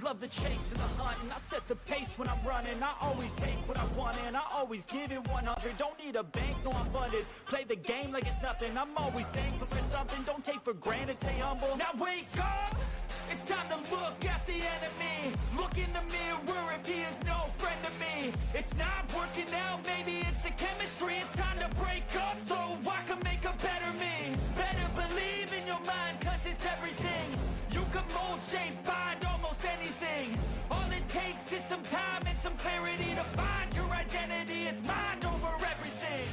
love the chase and the hunt, and I set the pace when I'm running. I always take what I want and I always give it 100. Don't need a bank, no I'm funded. Play the game like it's nothing. I'm always thankful for something. Don't take for granted, stay humble. Now wake up, it's time to look at the enemy. Look in the mirror if he is no friend to me. It's not working out, maybe it's the chemistry. It's time to break up so I can make a better me. Better believe in your mind, cause it's everything. You can mold, shape, find almost anything. All it takes is some time and some clarity to find your identity. It's mind over everything.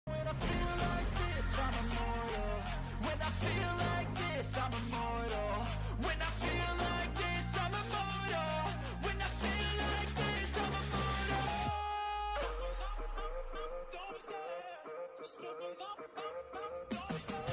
When I feel like this, I'm immortal. When I feel like this, I'm immortal. When I feel like this, I'm immortal. When I feel like this, I'm immortal. Don't stop, just give it up, don't stop.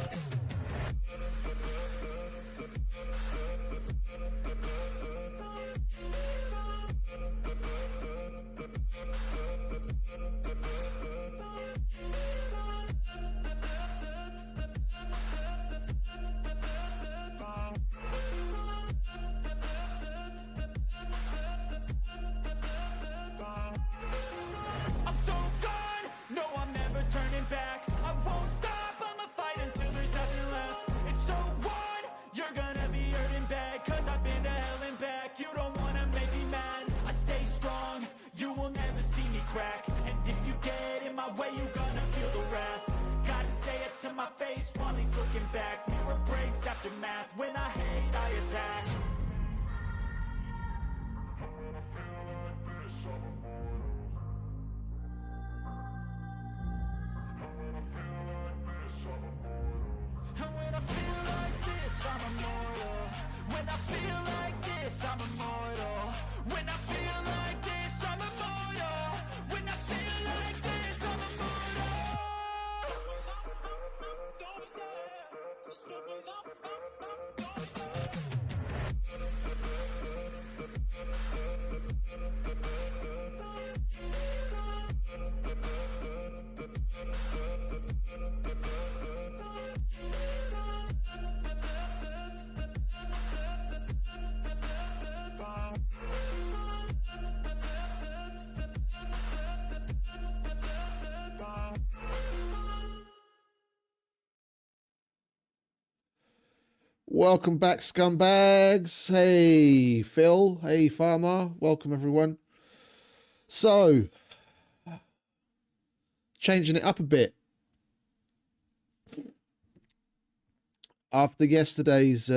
I'm so gone, no I'm never turning back. I won't stop, I'ma fight until there's nothing left. It's so on, you're gonna be hurting bad, cause I've been to hell and back. You don't wanna make me mad, I stay strong, you will never see me crack. And if you get in my way, you gonna feel the wrath. Gotta say it to my face while he's looking back. Mirror breaks after math, when I hate I attack. And when I feel like this, I'm immortal. When I feel like this, I'm immortal. When I feel like this, I'm immortal. When I feel like this, I'm immortal. Don't stop, just give it up, don't stop. Welcome back, scumbags. Hey, Phil. Hey, Farmer. Welcome, everyone. So, changing it up a bit. After yesterday's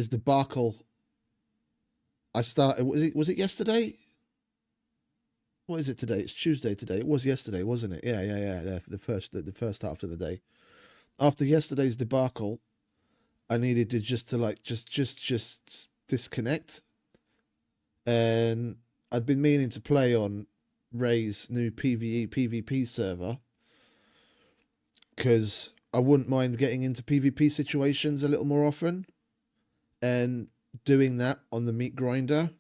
debacle, I started. Was it yesterday? What is it today? It's Tuesday today. It was yesterday, wasn't it? Yeah. The first half of the day. After yesterday's debacle, I needed to just disconnect, and I'd been meaning to play on Ray's new PVE PvP server because I wouldn't mind getting into PvP situations a little more often and doing that on the meat grinder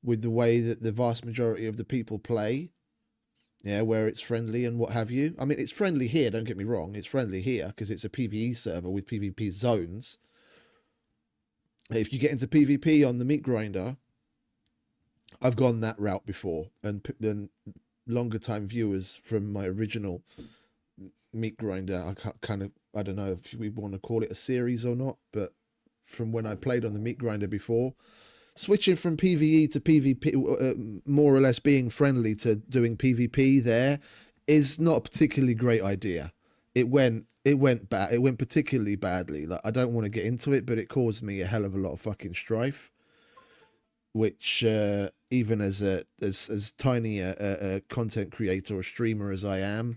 with the way that the vast majority of the people play. Yeah, where it's friendly and what have you. I mean, it's friendly here, don't get me wrong. It's friendly here because it's a PvE server with PvP zones. If you get into PvP on the meat grinder, I've gone that route before. And longer time viewers from my original meat grinder, I don't know if we want to call it a series or not, but from when I played on the meat grinder before, switching from PvE to PvP, more or less being friendly to doing PvP there, is not a particularly great idea. It went bad. It went particularly badly. Like, I don't want to get into it, but it caused me a hell of a lot of fucking strife. Which even as tiny a content creator or streamer as I am,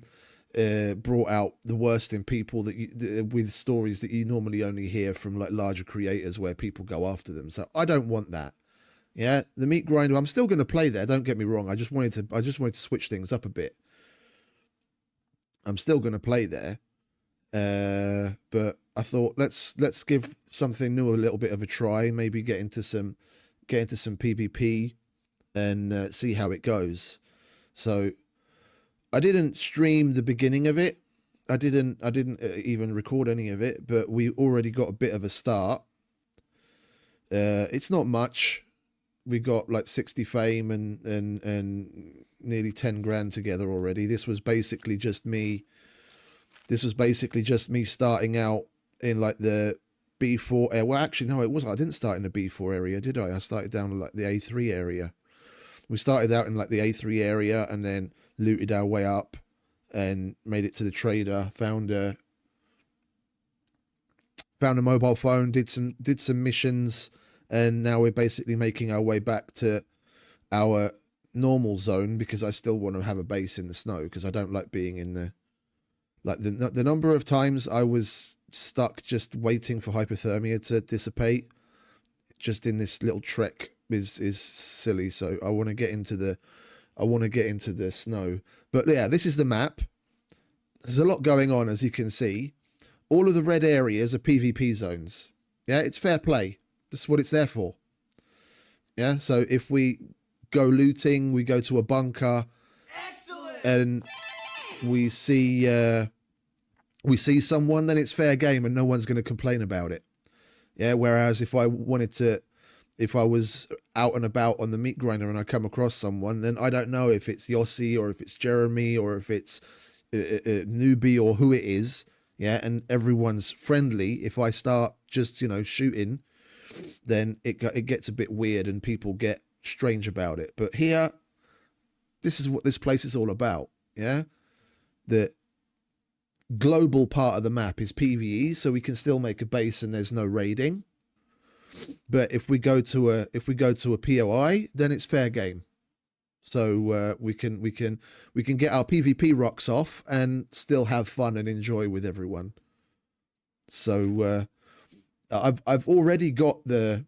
brought out the worst in people with stories that you normally only hear from like larger creators where people go after them. So I don't want that. Yeah, the meat grinder, I'm still going to play there, don't get me wrong. I just wanted to switch things up a bit. I'm still going to play there. But I thought let's give something new a little bit of a try, maybe get into some PvP and see how it goes. So I didn't stream the beginning of it. I didn't even record any of it, but we already got a bit of a start. It's not much. We got like 60 fame and nearly 10 grand together already. This was basically just me. This was basically just me starting out in like the B4 area. Well, actually, no, it wasn't. I didn't start in the B4 area, did I? I started down in like the A3 area. We started out in like the A3 area and then looted our way up and made it to the trader. Found a mobile phone. Did some missions, and now we're basically making our way back to our normal zone because I still want to have a base in the snow because I don't like being in the. Like the number of times I was stuck just waiting for hypothermia to dissipate, just in this little trek is silly. So I want to get into the snow. But yeah, this is the map. There's a lot going on, as you can see. All of the red areas are PvP zones. Yeah, it's fair play. This is what it's there for. Yeah, so if we go looting, we go to a bunker. Excellent. And we see someone, then it's fair game and no one's going to complain about it. Yeah, whereas if I was out and about on the meat grinder and I come across someone, then I don't know if it's Yossi or if it's Jeremy or if it's a newbie or who it is. Yeah, and everyone's friendly. If I start just, shooting, then it gets a bit weird and people get strange about it. But here, this is what this place is all about. Yeah. The global part of the map is PVE, so we can still make a base and there's no raiding. But if we go to a POI, then it's fair game. So we can get our PvP rocks off and still have fun and enjoy with everyone. So I've already got the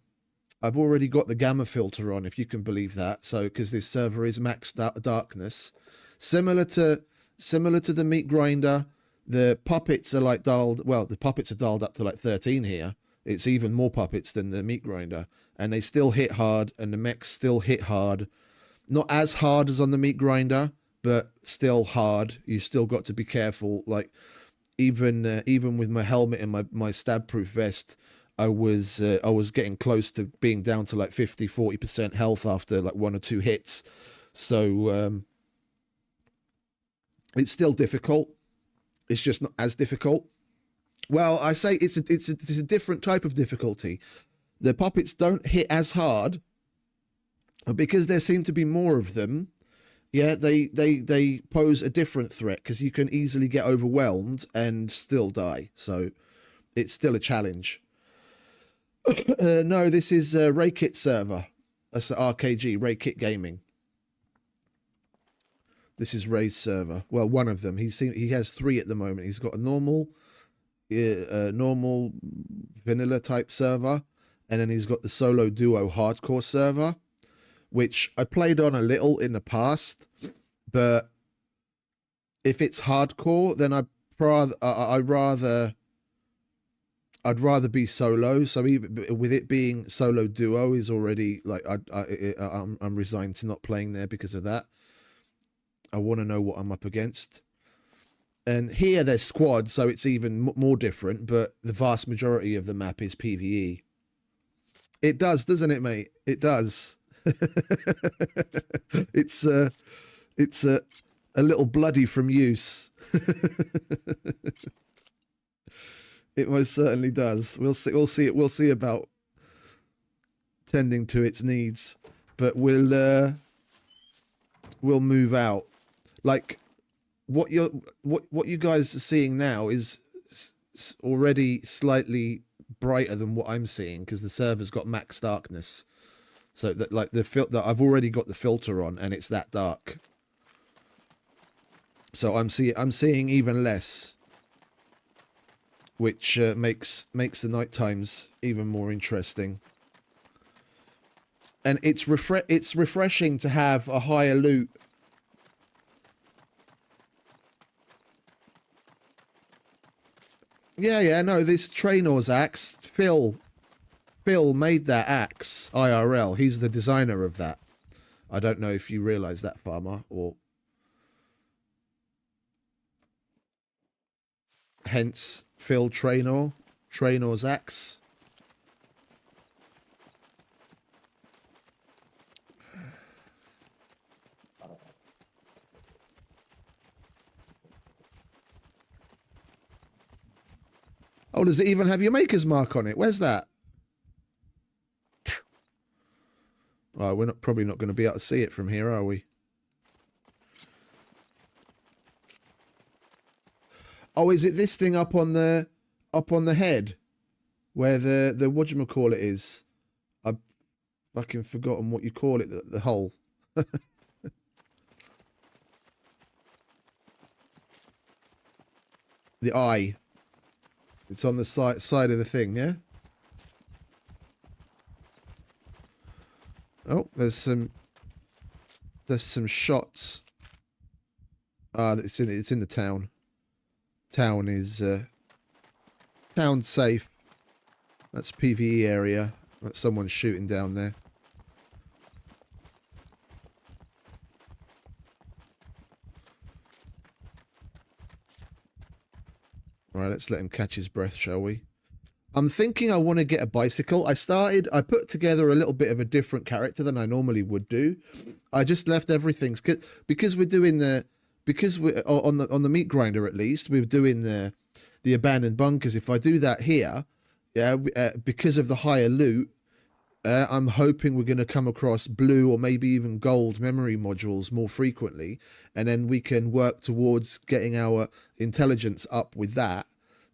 gamma filter on, if you can believe that. So because this server is max darkness, similar to the meat grinder. The puppets are like dialed. Well, the puppets are dialed up to like 13 here. It's even more puppets than the meat grinder, and they still hit hard, and the mechs still hit hard. Not as hard as on the meat grinder, but still hard. You still got to be careful. Like even with my helmet and my stab proof vest, I was getting close to being down to like 50-40% health after like 1 or 2 hits. So it's still difficult. It's just not as difficult. Well, I say it's a different type of difficulty. The puppets don't hit as hard, but because there seem to be more of them, yeah, they pose a different threat because you can easily get overwhelmed and still die. So it's still a challenge. No, this is a Raykit server. That's the RKG, Raykit Gaming. This is Ray's server. Well, one of them. He has 3 at the moment. He's got a normal vanilla type server, and then he's got the solo duo hardcore server, which I played on a little in the past. But if it's hardcore, then I'd rather be solo. So even with it being solo duo is already like I'm resigned to not playing there because of that. I want to know what I'm up against. And here there's squad, so it's even more different, but the vast majority of the map is PvE. It does, doesn't it, mate? It does. It's a little bloody from use. It most certainly does. We'll see about tending to its needs, but we'll move out. Like what you guys are seeing now is already slightly brighter than what I'm seeing because the server's got max darkness. So that like that I've already got the filter on and it's that dark. So I'm seeing even less, which makes the night times even more interesting. And it's refreshing to have a higher loot. Yeah, no, this Trainor's axe, Phil made that axe IRL. He's the designer of that. I don't know if you realise that, Farmer, or hence Phil Trainor's axe. Oh, does it even have your maker's mark on it? Where's that? Oh, we're probably not going to be able to see it from here, are we? Oh, is it this thing up on the head, where the whatchamacallit is? I've fucking forgotten what you call it. The hole. The eye. It's on the side of the thing, yeah? Oh, there's some shots. Ah, it's in the town. Town is town's safe. That's PVE area. That's someone shooting down there. Alright, let's let him catch his breath, shall we? I'm thinking I want to get a bicycle. I put together a little bit of a different character than I normally would do. I just left everything because we're doing because we're on the meat grinder, at least we're doing the abandoned bunkers. If I do that here, yeah, because of the higher loot, I'm hoping we're going to come across blue or maybe even gold memory modules more frequently, and then we can work towards getting our intelligence up with that.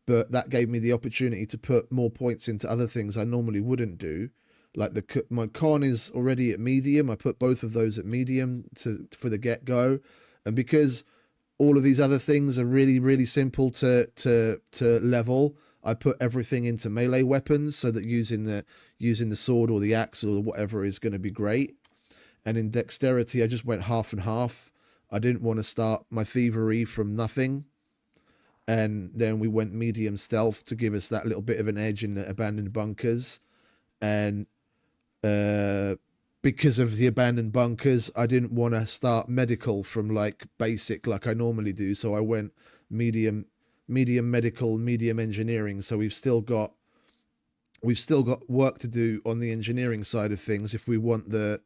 But that gave me the opportunity to put more points into other things I normally wouldn't do. Like my con is already at medium. I put both of those at medium for the get-go. And because all of these other things are really, really simple to level, I put everything into melee weapons so that using the sword or the axe or whatever is going to be great. And in dexterity, I just went half and half. I didn't want to start my thievery from nothing. And then we went medium stealth to give us that little bit of an edge in the abandoned bunkers. And because of the abandoned bunkers, I didn't want to start medical from like basic like I normally do. So I went medium medical, medium engineering. So we've still got work to do on the engineering side of things if we want the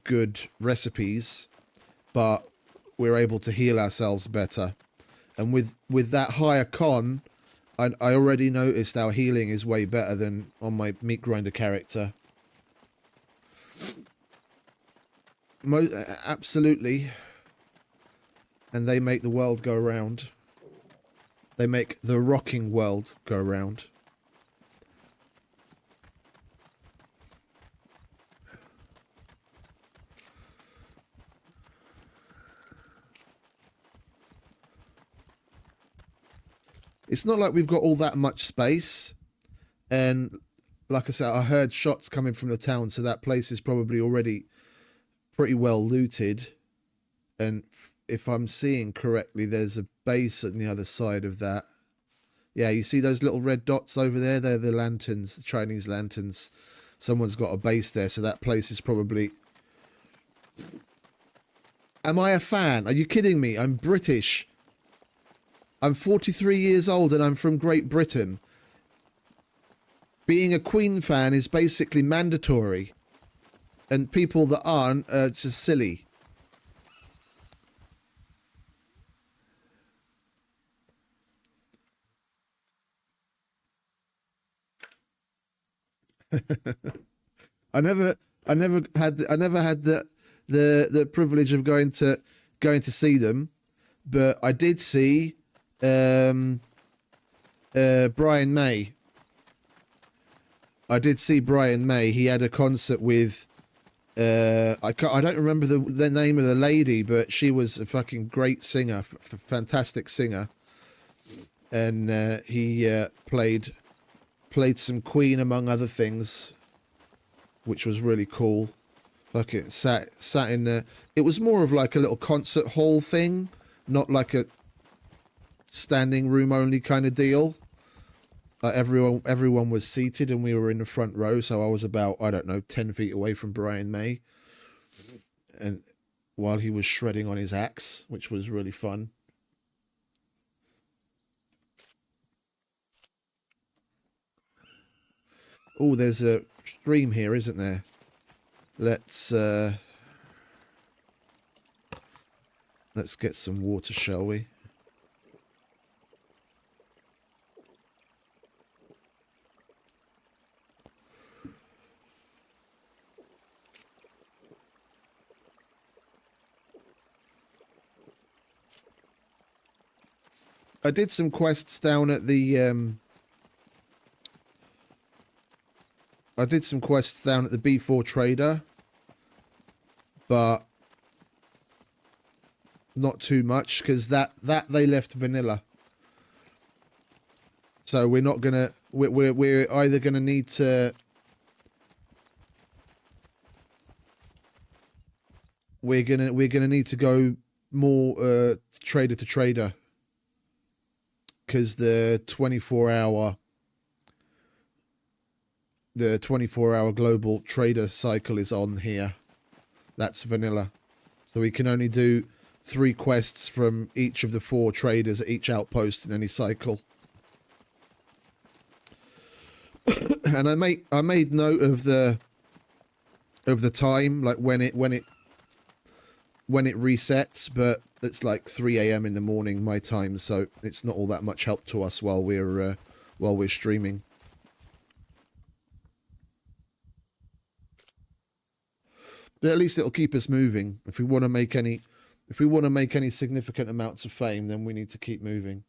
good recipes, but we're able to heal ourselves better. And with that higher con, I already noticed our healing is way better than on my meat grinder character. Absolutely. And they make the world go round. They make the rocking world go round. It's not like we've got all that much space. And like I said, I heard shots coming from the town, so that place is probably already pretty well looted. And if I'm seeing correctly, there's a base on the other side of that. Yeah, you see those little red dots over there? They're the lanterns, the Chinese lanterns. Someone's got a base there, so that place is probably... Am I a fan? Are you kidding me? I'm British. I'm 43 years old and I'm from Great Britain. Being a Queen fan is basically mandatory. And people that aren't are just silly. I never had the privilege of going to see them, but I did see Brian May. I did see Brian May. He had a concert with I don't remember the name of the lady, but she was a fucking great singer, fantastic singer, and he played some Queen among other things, which was really cool. Like it sat in there. It was more of like a little concert hall thing, not like a standing room only kind of deal. everyone was seated and we were in the front row, so I was about, I don't know, 10 feet away from Brian May, and while he was shredding on his axe, which was really fun. Oh, there's a stream here, isn't there? Let's get some water, shall we? I did some quests down at the B4 Trader, but not too much, because that they left vanilla. So we're not gonna we're either gonna need to we're gonna need to go more trader to trader, because the 24-hour global trader cycle is on here. That's vanilla. So we can only do 3 quests from each of the 4 traders at each outpost in any cycle. And I made note of the time, like when it resets, but it's like 3 a.m. in the morning my time, so it's not all that much help to us while we're streaming. But at least it'll keep us moving. If we want to make any significant amounts of fame, then we need to keep moving.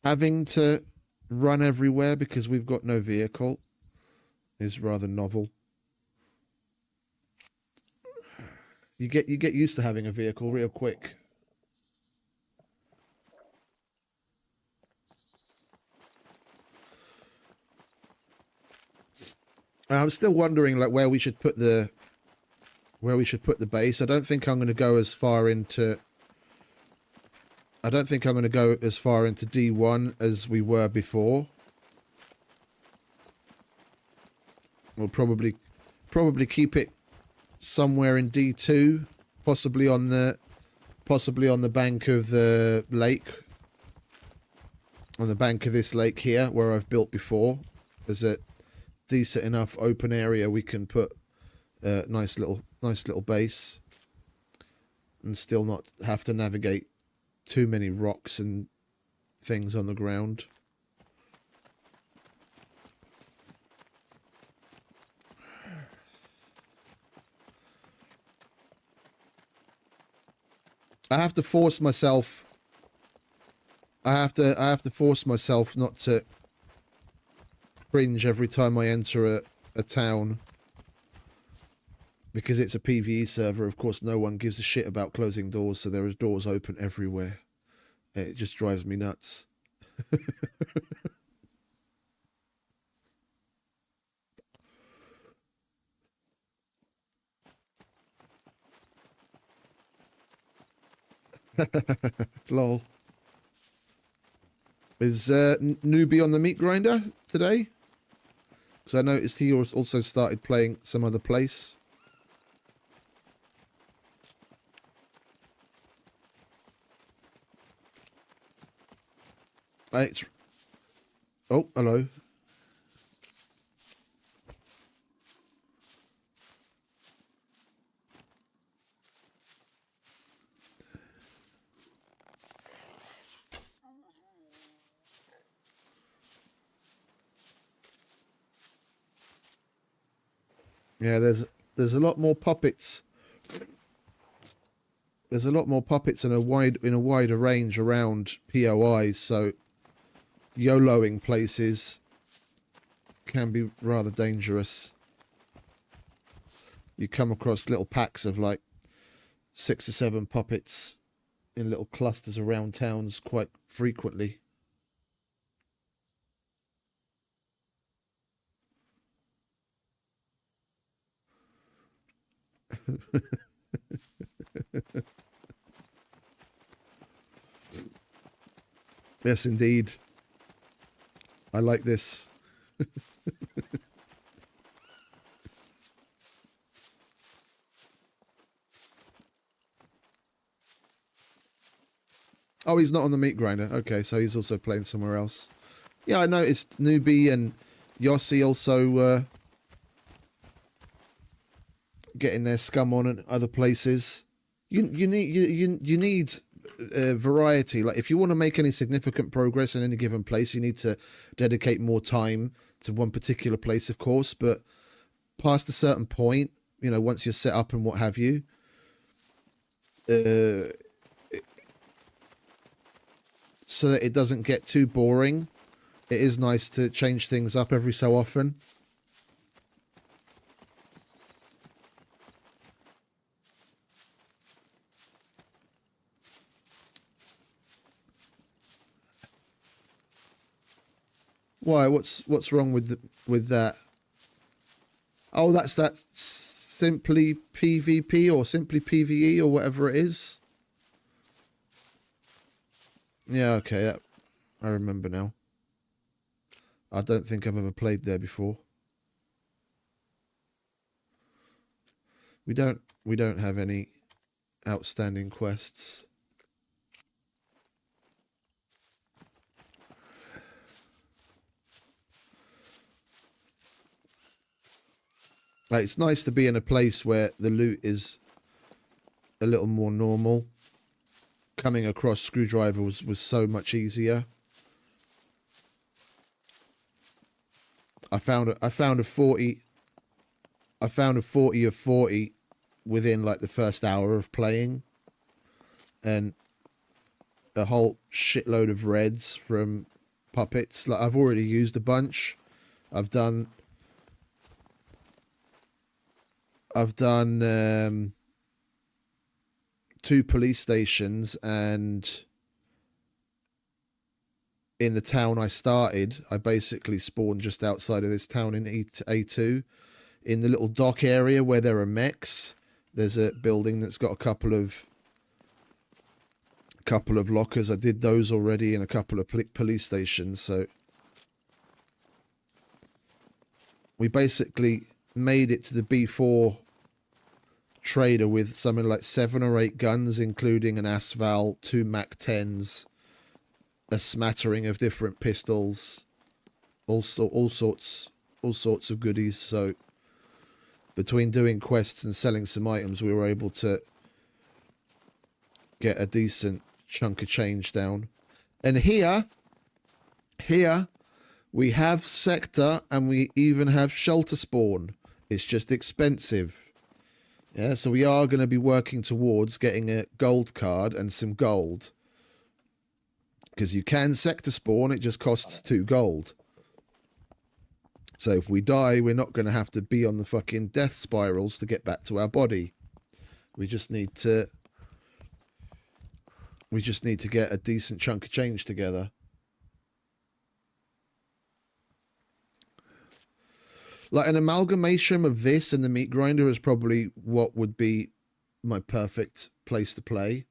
Having to run everywhere because we've got no vehicle is rather novel. You get used to having a vehicle real quick. I'm still wondering like where we should put the base. I don't think I'm going to go as far into D1 as we were before. We'll probably keep it somewhere in D2, possibly on the bank of the lake, on the bank of this lake here where I've built before. There's a decent enough open area we can put a nice little base and still not have to navigate too many rocks and things on the ground. I have to force myself not to cringe every time I enter a town, because it's a PvE server. Of course, no one gives a shit about closing doors, so there are doors open everywhere. It just drives me nuts. Lol. Is Newbie on the meat grinder today? Because I noticed he also started playing some other place. It's... Oh, hello. Yeah, there's a lot more puppets. There's a lot more puppets in a wider range around POIs, so YOLOing places can be rather dangerous. You come across little packs of like 6 or 7 puppets in little clusters around towns quite frequently. Yes, indeed. I like this. Oh, he's not on the meat grinder. Okay, so he's also playing somewhere else. Yeah, I noticed Newbie and Yossi also getting their scum on at other places. You need variety. Like if you want to make any significant progress in any given place, you need to dedicate more time to one particular place, of course. But past a certain point, you know, once you're set up and what have you, so that it doesn't get too boring, it is nice to change things up every so often. Why? What's wrong with that? Oh, that's that simply PvP or simply PVE or whatever it is. Yeah, okay, I remember now. I don't think I've ever played there before. We don't have any outstanding quests. Like, it's nice to be in a place where the loot is a little more normal. Coming across Screwdriver was so much easier. I found a 40 of 40 within like the first hour of playing, and a whole shitload of reds from puppets. Like, I've already used a bunch. I've done 2 police stations, and in the town I started, I basically spawned just outside of this town in A2, in the little dock area where there are mechs. There's a building that's got a couple of lockers. I did those already in a couple of police stations. So we basically made it to the B4 trader with something like 7 or 8 guns, including an Asval, 2 Mac-10s, a smattering of different pistols, all sorts of goodies. So between doing quests and selling some items, we were able to get a decent chunk of change down. And here we have sector, and we even have shelter spawn. It's just expensive. Yeah, so we are going to be working towards getting a gold card and some gold. Because you can sector spawn, it just costs 2 gold. So if we die, we're not going to have to be on the fucking death spirals to get back to our body. We just need to get a decent chunk of change together. Like, an amalgamation of this and the meat grinder is probably what would be my perfect place to play.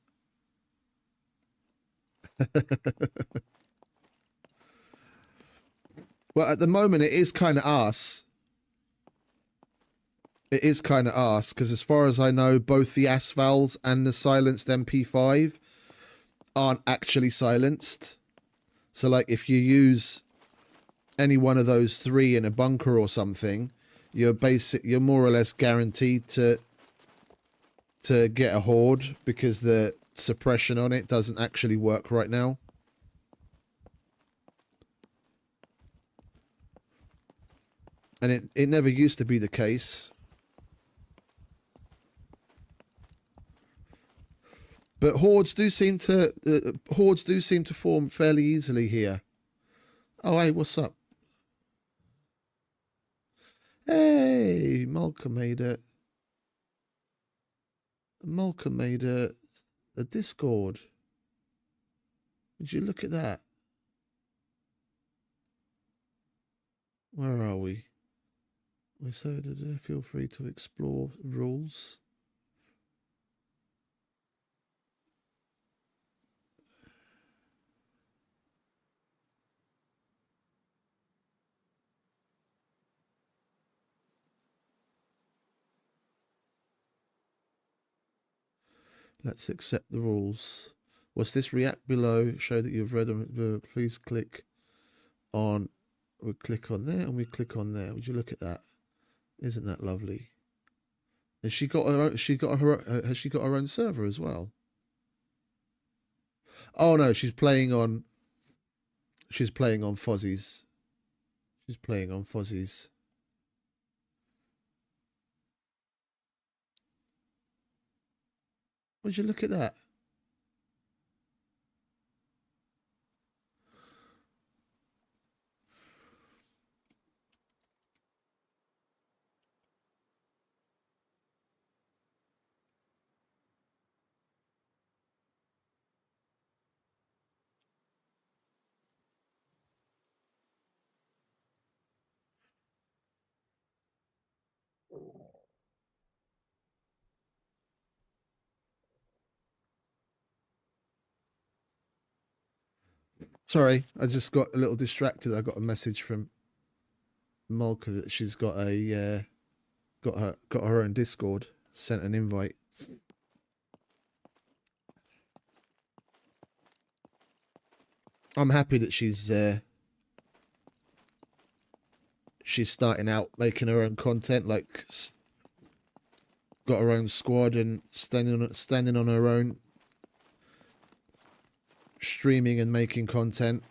Well, at the moment, it is kind of arse. It is kind of arse, because as far as I know, both the Asvals and the silenced MP5 aren't actually silenced. So, like, if you use any one of those 3 in a bunker or something, you're more or less guaranteed to get a horde, because the suppression on it doesn't actually work right now. And it never used to be the case. But hordes do seem to form fairly easily here. Oh, hey, what's up? Hey, Malcolm made it. Malcolm made a Discord. Would you look at that? Where are we? We said feel free to explore rules. Let's accept the rules. What's this? React below. Show that you've read them. Please click on. We click on there and we click on there. Would you look at that? Isn't that lovely? And she got her. Has she got her own server as well? Oh no, she's playing on. She's playing on Fozzie's. She's playing on Fozzie's. Would you look at that? Sorry, I just got a little distracted. I got a message from Malka that she's got a got her own Discord. Sent an invite. I'm happy that she's starting out making her own content. Like, got her own squad and standing on her own, streaming and making content.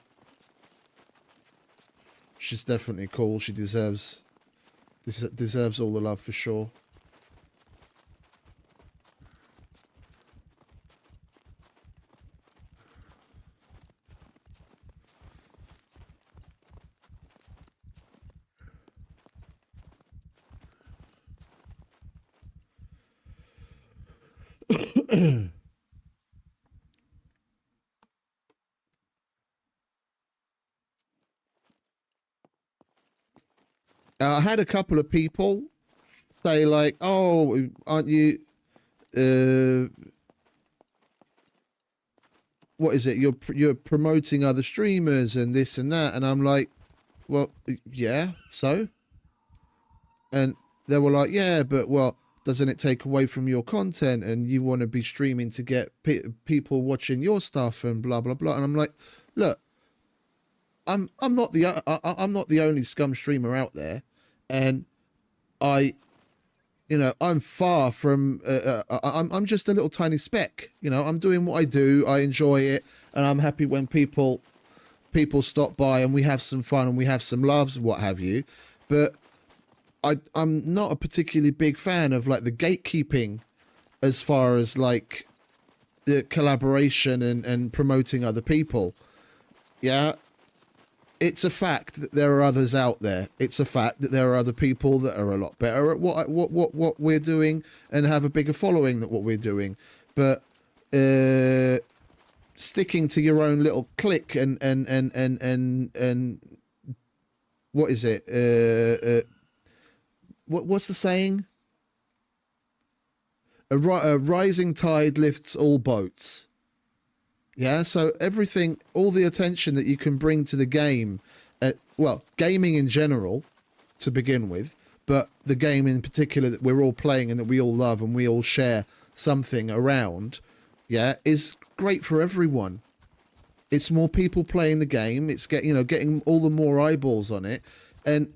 She's definitely cool. She deserves all the love for sure. I had a couple of people say like, "Oh, aren't you? What is it? You're promoting other streamers and this and that." And I'm like, "Well, yeah, so." And they were like, "Yeah, but well, doesn't it take away from your content? And you want to be streaming to get people watching your stuff and blah blah blah." And I'm like, "Look, I'm not the only scum streamer out there, and I'm far from I'm just a little tiny speck. I'm doing what I do. I enjoy it, and I'm happy when people stop by and we have some fun and we have some laughs and what have you. But I'm not a particularly big fan of like the gatekeeping as far as like the collaboration and promoting other people. Yeah. It's a fact that there are others out there. It's a fact that there are other people that are a lot better at what we're doing and have a bigger following than what we're doing. But sticking to your own little clique and what is it? What's the saying? A rising tide lifts all boats. Yeah, so everything, all the attention that you can bring to the game, well, gaming in general, to begin with, but the game in particular that we're all playing and that we all love and we all share something around, yeah, is great for everyone. It's more people playing the game. It's getting all the more eyeballs on it, and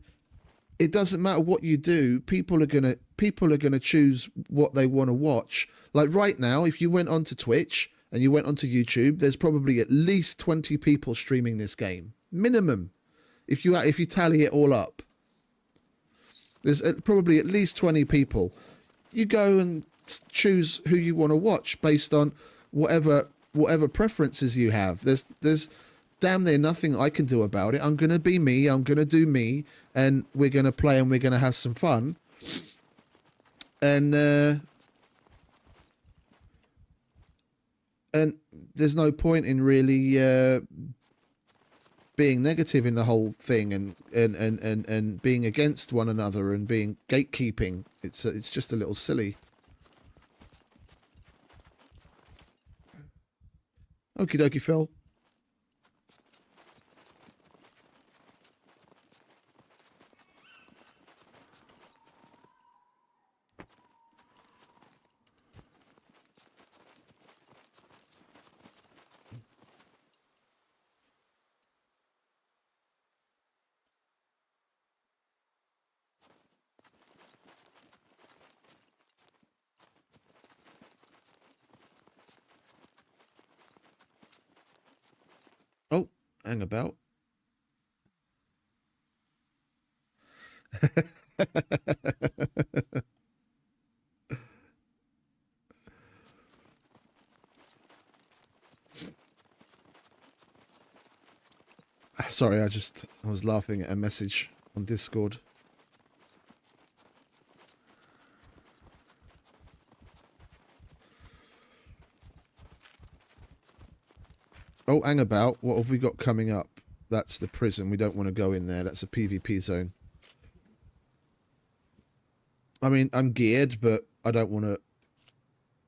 it doesn't matter what you do. People are gonna choose what they want to watch. Like right now, if you went onto Twitch and you went onto YouTube, there's probably at least 20 people streaming this game. Minimum. If you tally it all up. There's probably at least 20 people. You go and choose who you want to watch based on whatever preferences you have. There's damn near nothing I can do about it. I'm going to be me. I'm going to do me. And we're going to play and we're going to have some fun. And there's no point in really being negative in the whole thing and being against one another and being gatekeeping. It's just a little silly. Okie dokie, Phil. Oh, hang about. Sorry, I was laughing at a message on Discord. Oh, hang about. What have we got coming up? That's the prison. We don't want to go in there. That's a PvP zone. I mean, I'm geared, but I don't want to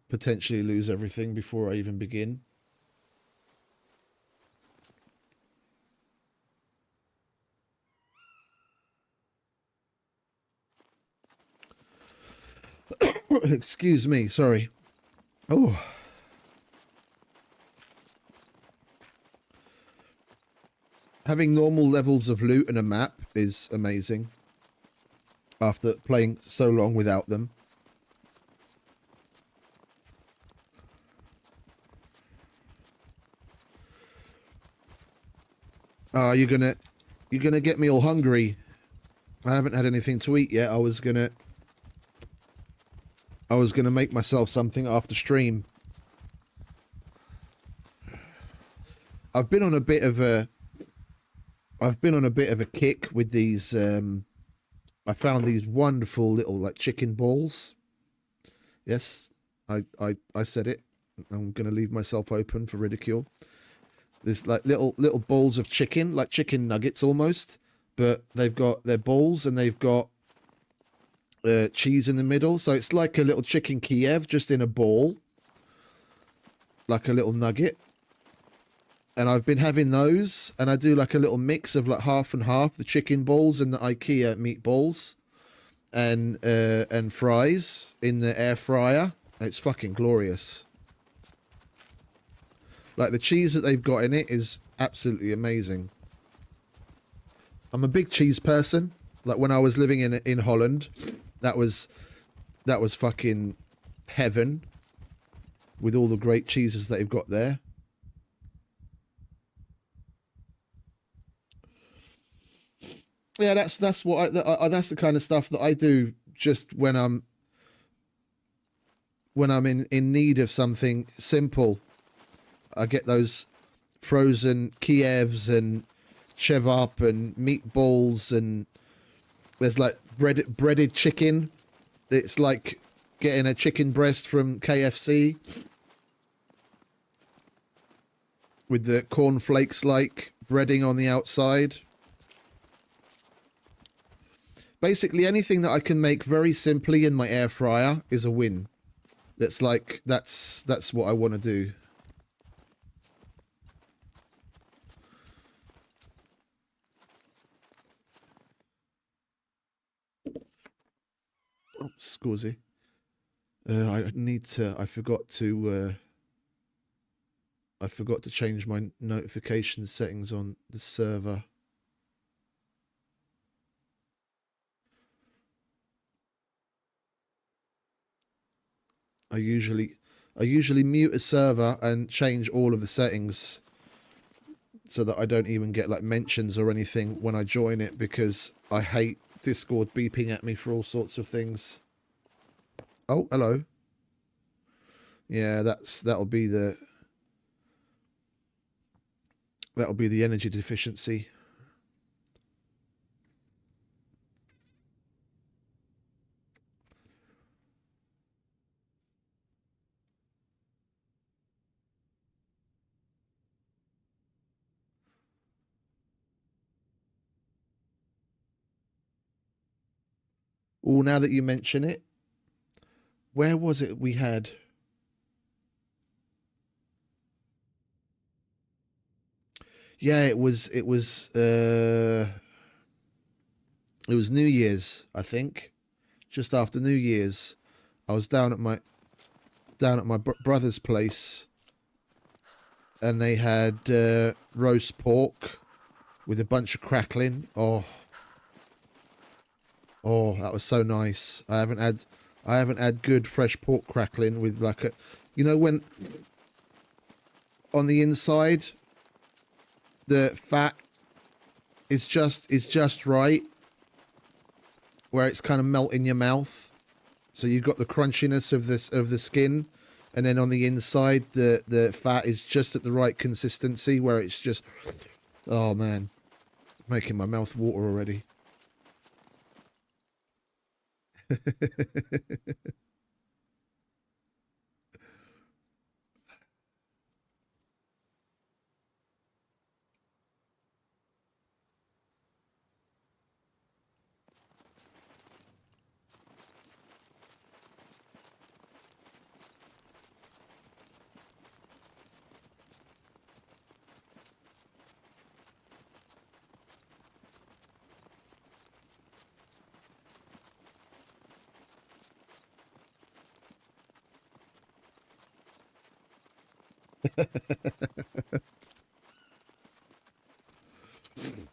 potentially lose everything before I even begin. Excuse me, sorry. Oh. Having normal levels of loot and a map is amazing. After playing so long without them. You're gonna get me all hungry. I haven't had anything to eat yet. I was gonna make myself something after stream. I've been on a bit of a kick with these. I found these wonderful little like chicken balls. Yes, I said it. I'm gonna leave myself open for ridicule. There's like little balls of chicken, like chicken nuggets almost, but they've got their balls and they've got cheese in the middle. So it's like a little chicken Kiev just in a ball, like a little nugget. And I've been having those, and I do like a little mix of like half and half, the chicken balls and the IKEA meatballs, and fries in the air fryer. It's fucking glorious. Like the cheese that they've got in it is absolutely amazing. I'm a big cheese person. Like when I was living in Holland, that was fucking heaven with all the great cheeses that they've got there. Yeah, that's what that's the kind of stuff that I do just when I'm in need of something simple. I get those frozen Kievs and chevap and meatballs, and there's like breaded chicken. It's like getting a chicken breast from KFC with the cornflakes like breading on the outside. Basically, anything that I can make very simply in my air fryer is a win. That's what I want to do. Oh, scusi. I forgot to change my notification settings on the server. I usually mute a server and change all of the settings so that I don't even get like mentions or anything when I join it, because I hate Discord beeping at me for all sorts of things. Oh, hello. Yeah, that'll be the That'll be the energy deficiency. Oh, now that you mention it, where was it we had? Yeah, it was New Year's, I think. Just after New Year's, I was down at my brother's place, and they had roast pork with a bunch of crackling. Oh, that was so nice. I haven't had good fresh pork crackling with like a, you know, when on the inside the fat is just right, where it's kind of melt in your mouth. So you've got the crunchiness of the skin, and then on the inside the fat is just at the right consistency where it's just, oh man, making my mouth water already.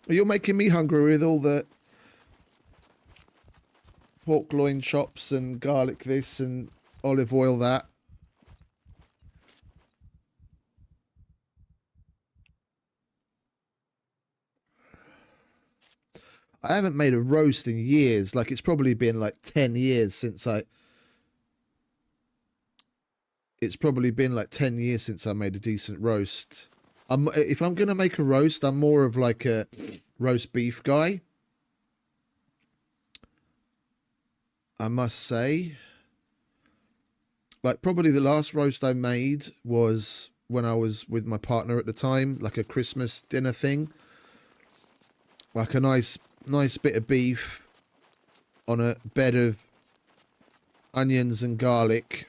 You're making me hungry with all the pork loin chops and garlic this and olive oil that. I haven't made a roast in years. Like, it's probably been like 10 years since I... It's probably been like 10 years since I made a decent roast. If I'm going to make a roast, I'm more of like a roast beef guy, I must say. Like, probably the last roast I made was when I was with my partner at the time, like a Christmas dinner thing. Like a nice bit of beef on a bed of onions and garlic,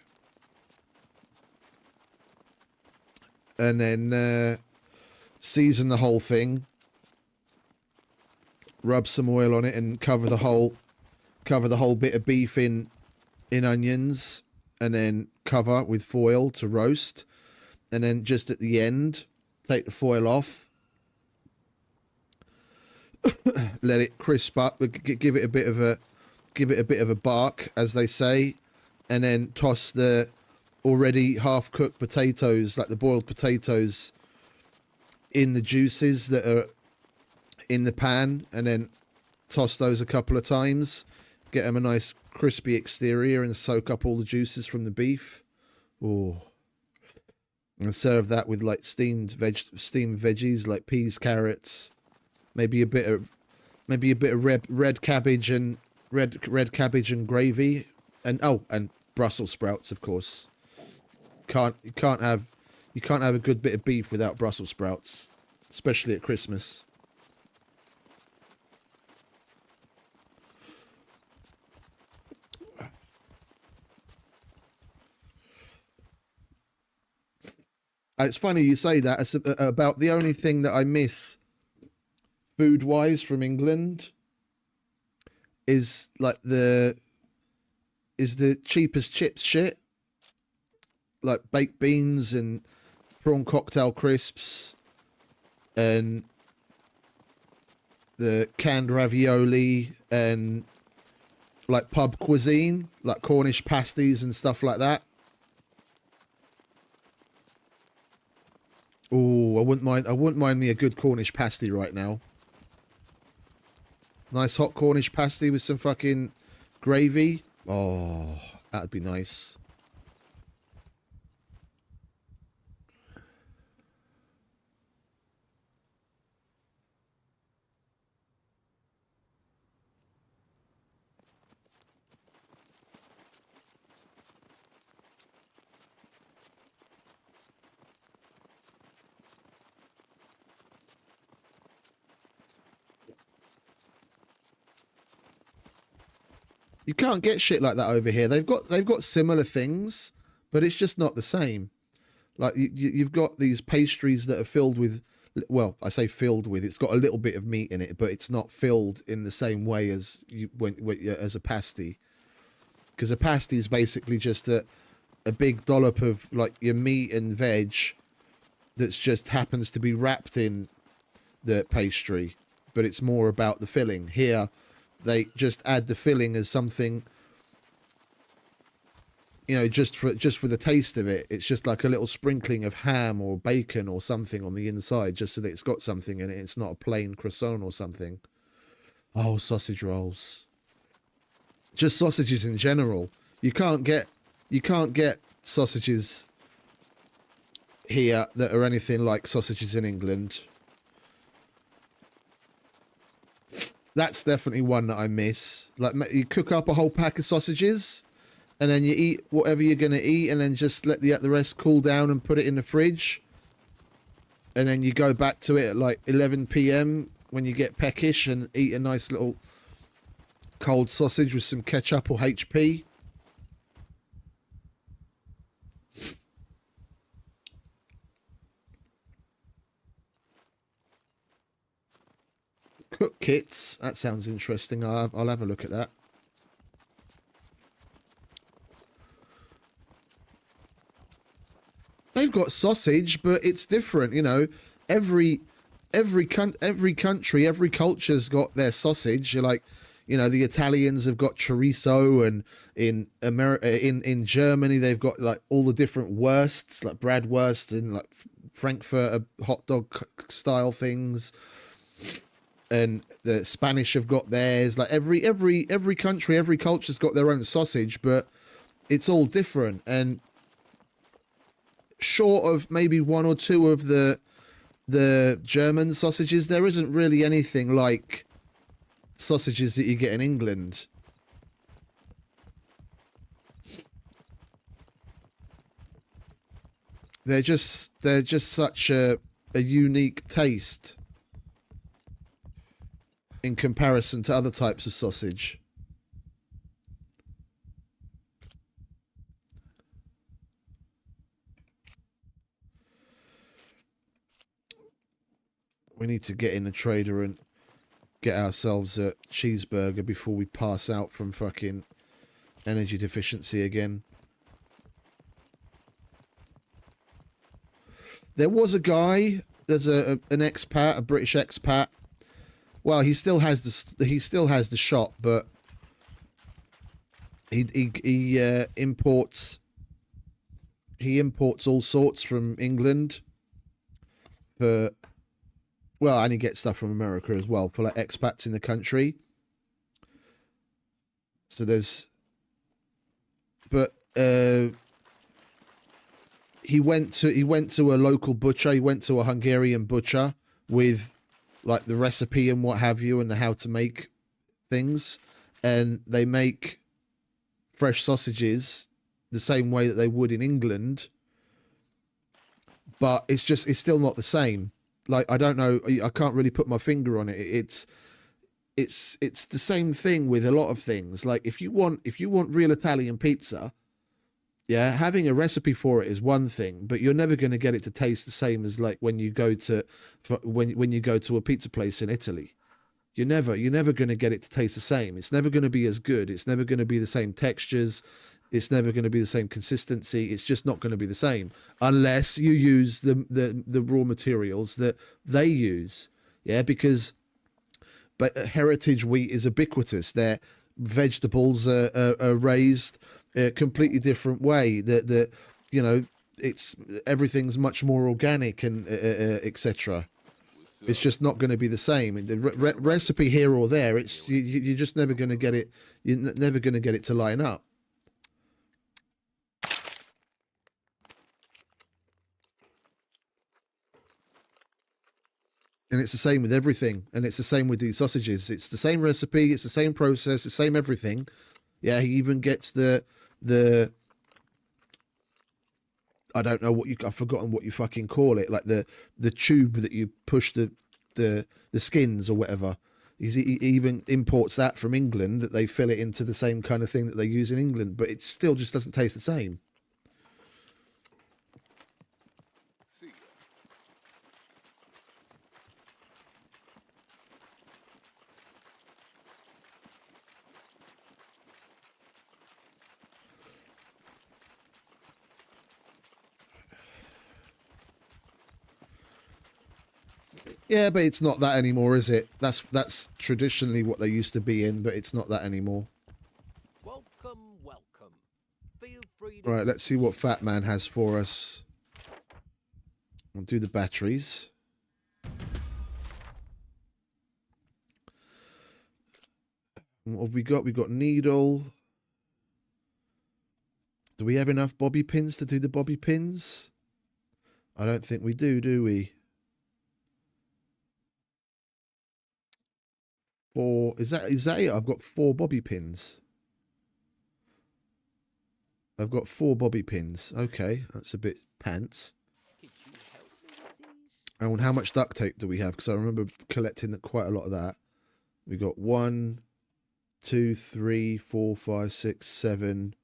and then season the whole thing, rub some oil on it, and cover the whole bit of beef in onions, and then cover with foil to roast, and then just at the end take the foil off, let it crisp up, give it a bit of a bark, as they say, and then toss the already half cooked potatoes, like the boiled potatoes, in the juices that are in the pan, and then toss those a couple of times, get them a nice crispy exterior, and soak up all the juices from the beef. Oh, and serve that with like steamed veggies like peas, carrots, maybe a bit of red cabbage and red cabbage and gravy, and Brussels sprouts, of course. You can't have a good bit of beef without Brussels sprouts, especially at Christmas. It's funny you say that. It's about the only thing that I miss food-wise from England is like the cheapest chips shit, like baked beans and prawn cocktail crisps and the canned ravioli and like pub cuisine, like Cornish pasties and stuff like that. Oh, I wouldn't mind me a good Cornish pasty right now. Nice hot Cornish pasty with some fucking gravy. Oh, that'd be nice. You can't get shit like that over here. They've got similar things, but it's just not the same. Like you've got these pastries that are filled with, well, I say filled with. It's got a little bit of meat in it, but it's not filled in the same way as as a pasty. Because a pasty is basically just a big dollop of like your meat and veg that's just happens to be wrapped in the pastry, but it's more about the filling. Here, they just add the filling as something, you know, just for the taste of it. It's just like a little sprinkling of ham or bacon or something on the inside, just so that it's got something in it. It's not a plain croissant or something. Oh, sausage rolls. Just sausages in general. You can't get sausages here that are anything like sausages in England. That's definitely one that I miss. Like, you cook up a whole pack of sausages, and then you eat whatever you're going to eat, and then just let the rest cool down and put it in the fridge. And then you go back to it at like 11 p.m. when you get peckish and eat a nice little cold sausage with some ketchup or HP. Cook kits. That sounds interesting. I'll have a look at that. They've got sausage, but it's different. You know, every country, every culture's got their sausage. You're like, you know, the Italians have got chorizo, and in in Germany they've got like all the different wursts, like Bratwurst and like Frankfurter hot dog style things. And the Spanish have got theirs. Like every country, every culture's got their own sausage, but it's all different. And short of maybe one or two of the German sausages, there isn't really anything like sausages that you get in England. They're just such a unique taste in comparison to other types of sausage. We need to get in the trader and get ourselves a cheeseburger before we pass out from fucking energy deficiency again. There was a guy, there's an expat, a British expat. Well, he still has the shop, but he imports all sorts from England for, well, and he gets stuff from America as well for like expats in the country. So there's, but he went to a local butcher. He went to a Hungarian butcher with like the recipe and what have you, and how to make things, and they make fresh sausages the same way that they would in England, but it's still not the same. Like, I don't know, I can't really put my finger on it. It's the same thing with a lot of things. Like, if you want real Italian pizza, yeah, having a recipe for it is one thing, but you're never going to get it to taste the same as like when you go to a pizza place in Italy. You're never going to get it to taste the same. It's never going to be as good. It's never going to be the same textures. It's never going to be the same consistency. It's just not going to be the same unless you use the raw materials that they use. Yeah, but heritage wheat is ubiquitous. Their vegetables are raised a completely different way. That you know, everything's much more organic and etc. It's just not going to be the same. The recipe here or there, you're just never going to get it. You're never going to get it to line up. And it's the same with everything. And it's the same with these sausages. It's the same recipe. It's the same process. The same everything. Yeah, he even gets the I don't know I've forgotten what you fucking call it. Like the tube that you push the skins or whatever. He even imports that from England, that they fill it into the same kind of thing that they use in England, but it still just doesn't taste the same. Yeah, but it's not that anymore, is it? That's traditionally what they used to be in, but it's not that anymore. Welcome, welcome. Feel free to... Right, let's see what Fat Man has for us. We'll do the batteries. What have we got? We've got needle. Do we have enough bobby pins to do the bobby pins? I don't think we do we? 4. Is that it? I've got 4 bobby pins. I've got 4 bobby pins. Okay, that's a bit pants. And how much duct tape do we have? Because I remember collecting quite a lot of that. We got 1, 2, 3, 4, 5, 6, 7.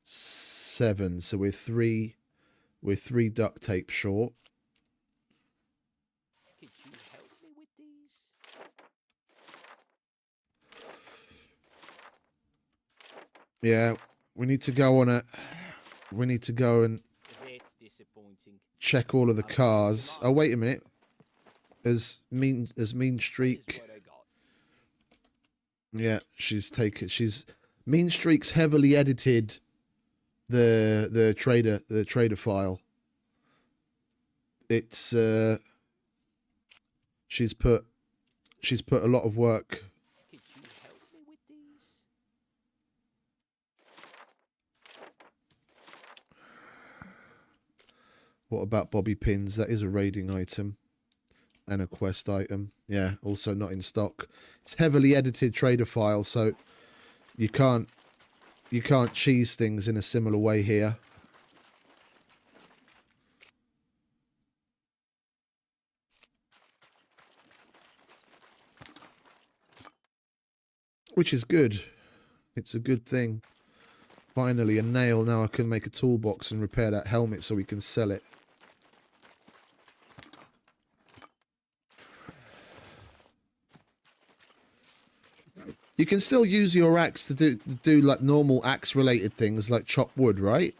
7. So we're 3 duct tape short. Yeah, we need to go on a... We need to go and check all of the cars. Oh, wait a minute. As Mean Streak... Yeah, she's... Mean Streak's heavily edited the trader file. It's... She's put a lot of work... What about bobby pins? That is a raiding item and a quest item. Yeah, also not in stock. It's heavily edited trader file, so you can't cheese things in a similar way here. Which is good. It's a good thing. Finally, a nail. Now I can make a toolbox and repair that helmet so we can sell it. You can still use your axe to do like normal axe related things like chop wood, right?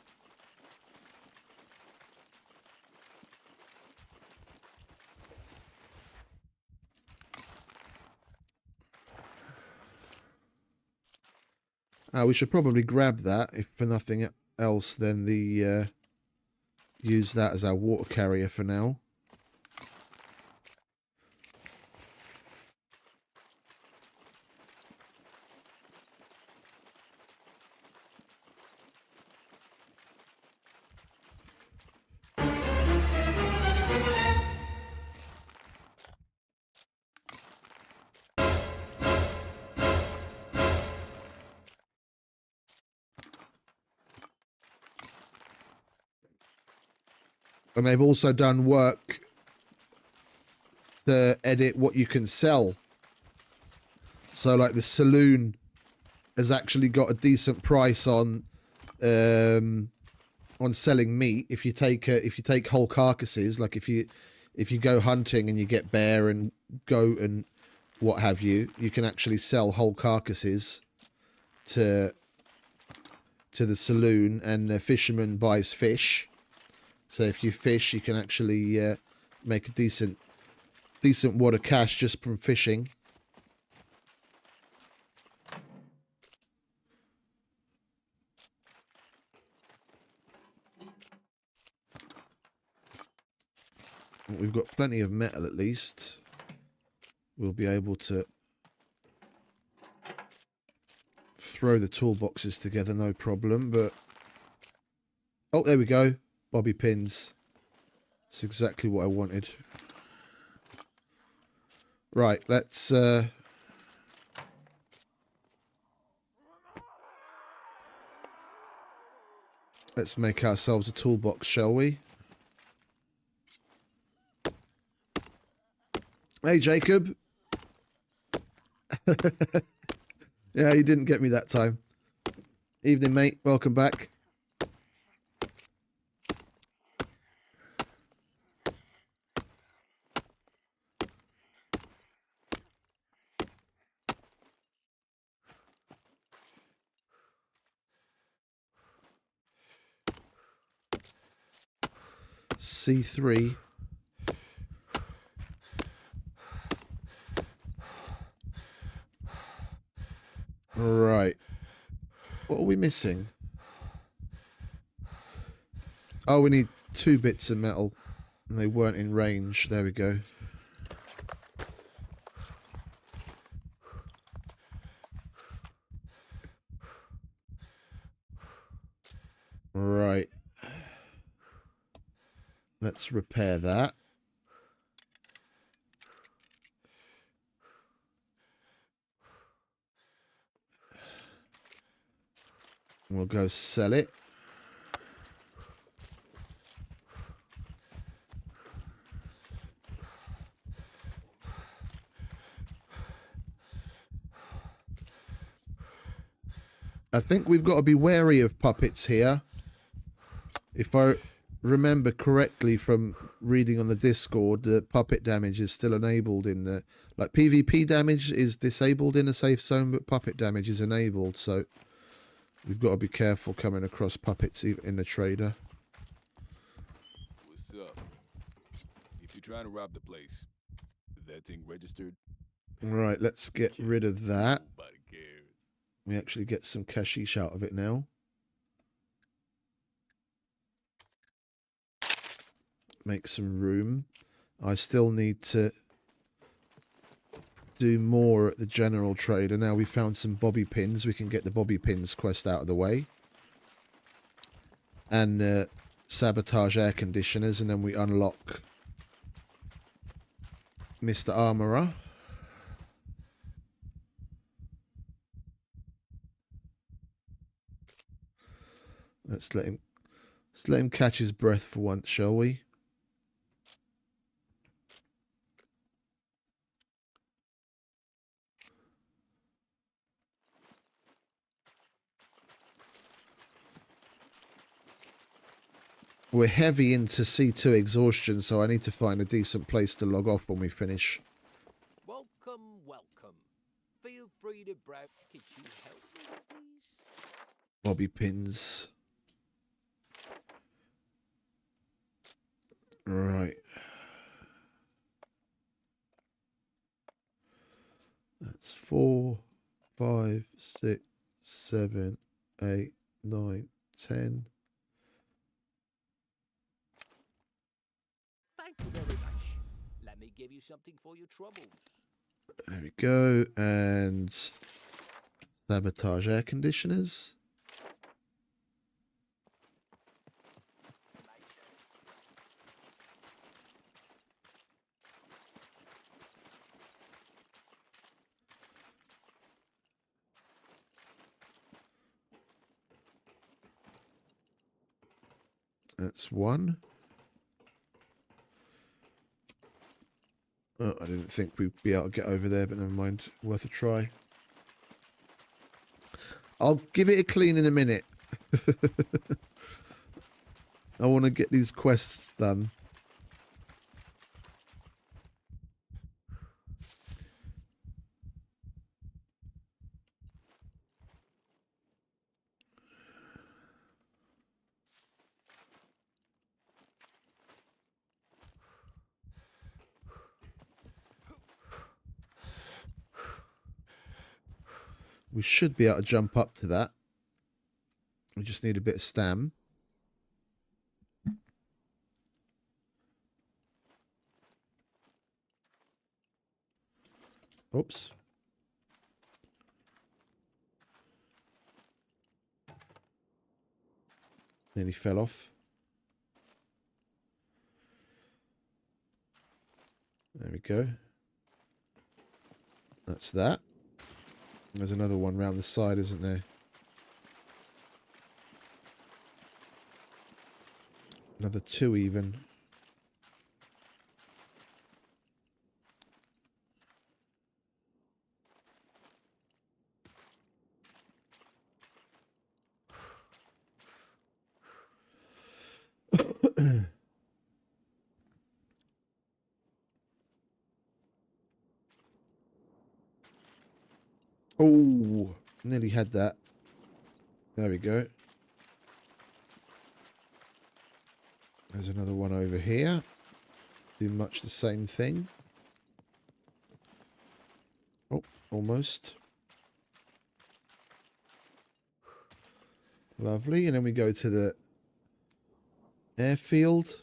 We should probably grab that, if for nothing else, then use that as our water carrier for now. And they've also done work to edit what you can sell. So, like, the saloon has actually got a decent price on selling meat. If you take whole carcasses, like if you go hunting and you get bear and goat and what have you, you can actually sell whole carcasses to the saloon, and the fisherman buys fish. So if you fish, you can actually make a decent wad of cash just from fishing. We've got plenty of metal at least. We'll be able to throw the toolboxes together, no problem. But oh, there we go. Bobby pins. That's exactly what I wanted. Right, let's make ourselves a toolbox, shall we? Hey, Jacob. Yeah, you didn't get me that time. Evening, mate. Welcome back. C3. Right. What are we missing? Oh, we need 2 bits of metal. And they weren't in range. There we go. Right. Let's repair that. We'll go sell it. I think we've got to be wary of puppets here. If I remember correctly from reading on the Discord, the puppet damage is still enabled in the... Like, PvP damage is disabled in a safe zone, but puppet damage is enabled, so... We've got to be careful coming across puppets in the trader. What's up? If you're trying to rob the place, that thing registered? Right, let's get rid of that. Nobody cares. We actually get some cashish out of it now. Make some room. I still need to do more at the general trader. Now we found some bobby pins. We can get the bobby pins quest out of the way. And sabotage air conditioners. And then we unlock Mr. Armourer. Let's let him catch his breath for once, shall we? We're heavy into C2 exhaustion, so I need to find a decent place to log off when we finish. Welcome, welcome. Feel free to browse. Could you help me with these? Bobby pins. Right. That's 4, 5, 6, 7, 8, 9, 10. Thank you very much. Let me give you something for your troubles. There we go. And sabotage air conditioners. That's 1. Oh, I didn't think we'd be able to get over there, but never mind. Worth a try. I'll give it a clean in a minute. I want to get these quests done. We should be able to jump up to that. We just need a bit of stam. Oops. Nearly fell off. There we go. That's that. There's another one round the side, isn't there? Another 2 even. Oh, nearly had that. There we go. There's another one over here. Do much the same thing. Oh, almost. Lovely. And then we go to the airfield.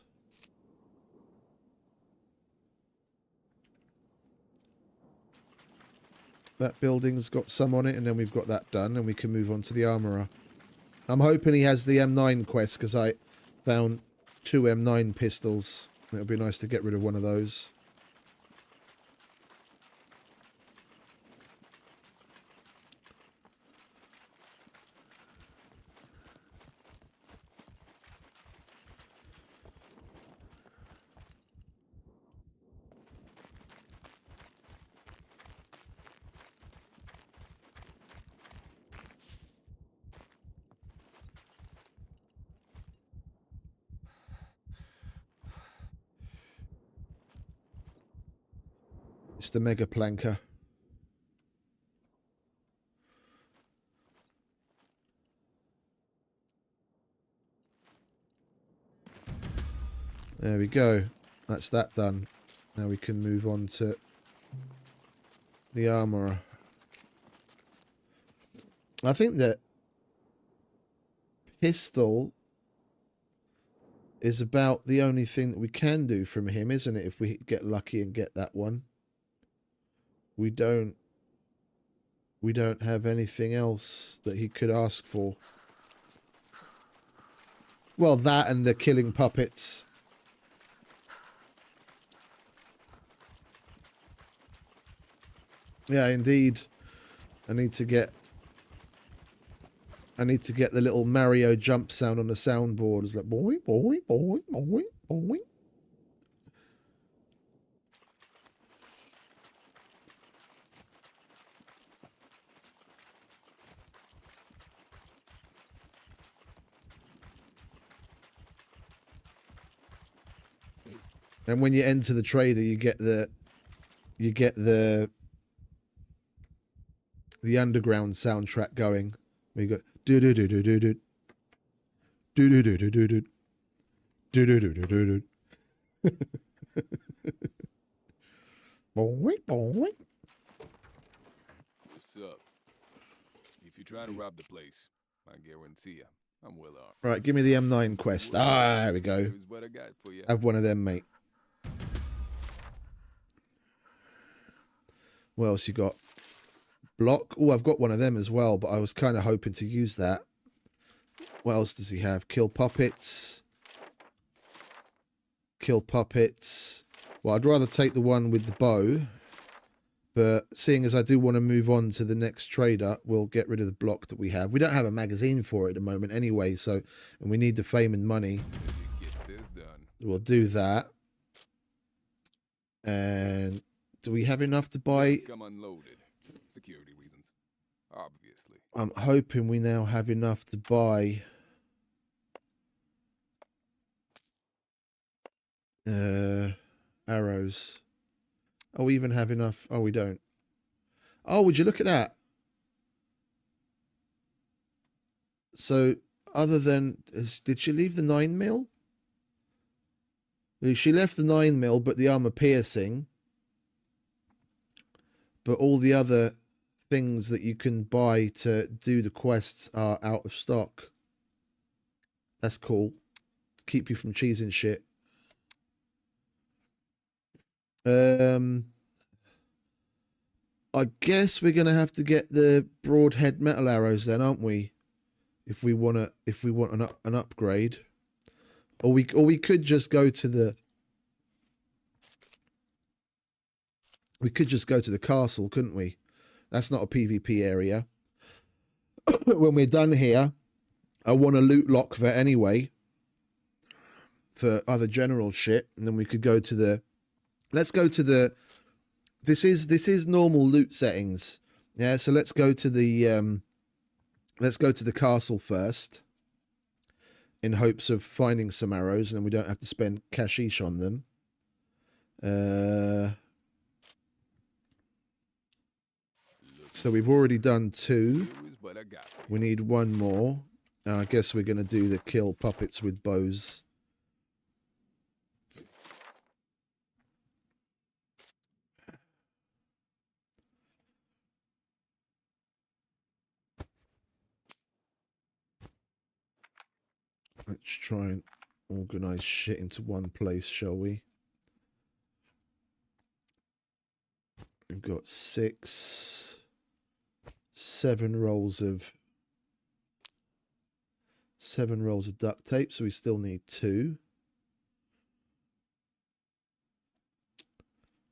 That building's got some on it, and then we've got that done, and we can move on to the armourer. I'm hoping he has the M9 quest, because I found 2 M9 pistols. It would be nice to get rid of one of those. It's the mega planker. There we go. That's that done. Now we can move on to the armourer. I think that pistol is about the only thing that we can do from him, isn't it? If we get lucky and get that one. We don't have anything else that he could ask for. Well, that and the killing puppets. Yeah, indeed. I need to get the little Mario jump sound on the soundboard. It's like boy, boy, boy, boy, boy. And when you enter the trader, you get the underground soundtrack going. We got do do do do do do do do do do do do do do do do. Boing boing. What's up? If you're trying to rob the place, I guarantee you, I'm well armed. Right, give me the M9 quest. Ah, there we go. Here's what I got for you. Have one of them, mate. What else you got? Block. Oh, I've got one of them as well, but I was kind of hoping to use that. What else does he have? Kill puppets. Kill puppets. Well, I'd rather take the one with the bow. But seeing as I do want to move on to the next trader, we'll get rid of the block that we have. We don't have a magazine for it at the moment anyway, so and we need the fame and money. Get this done. We'll do that. And do we have enough to buy? Come unloaded. Security reasons, obviously. I'm hoping we now have enough to buy arrows. Oh, we even have enough. Oh, we don't. Oh, would you look at that? So, other than... did she leave the 9mm? She left the 9mm, but the armor piercing. But all the other things that you can buy to do the quests are out of stock. That's cool. Keep you from cheesing shit. I guess we're gonna have to get the broadhead metal arrows then, aren't we? If we want an upgrade, or we could just go to the castle, couldn't we? That's not a PvP area. When we're done here, I want to loot lock that anyway for other general shit, and then we could go to the. Let's go to the. This is normal loot settings. Yeah, so let's go to the castle first. in hopes of finding some arrows, and then we don't have to spend cashish on them. So we've already done 2. Here is what I got. We need 1 more. I guess we're going to do the kill puppets with bows. Let's try and organize shit into one place, shall we? We've got 7 rolls of duct tape, so we still need 2.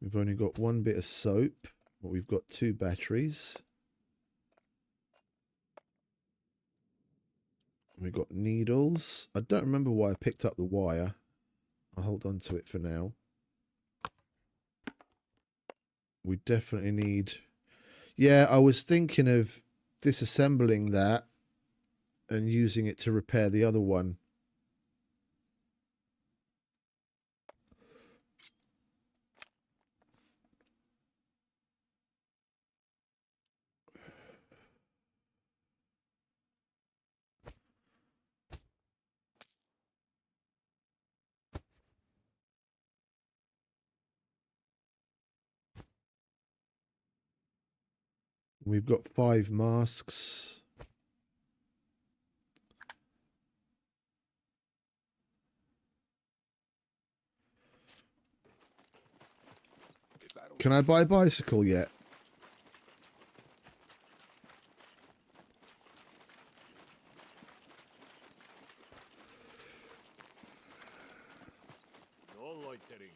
We've only got 1 bit of soap, but we've got 2 batteries. We've got needles. I don't remember why I picked up the wire. I'll hold on to it for now. We definitely need... Yeah, I was thinking of disassembling that and using it to repair the other one. We've got 5 masks. Can I buy a bicycle yet? No loitering.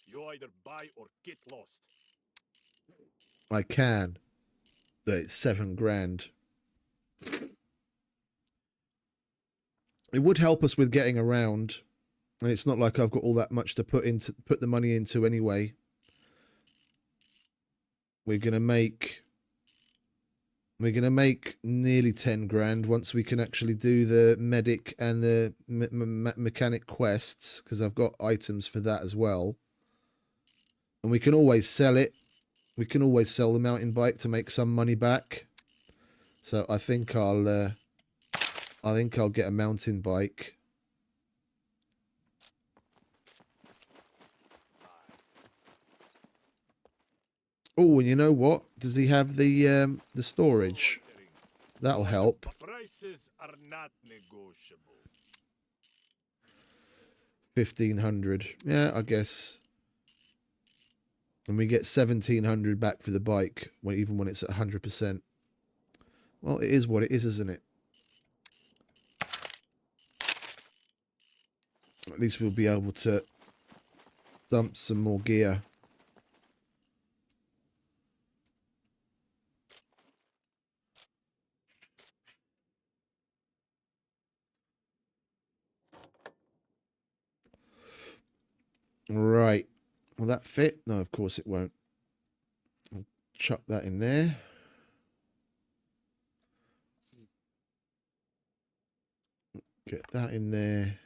You either buy or get lost. I can. But it's 7 grand. It would help us with getting around. And it's not like I've got all that much to put the money into anyway. We're gonna make nearly 10 grand once we can actually do the medic and the mechanic quests, because I've got items for that as well. And we can always sell it. We can always sell the mountain bike to make some money back. So I think I'll get a mountain bike. Oh, and you know what? Does he have the storage? That'll help. Prices are not negotiable. 1,500. Yeah, I guess. And we get 1,700 back for the bike, even when it's at 100%. Well, it is what it is, isn't it? At least we'll be able to dump some more gear. Right. Will that fit? No, of course it won't. I'll chuck that in there. Get that in there.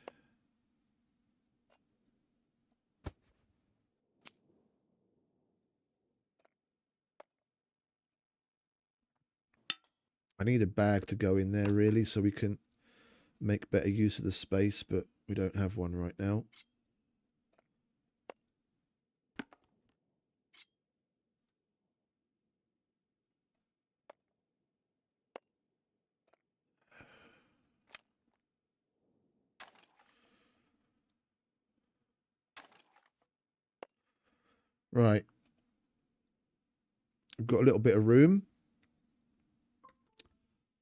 I need a bag to go in there, really, so we can make better use of the space, but we don't have one right now. Right. We've got a little bit of room.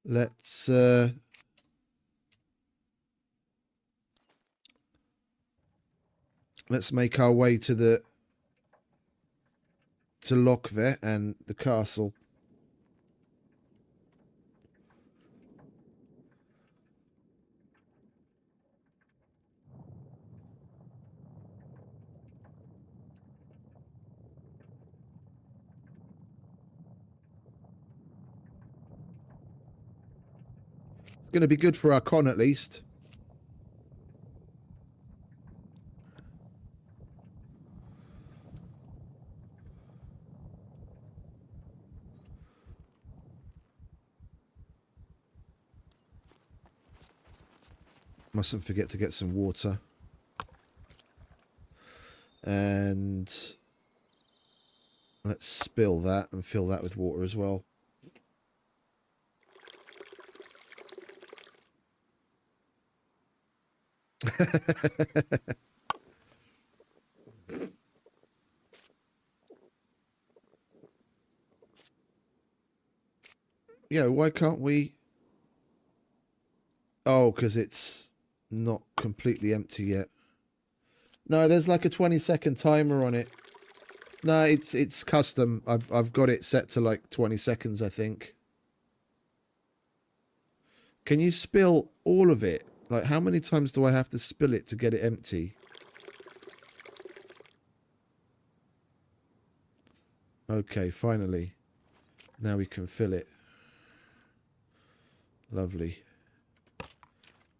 Let's make our way to Lockvet and the castle. It's going to be good for our con, at least. Mustn't forget to get some water. And let's spill that and fill that with water as well. Yeah, why can't we? Oh, because it's not completely empty yet. No, there's like a 20-second timer on it. No, it's custom. I've got it set to like 20 seconds, I think. Can you spill all of it? Like, how many times do I have to spill it to get it empty? Okay, finally. Now we can fill it. Lovely.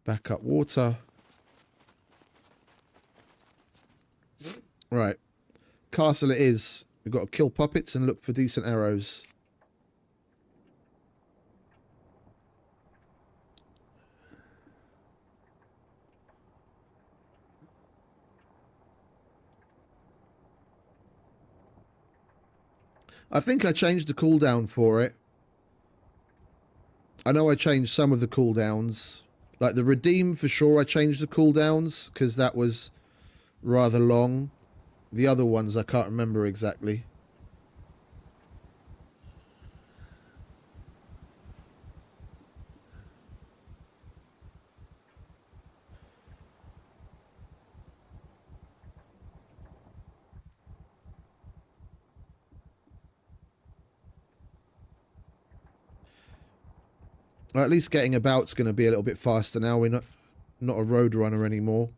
Back up water. Right. Castle it is. We've got to kill puppets and look for decent arrows. I think I changed the cooldown for it. I know I changed some of the cooldowns. Like the redeem, for sure I changed the cooldowns, because that was rather long. The other ones I can't remember exactly. Well, at least getting about's going to be a little bit faster now. We're not a road runner anymore.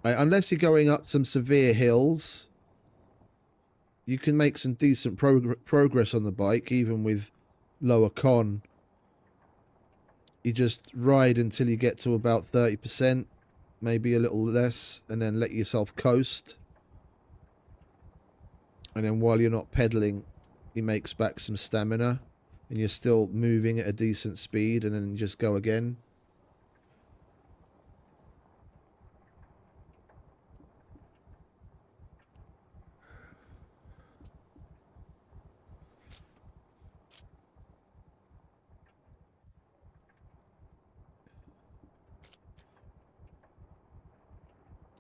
Unless you're going up some severe hills, you can make some decent progress on the bike, even with lower con. You just ride until you get to about 30%, maybe a little less, and then let yourself coast. And then while you're not pedaling, he makes back some stamina, and you're still moving at a decent speed, and then just go again.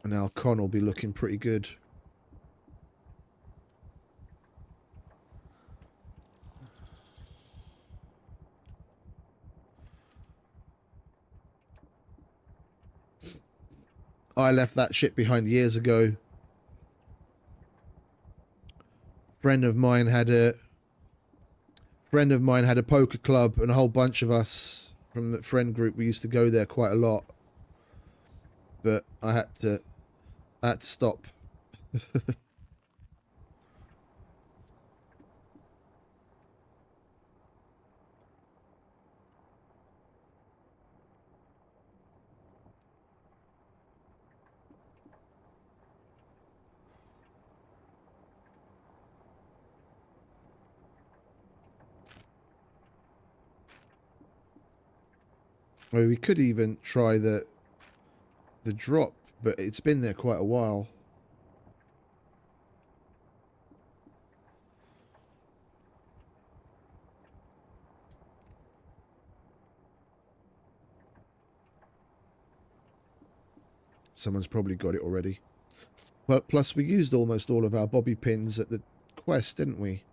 And our con will be looking pretty good. I left that shit behind years ago. Friend of mine had a poker club, and a whole bunch of us from the friend group, we used to go there quite a lot. But I had to stop. Well, we could even try the drop, but it's been there quite a while. Someone's probably got it already. But plus we used almost all of our bobby pins at the quest, didn't we?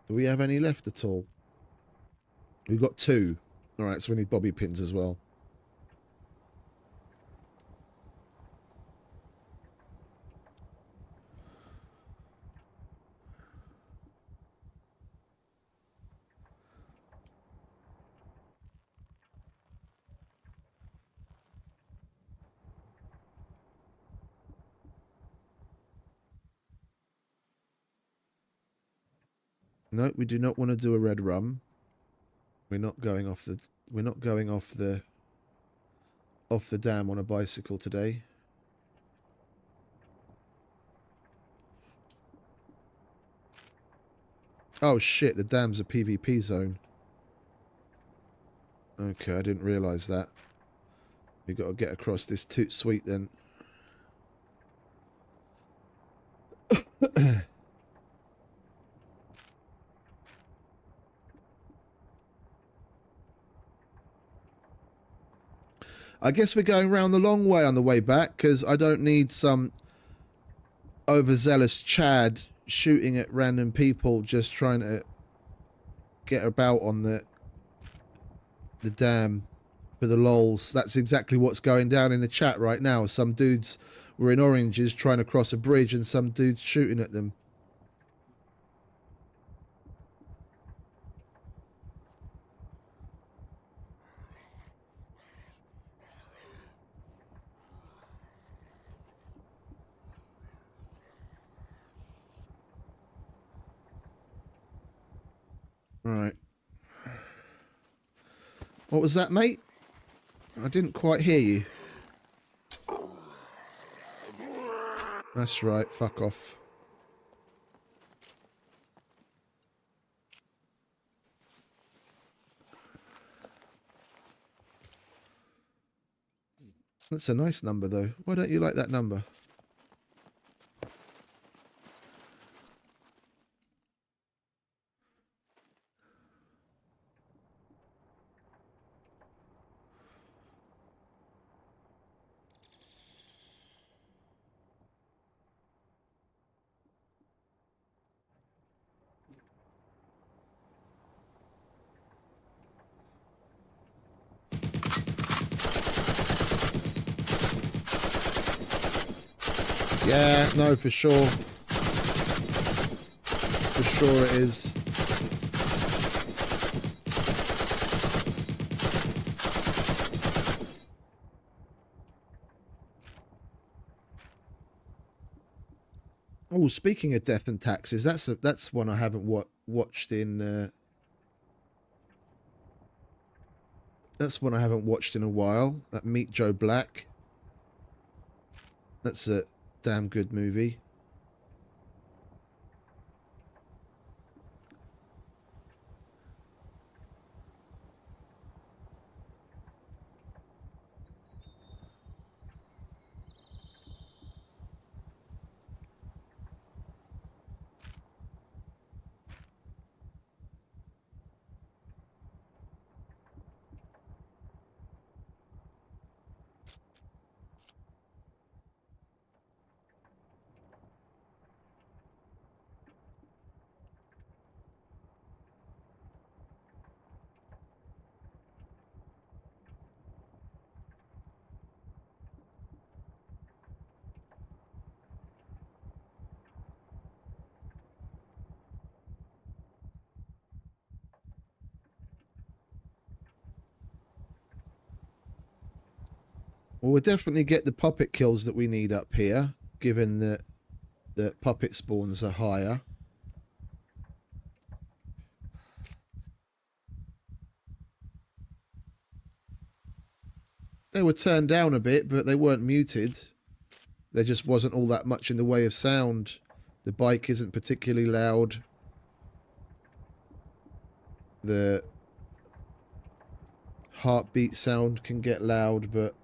Do we have any left at all? We've got 2. Alright, so we need bobby pins as well. No, we do not want to do a red rum. We're not going off the dam on a bicycle today. Oh shit, the dam's a PvP zone. Okay, I didn't realise that. We got to get across this toot sweet then. I guess we're going round the long way on the way back, because I don't need some overzealous Chad shooting at random people just trying to get about on the dam for the lols. That's exactly what's going down in the chat right now. Some dudes were in oranges trying to cross a bridge and some dudes shooting at them. Right. What was that, mate? I didn't quite hear you. That's right, fuck off. That's a nice number, though. Why don't you like that number? Yeah, no, for sure. For sure it is. Oh, speaking of death and taxes, that's one I haven't watched in. That's one I haven't watched in a while. That Meet Joe Black. That's a damn good movie. Well, we'll definitely get the puppet kills that we need up here, given that the puppet spawns are higher. They were turned down a bit, but they weren't muted. There just wasn't all that much in the way of sound. The bike isn't particularly loud. The heartbeat sound can get loud, but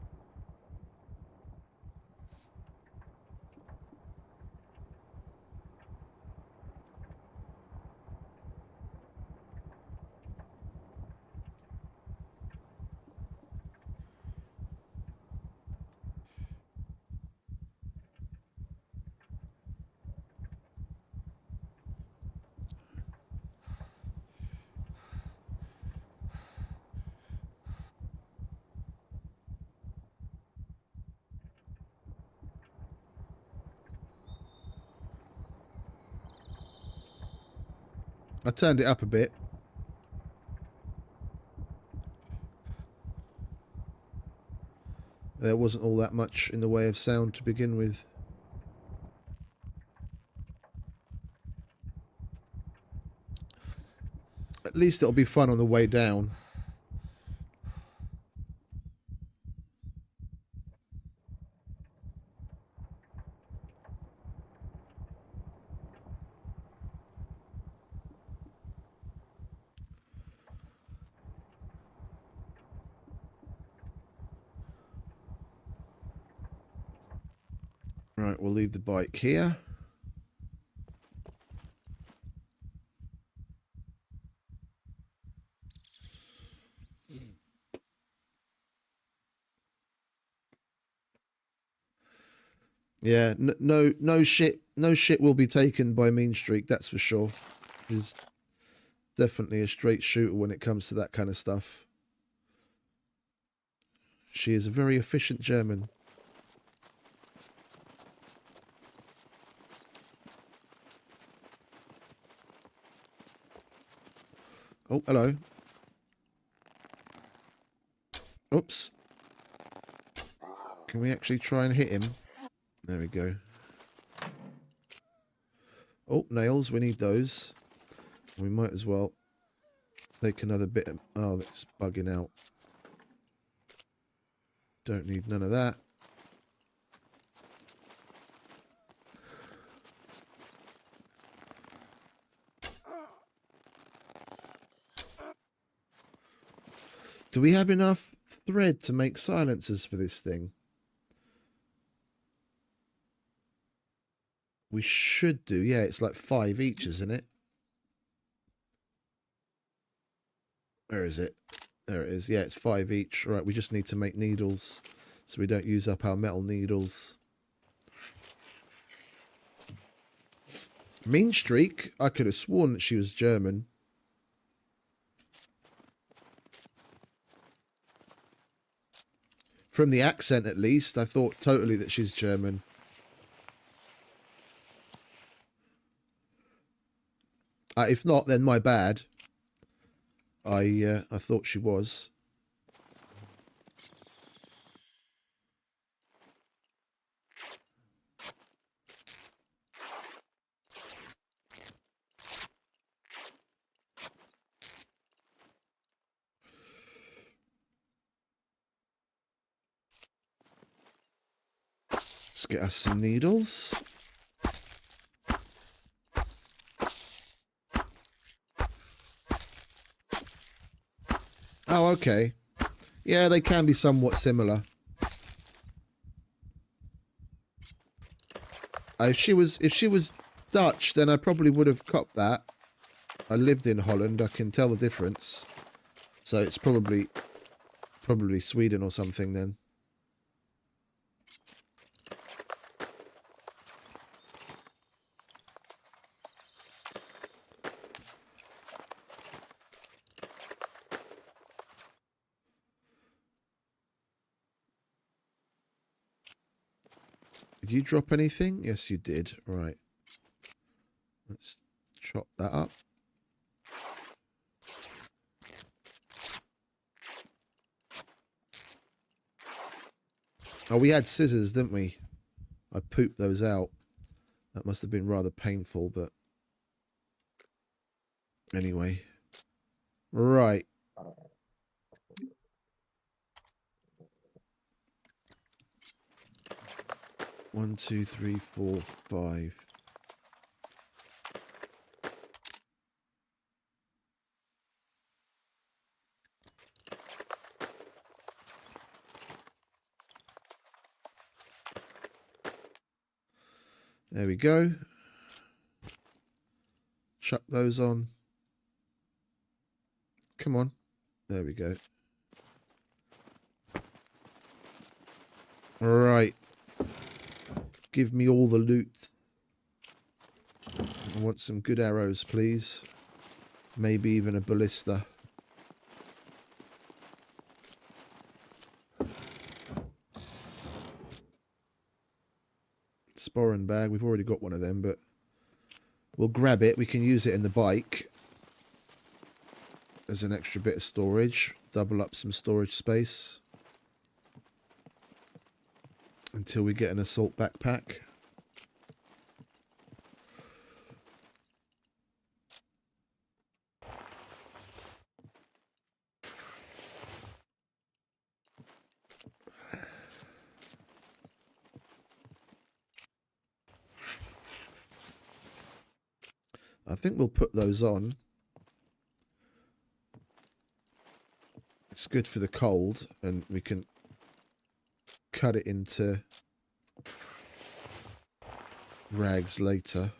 I turned it up a bit. There wasn't all that much in the way of sound to begin with. At least it'll be fun on the way down. Right, we'll leave the bike here. Yeah, no shit will be taken by Mean Streak, that's for sure. He's definitely a straight shooter when it comes to that kind of stuff. She is a very efficient German. Oh, hello. Oops. Can we actually try and hit him? There we go. Oh, nails. We need those. We might as well take another bit of... Oh, that's bugging out. Don't need none of that. Do we have enough thread to make silencers for this thing? We should do. Yeah, it's like 5 each, isn't it? Where is it? There it is. Yeah, it's 5 each. All right, we just need to make needles so we don't use up our metal needles. Mean Streak, I could have sworn that she was German. From the accent, at least, I thought totally that she's German. If not, then my bad. I thought she was. Let's get us some needles. Oh, okay. Yeah, they can be somewhat similar. If she was Dutch, then I probably would have copped that. I lived in Holland. I can tell the difference. So it's probably Sweden or something then. Did you drop anything? Yes, you did. Right. Let's chop that up. Oh, we had scissors, didn't we? I pooped those out. That must have been rather painful, but... Anyway. Right. One, two, three, four, five. There we go. Chuck those on. Come on. There we go. All right. Give me all the loot. I want some good arrows, please. Maybe even a ballista. Sporran bag. We've already got one of them, but we'll grab it. We can use it in the bike as an extra bit of storage. Double up some storage space until we get an assault backpack. I think we'll put those on. It's good for the cold, and we can cut it into rags later.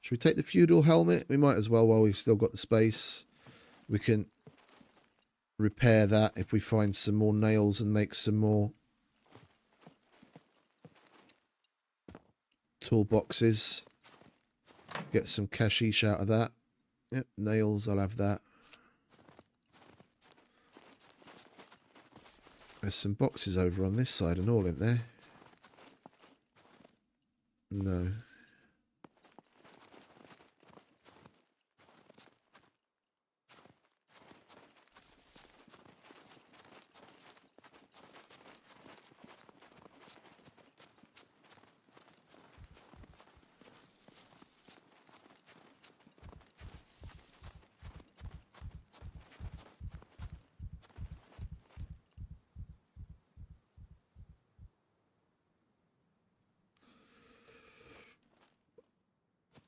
Should we take the feudal helmet? We might as well while we've still got the space. We can repair that if we find some more nails and make some more toolboxes. Get some cashish out of that. Yep, nails, I'll have that. There's some boxes over on this side and all, isn't there? No.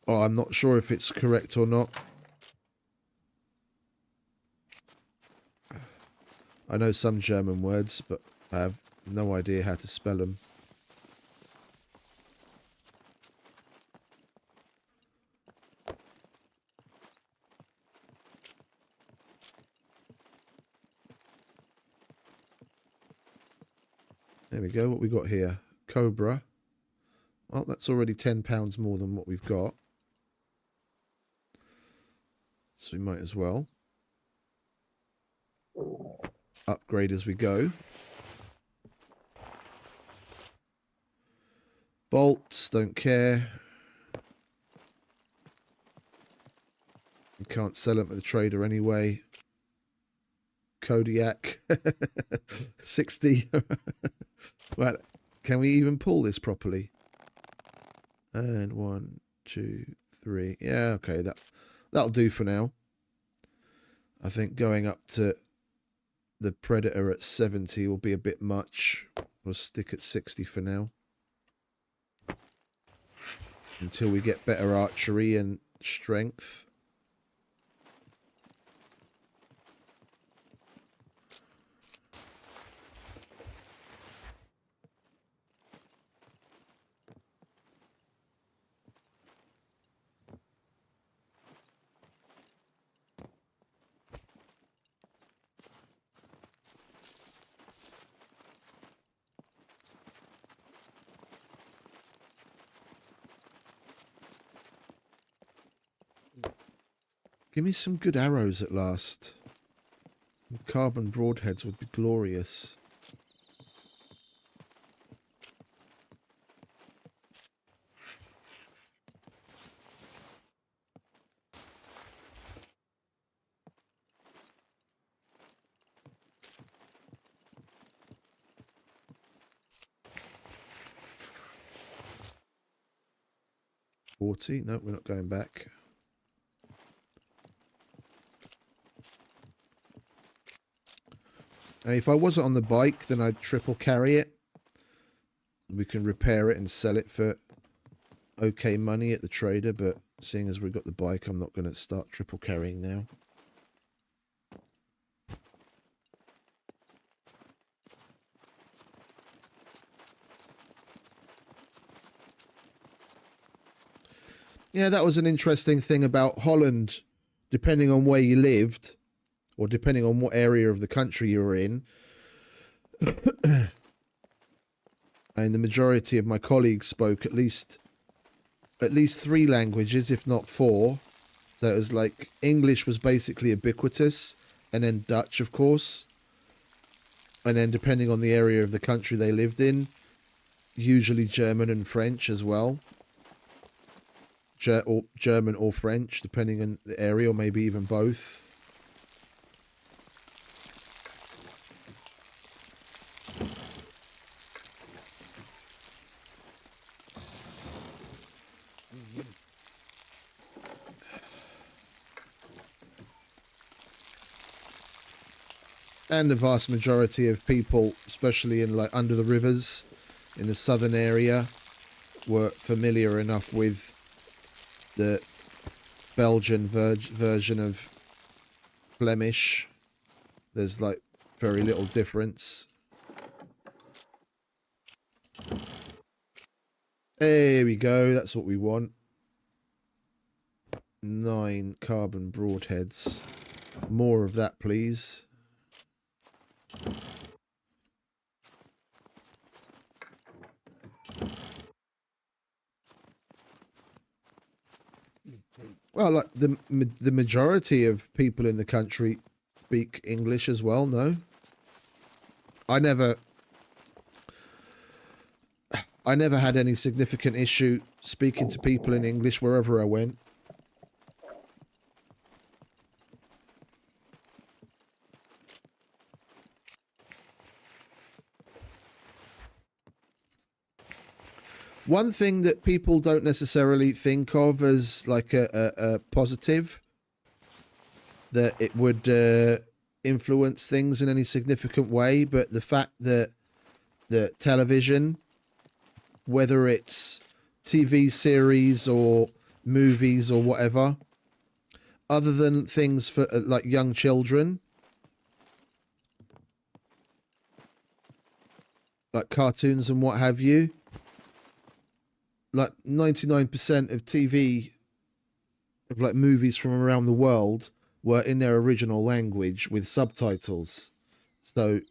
Oh, I'm not sure if it's correct or not. I know some German words, but I have no idea how to spell them. There we go. What we got here? Cobra. Well, that's already £10 more than what we've got. So we might as well upgrade as we go. Bolts, don't care. You can't sell them to the trader anyway. Kodiak. 60. Right. Can we even pull this properly? And 1, 2, 3. Yeah, okay, that'll do for now. I think going up to the Predator at 70 will be a bit much. We'll stick at 60 for now. Until we get better archery and strength. Give me some good arrows at last. Carbon broadheads would be glorious. No, we're not going back. And if I wasn't on the bike, then I'd triple carry it. We can repair it and sell it for okay money at the trader, but seeing as we've got the bike, I'm not going to start triple carrying now. Yeah, that was an interesting thing about Holland. Depending on where you lived, or depending on what area of the country you were in, and the majority of my colleagues spoke at least 3 languages, if not 4. So it was like English was basically ubiquitous, and then Dutch, of course, and then depending on the area of the country they lived in, usually German and French as well. Or German or French, depending on the area, or maybe even both. And the vast majority of people, especially in like under the rivers, in the southern area, were familiar enough with the Belgian version of Flemish. There's like very little difference. There we go. That's what we want. 9 carbon broadheads. More of that, please. Well, like the majority of people in the country speak English as well. No, I never had any significant issue speaking to people in English wherever I went. One thing that people don't necessarily think of as like a positive, that it would influence things in any significant way, but the fact that the television, whether it's TV series or movies or whatever, other than things for like young children, like cartoons and what have you, like 99% of TV, of like movies from around the world, were in their original language with subtitles. So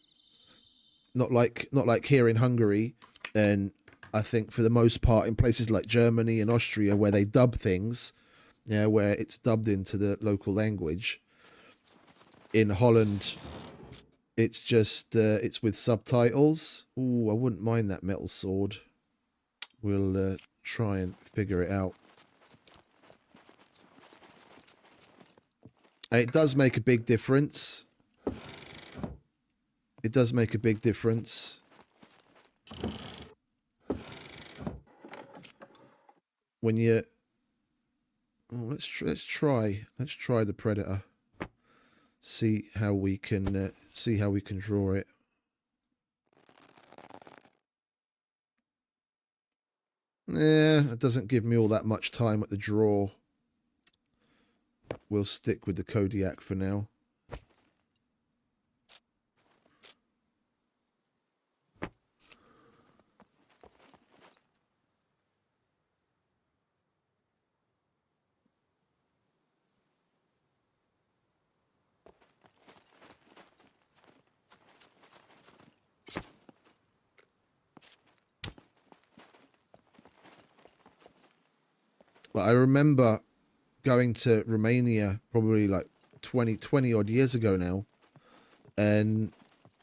not like here in Hungary, and I think for the most part in places like Germany and Austria where they dub things, yeah, where it's dubbed into the local language. In Holland, it's just it's with subtitles. Ooh, I wouldn't mind that metal sword. We'll try and figure it out. It does make a big difference. It does make a big difference. When you... Oh, let's try the Predator. See how we can draw it. Yeah, it doesn't give me all that much time at the draw. We'll stick with the Kodiak for now. Well, I remember going to Romania probably like 20 odd years ago now, and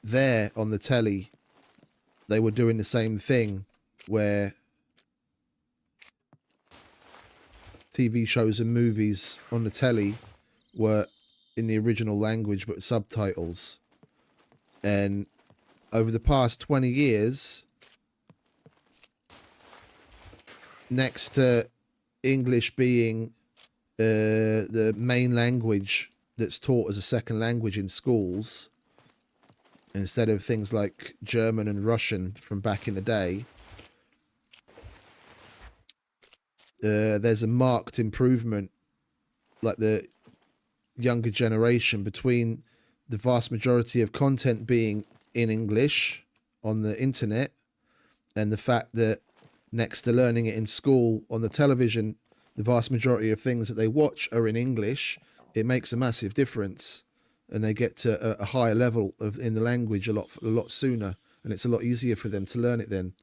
there on the telly they were doing the same thing where TV shows and movies on the telly were in the original language but subtitles. And over the past 20 years, next to English being the main language that's taught as a second language in schools, instead of things like German and Russian from back in the day, there's a marked improvement, like the younger generation, between the vast majority of content being in English on the internet and the fact that next to learning it in school on the television, the vast majority of things that they watch are in English. It makes a massive difference, and they get to a higher level of in the language a lot sooner, and it's a lot easier for them to learn it then.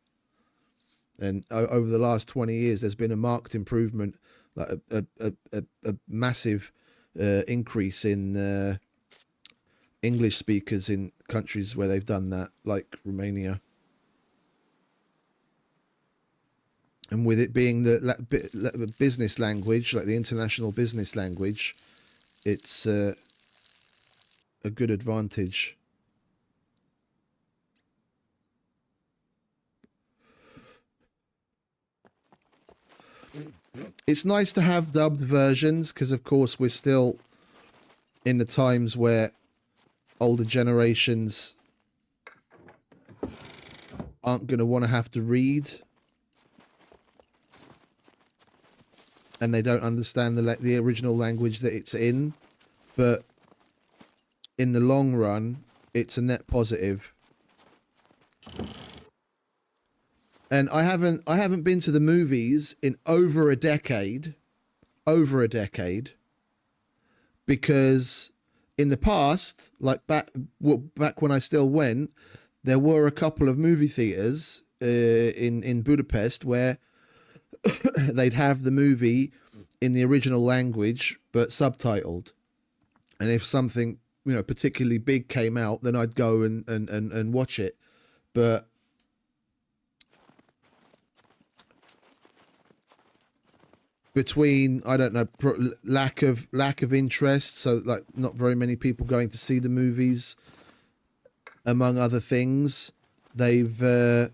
And over the last 20 years, there's been a marked improvement, like a massive increase in English speakers in countries where they've done that, like Romania. And with it being the business language, like the international business language, it's a good advantage. It's nice to have dubbed versions because, of course, we're still in the times where older generations aren't going to want to have to read, and they don't understand the original language that it's in. But in the long run, it's a net positive. And I haven't been to the movies in over a decade. Over a decade. Because in the past, like back when I still went, there were a couple of movie theaters in Budapest where they'd have the movie in the original language but subtitled. And if something, you know, particularly big came out, then I'd go and watch it. But between, I don't know, lack of interest, so like not very many people going to see the movies, among other things, they've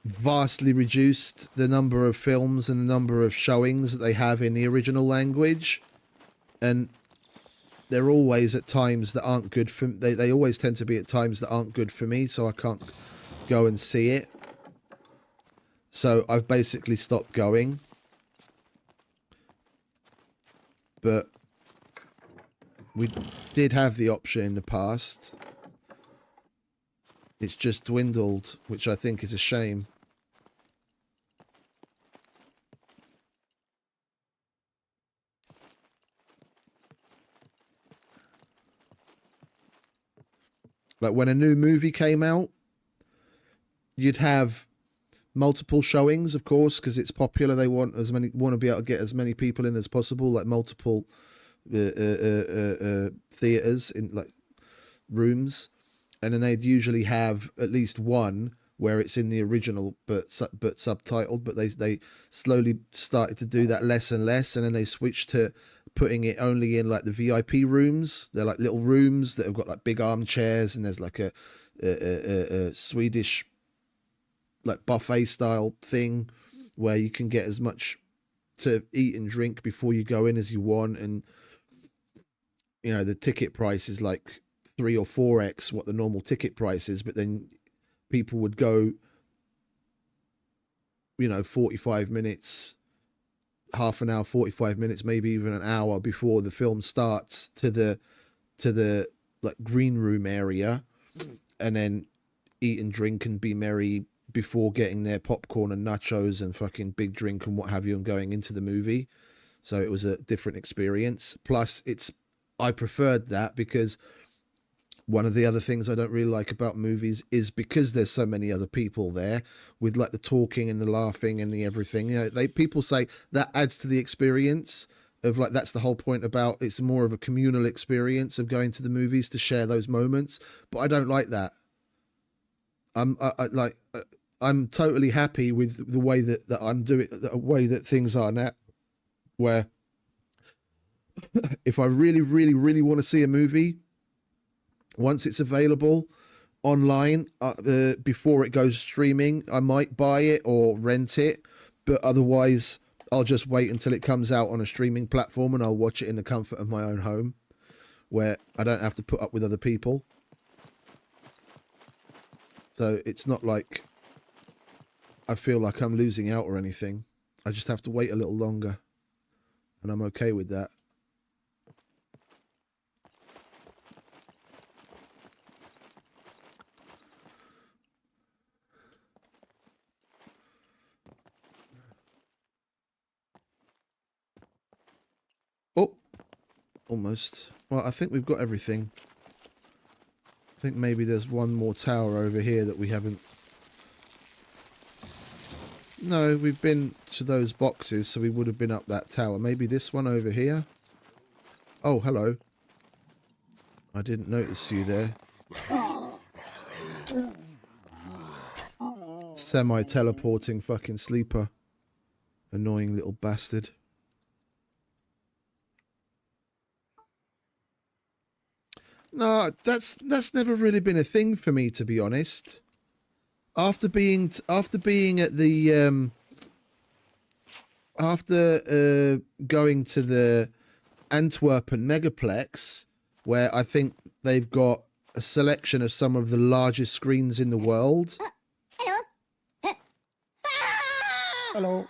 vastly reduced the number of films and the number of showings that they have in the original language, and they're always at times that aren't good for they always tend to be at times that aren't good for me, so I can't go and see it. So I've basically stopped going. But we did have the option in the past. It's just dwindled, which I think is a shame. Like when a new movie came out, you'd have multiple showings, of course, because it's popular. They want to be able to get as many people in as possible, like multiple theaters in like rooms, and then they'd usually have at least one where it's in the original but subtitled. But they slowly started to do that less and less, and then they switched to putting it only in like the VIP rooms. They're like little rooms that have got like big armchairs, and there's like a Swedish like buffet style thing where you can get as much to eat and drink before you go in as you want, and you know the ticket price is like 3 or 4x what the normal ticket price is, but then people would go, you know, 45 minutes, half an hour, 45 minutes, maybe even an hour before the film starts to the like green room area, and then eat and drink and be merry before getting their popcorn and nachos and fucking big drink and what have you and going into the movie. So it was a different experience. Plus I preferred that because one of the other things I don't really like about movies is because there's so many other people there with like the talking and the laughing and the everything. You know, people say that adds to the experience of like, that's the whole point about it's more of a communal experience of going to the movies to share those moments. But I don't like that. I'm totally happy with the way that I'm doing, the way that things are now, where if I really, really, really want to see a movie, once it's available online, before it goes streaming, I might buy it or rent it, but otherwise I'll just wait until it comes out on a streaming platform and I'll watch it in the comfort of my own home, where I don't have to put up with other people. So it's not like I feel like I'm losing out or anything. I just have to wait a little longer, and I'm okay with that. Oh, almost. Well, I think we've got everything. I think maybe there's one more tower over here that we haven't. No, we've been to those boxes, so we would have been up that tower. Maybe this one over here. Oh, hello. I didn't notice you there. Semi-teleporting fucking sleeper. Annoying little bastard. No, that's never really been a thing for me, to be honest. After being at the going to the Antwerpen Megaplex, where I think they've got a selection of some of the largest screens in the world. Hello.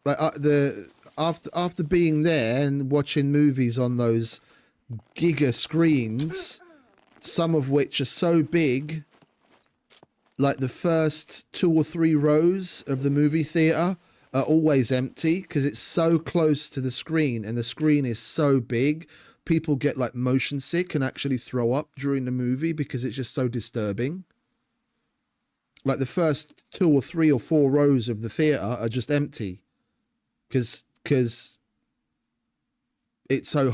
Like after being there and watching movies on those giga screens, some of which are so big like the first 2 or 3 rows of the movie theater are always empty because it's so close to the screen and the screen is so big. People get like motion sick and actually throw up during the movie because it's just so disturbing. Like the first 2 or 3 or 4 rows of the theater are just empty because it's so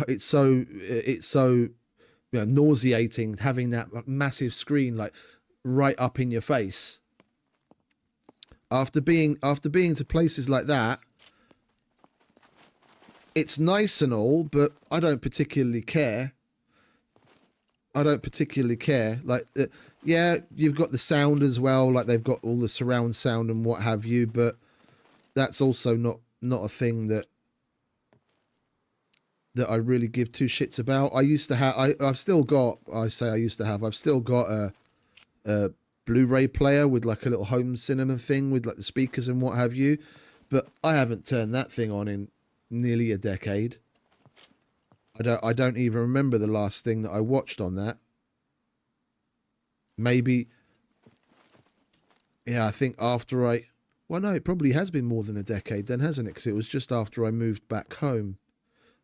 nauseating having that like, massive screen like right up in your face. After being to places like that, it's nice and all, but I don't particularly care. Like, yeah, you've got the sound as well. Like they've got all the surround sound and what have you, but that's also not a thing that I really give 2 shits about. I used to have. I've still got. I've still got a Blu-ray player with like a little home cinema thing with like the speakers and what have you, but I haven't turned that thing on in nearly a decade. I don't even remember the last thing that I watched on that. Maybe, yeah, I think after well, no, it probably has been more than a decade then, hasn't it? Because it was just after I moved back home.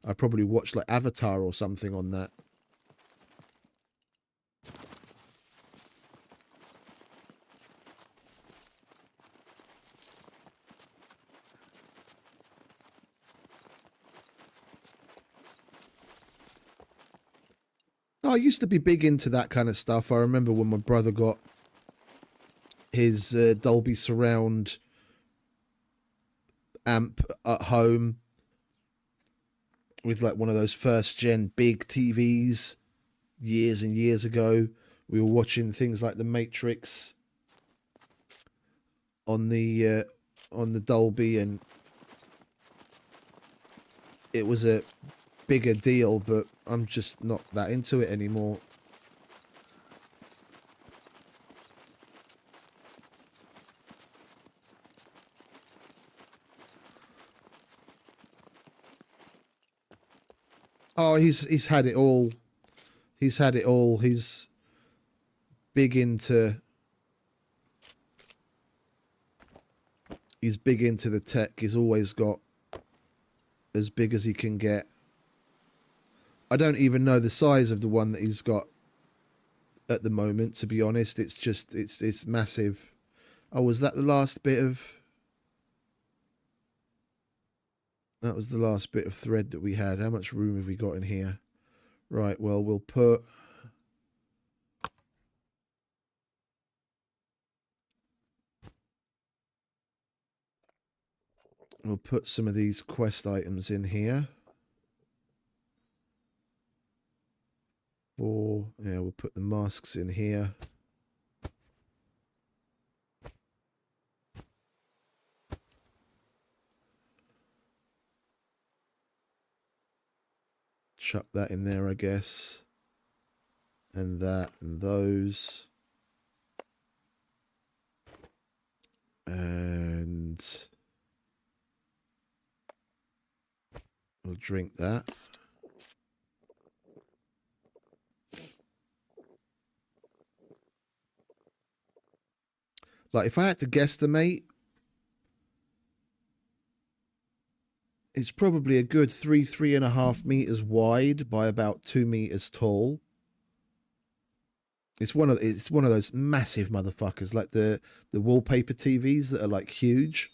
I probably watched like Avatar or something on that. I used to be big into that kind of stuff. I remember when my brother got his Dolby Surround amp at home with like one of those first gen big TVs years and years ago. We were watching things like The Matrix on the Dolby, and it was a bigger deal, but I'm just not that into it anymore. Oh, he's had it all. He's had it all. He's big into the tech. He's always got as big as he can get. I don't even know the size of the one that he's got at the moment, to be honest. It's just it's massive. Oh, was that the last bit of... That was the last bit of thread that we had. How much room have we got in here? Right, well, we'll put... We'll put some of these quest items in here. Or, yeah, we'll put the masks in here. Chuck that in there, I guess. And that, and those. And we'll drink that. Like, if I had to guesstimate, it's probably a good 3.5 meters wide by about 2 meters tall. It's one of those massive motherfuckers, like the wallpaper TVs that are like huge.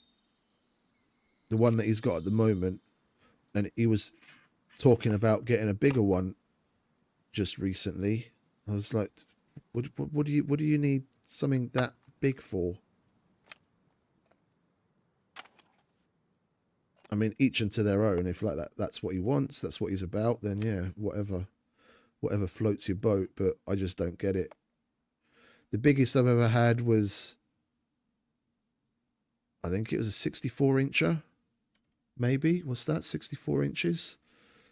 The one that he's got at the moment, and he was talking about getting a bigger one just recently. I was like, what do you need something that big for? I mean, each unto their own. If like that's what he wants, that's what he's about, then yeah, whatever floats your boat. But I just don't get it. The biggest I've ever had was, I think it was a 64 incher, maybe. What's that? 64 inches,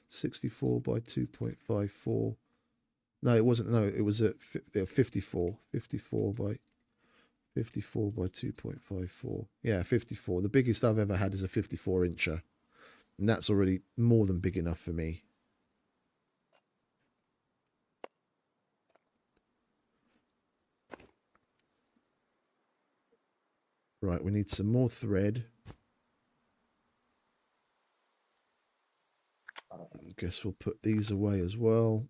64 by 2.54. No, it wasn't. No, it was a 54 by 2.54. Yeah, 54. The biggest I've ever had is a 54 incher. And that's already more than big enough for me. Right, we need some more thread. I guess we'll put these away as well.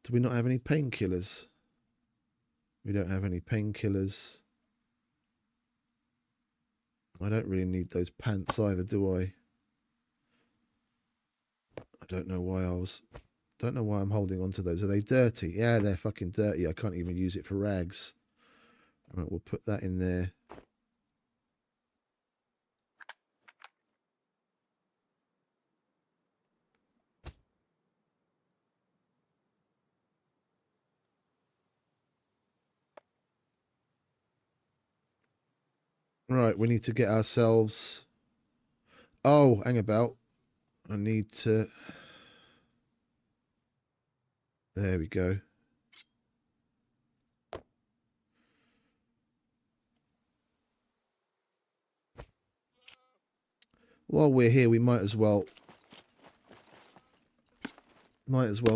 Do we not have any painkillers? We don't have any painkillers. I don't really need those pants either, do I? I don't know why don't know why I'm holding on to those. Are they dirty? Yeah, they're fucking dirty. I can't even use it for rags. All right, we'll put that in there. Right, we need to get ourselves... Oh, hang about. I need to... There we go. While we're here, we might as well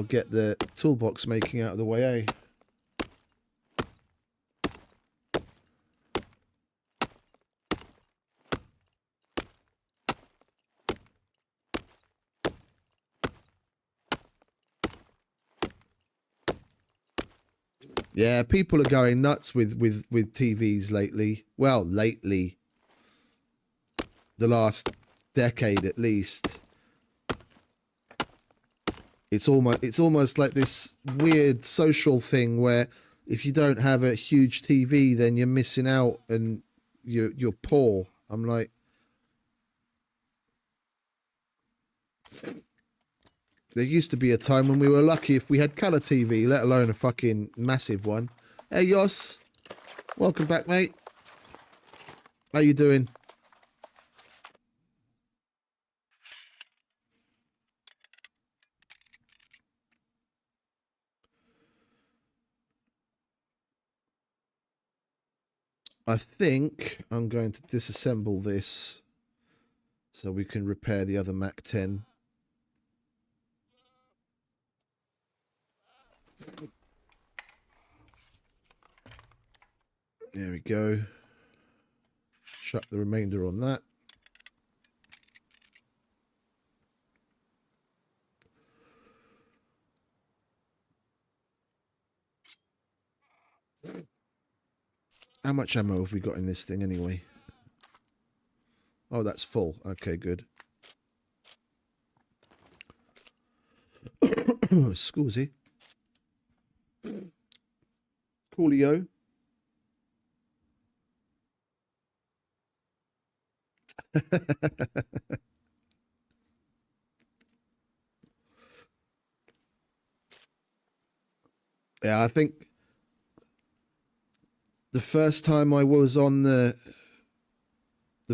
get the toolbox making out of the way, eh? Yeah, people are going nuts with TVs lately. Well, lately. The last decade at least. It's almost like this weird social thing where if you don't have a huge TV, then you're missing out and you're poor. I'm like, there used to be a time when we were lucky if we had colour TV, let alone a fucking massive one. Hey, Yos. Welcome back, mate. How you doing? I think I'm going to disassemble this so we can repair the other Mac 10. There we go. Shut the remainder on that. How much ammo have we got in this thing anyway? Oh, that's full. Okay, good. Scusi. Coolio. Yeah, I think the first time I was on the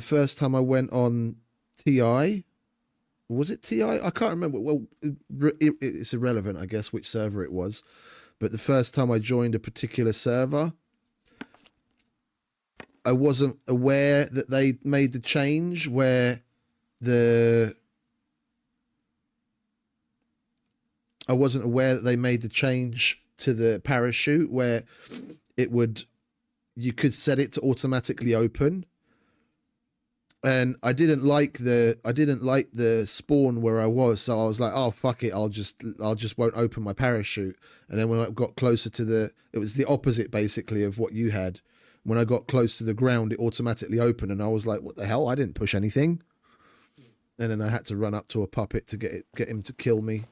first time I went on TI, was it TI? I can't remember. Well, it's irrelevant, I guess, which server it was. But the first time I joined a particular server, I wasn't aware that they made the change where I wasn't aware that they made the change to the parachute where you could set it to automatically open. And I didn't like the spawn where I was, so I was like, oh fuck it, I'll just won't open my parachute. And then when I got closer to it was the opposite basically of what you had. When I got close to the ground, it automatically opened, and I was like, what the hell? I didn't push anything. And then I had to run up to a puppet to get him to kill me.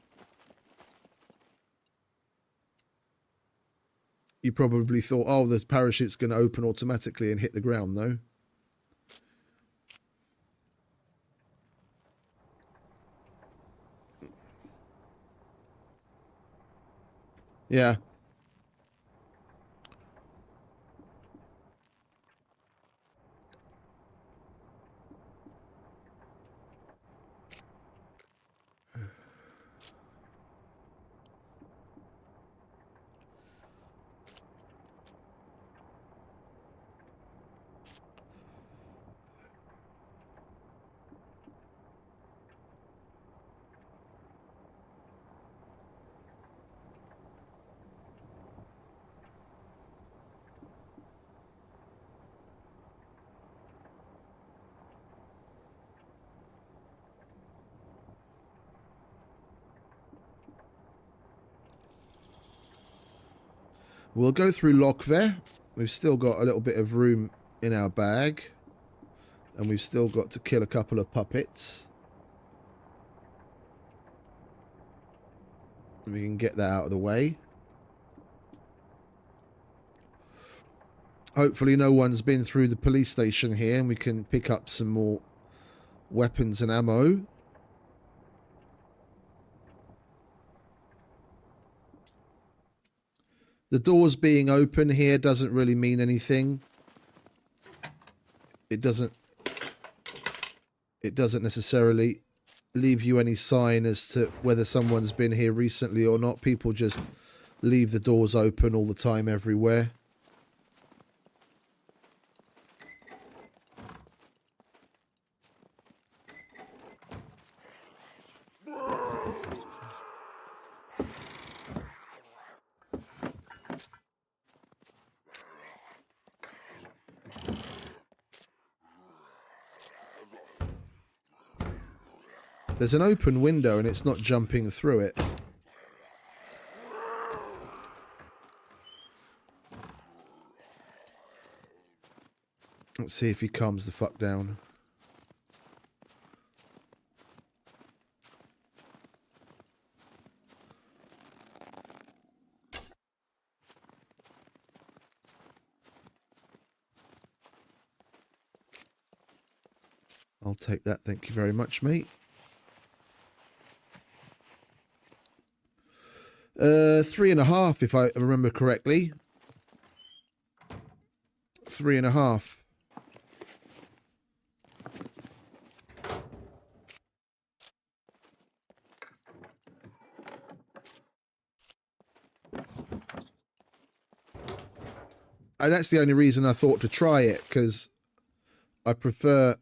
You probably thought, oh, the parachute's going to open automatically and hit the ground, though. Yeah. We'll go through lock there. We've still got a little bit of room in our bag. And we've still got to kill a couple of puppets. And we can get that out of the way. Hopefully no one's been through the police station here and we can pick up some more weapons and ammo. The doors being open here doesn't really mean anything. It doesn't necessarily leave you any sign as to whether someone's been here recently or not. People just leave the doors open all the time everywhere. There's an open window and it's not jumping through it. Let's see if he calms the fuck down. I'll take that, thank you very much, mate. 3.5, if I remember correctly. 3.5. And that's the only reason I thought to try it, because I prefer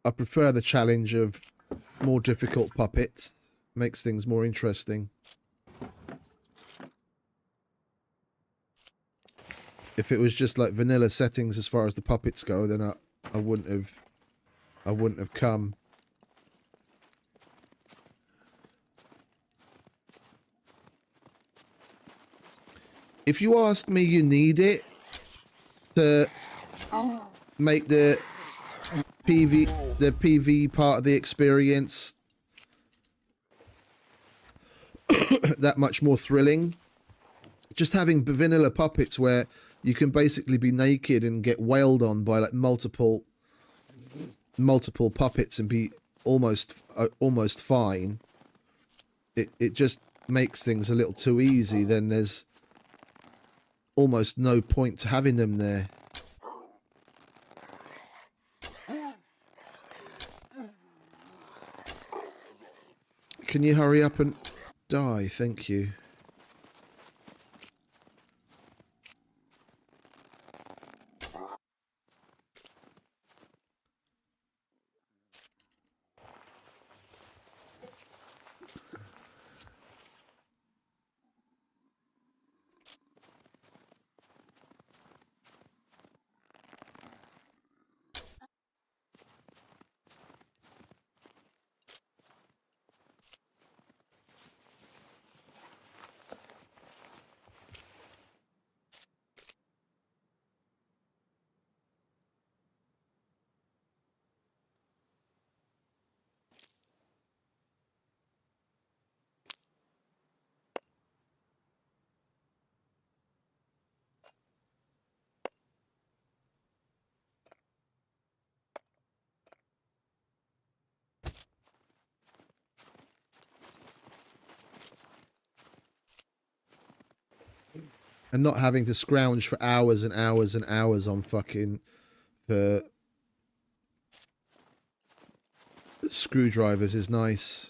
the challenge of more difficult puppets. Makes things more interesting. If it was just like vanilla settings as far as the puppets go, then I wouldn't have come. If you ask me, you need it to make the PvE part of the experience that much more thrilling. Just having vanilla puppets where you can basically be naked and get wailed on by like multiple puppets and be almost fine. It just makes things a little too easy. Then there's almost no point to having them there. Can you hurry up and die? Thank you. And not having to scrounge for hours and hours and hours on fucking screwdrivers is nice.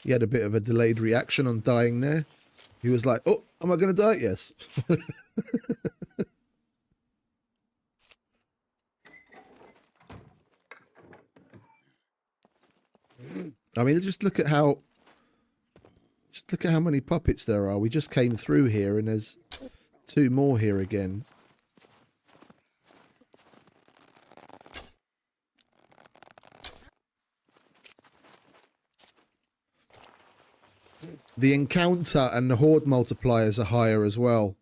He had a bit of a delayed reaction on dying there. He was like, oh, am I going to die? Yes. I mean, just look at how many puppets there are. We just came through here and there's 2 more here again. The encounter and the horde multipliers are higher as well.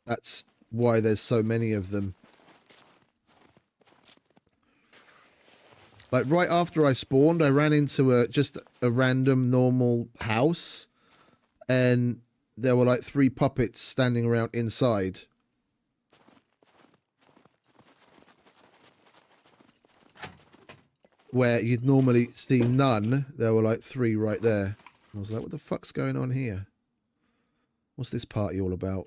That's why there's so many of them. Like right after I spawned, I ran into just a random normal house, and there were like 3 puppets standing around inside. Where you'd normally see none, there were like 3 right there. I was like, what the fuck's going on here? What's this party all about?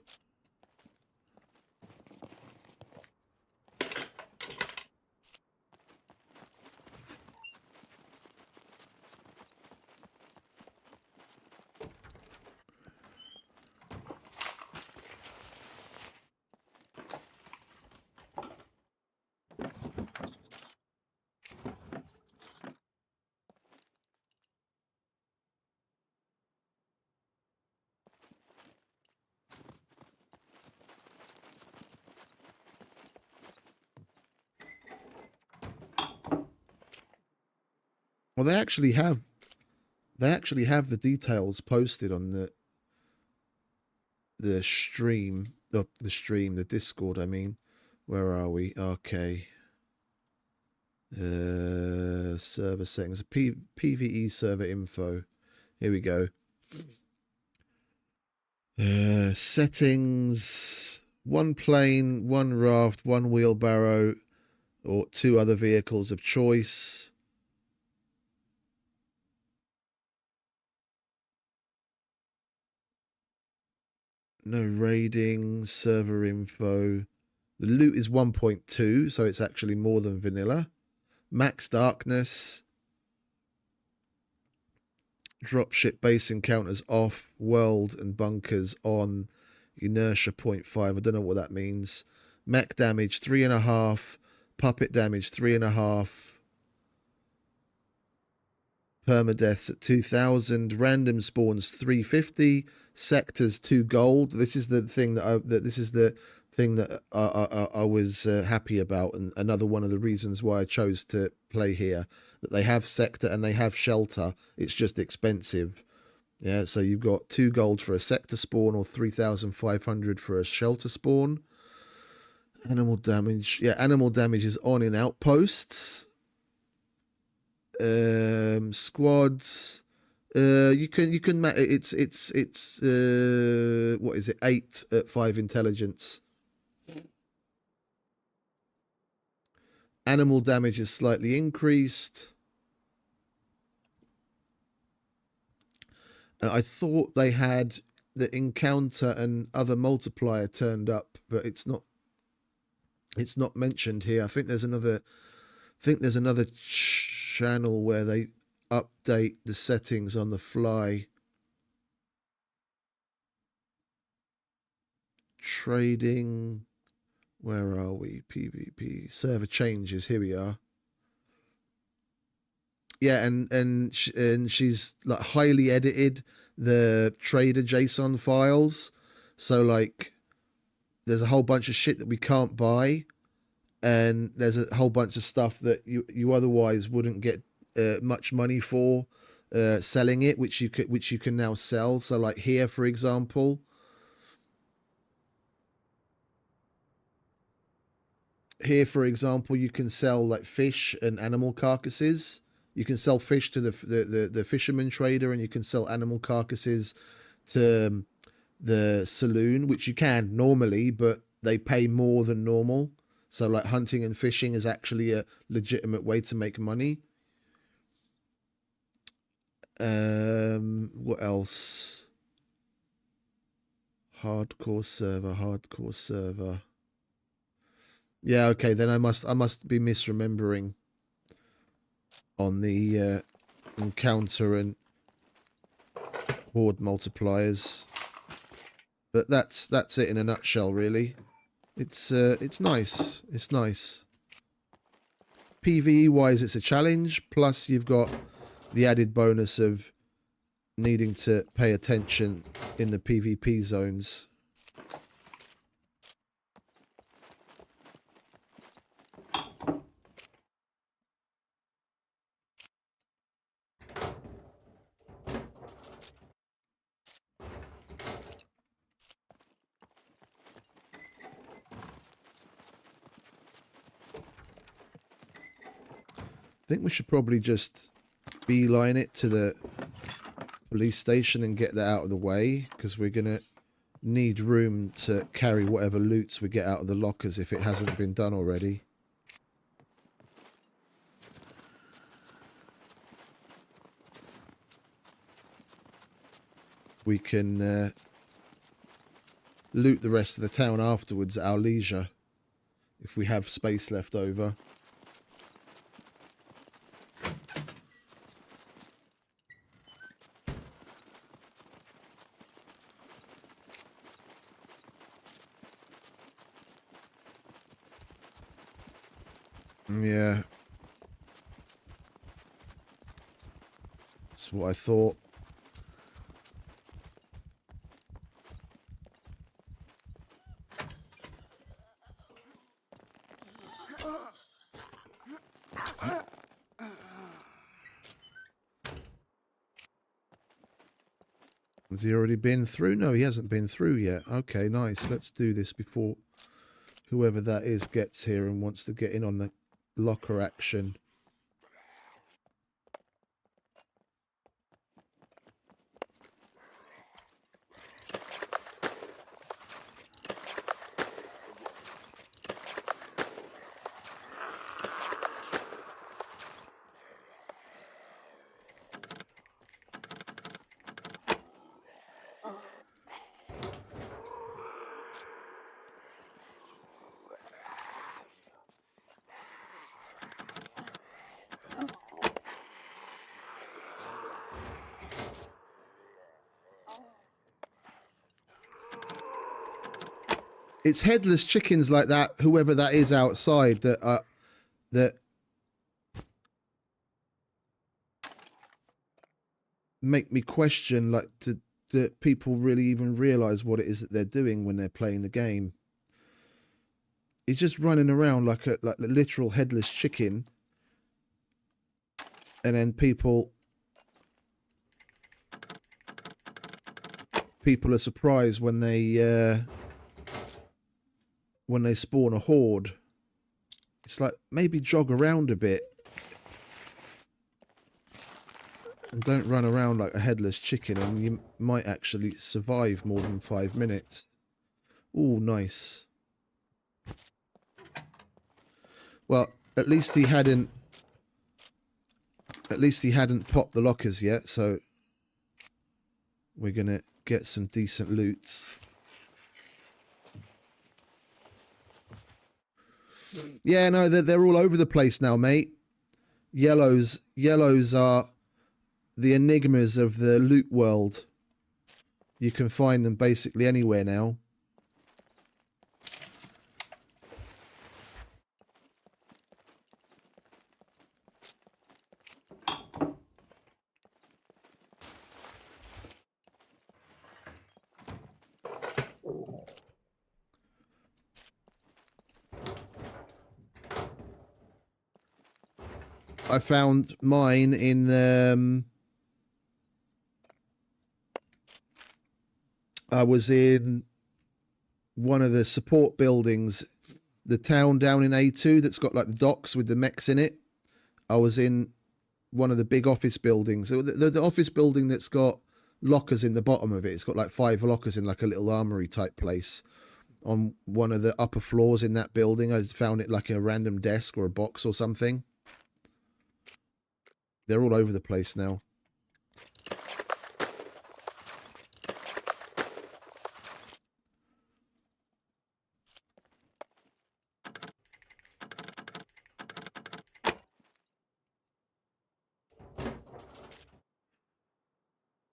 Well, they actually have the details posted on the stream, the Discord, I mean. Where are we? Okay. Server settings, PVE server info. Here we go. Settings, 1 plane, 1 raft, 1 wheelbarrow, or 2 other vehicles of choice. No raiding, server info. The loot is 1.2, so it's actually more than vanilla. Max darkness. Dropship base encounters off. World and bunkers on. Inertia 0.5. I don't know what that means. Mech damage 3.5. Puppet damage 3.5. Permadeaths at 2,000. Random spawns 350. Sectors 2 gold. This is the thing that I was happy about, and another one of the reasons why I chose to play here. That they have sector and they have shelter. It's just expensive. Yeah, so you've got 2 gold for a sector spawn or 3,500 for a shelter spawn. Animal damage. Yeah, animal damage is on in outposts. Squads. You can it's what is it, 8 at 5 intelligence. Animal damage is slightly increased. I thought they had the encounter and other multiplier turned up, but it's not mentioned here. I think there's another channel where they update the settings on the fly. Trading, where are we? PvP server changes. Here we are. Yeah, and she's like highly edited the trader JSON files. So like, there's a whole bunch of shit that we can't buy, and there's a whole bunch of stuff that you otherwise wouldn't get much money for selling it, which you can now sell. So like here, for example, you can sell like fish and animal carcasses. You can sell fish to the fisherman trader, and you can sell animal carcasses to the saloon, which you can normally, but they pay more than normal. So like hunting and fishing is actually a legitimate way to make money. What else? Hardcore server. Yeah, okay, then I must be misremembering on the encounter and horde multipliers. But that's it in a nutshell, really. It's nice. It's nice. PvE wise, it's a challenge. Plus, you've got the added bonus of needing to pay attention in the PvP zones. I think we should probably just beeline it to the police station and get that out of the way, because we're going to need room to carry whatever loots we get out of the lockers if it hasn't been done already. We can loot the rest of the town afterwards at our leisure if we have space left over. Yeah. That's what I thought. Has he already been through? No, he hasn't been through yet. Okay, nice. Let's do this before whoever that is gets here and wants to get in on the locker action. It's headless chickens like that, whoever that is outside, that make me question, like, do people really even realize what it is that they're doing when they're playing the game? He's just running around like a literal headless chicken, and then people are surprised when they spawn a horde. It's like, maybe jog around a bit and don't run around like a headless chicken, and you might actually survive more than 5 minutes. Oh, nice. Well, at least he hadn't popped the lockers yet, so we're gonna get some decent loots. Yeah, no, they're all over the place now, mate. Yellows are the enigmas of the loot world. You can find them basically anywhere now. I found mine in the... I was in one of the support buildings, the town down in A2 that's got like the docks with the mechs in it. I was in one of the big office buildings. The office building that's got lockers in the bottom of it. It's got like 5 lockers in like a little armory type place. On one of the upper floors in that building, I found it like in a random desk or a box or something. They're all over the place now.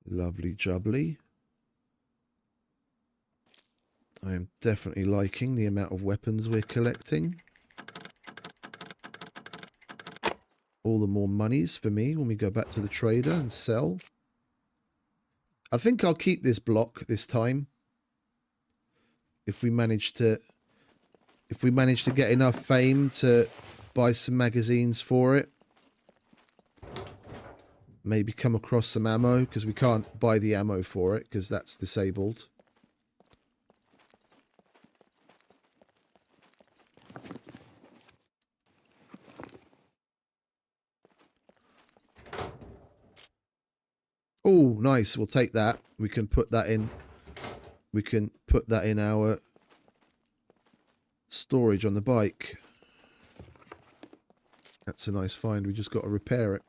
Lovely jubbly. I am definitely liking the amount of weapons we're collecting. All the more monies for me when we go back to the trader and sell. I think I'll keep this block this time. If we manage to get enough fame to buy some magazines for it. Maybe come across some ammo, because we can't buy the ammo for it because that's disabled. Oh, nice. We'll take that. We can put that in. We can put that in our storage on the bike. That's a nice find. We just got to repair it.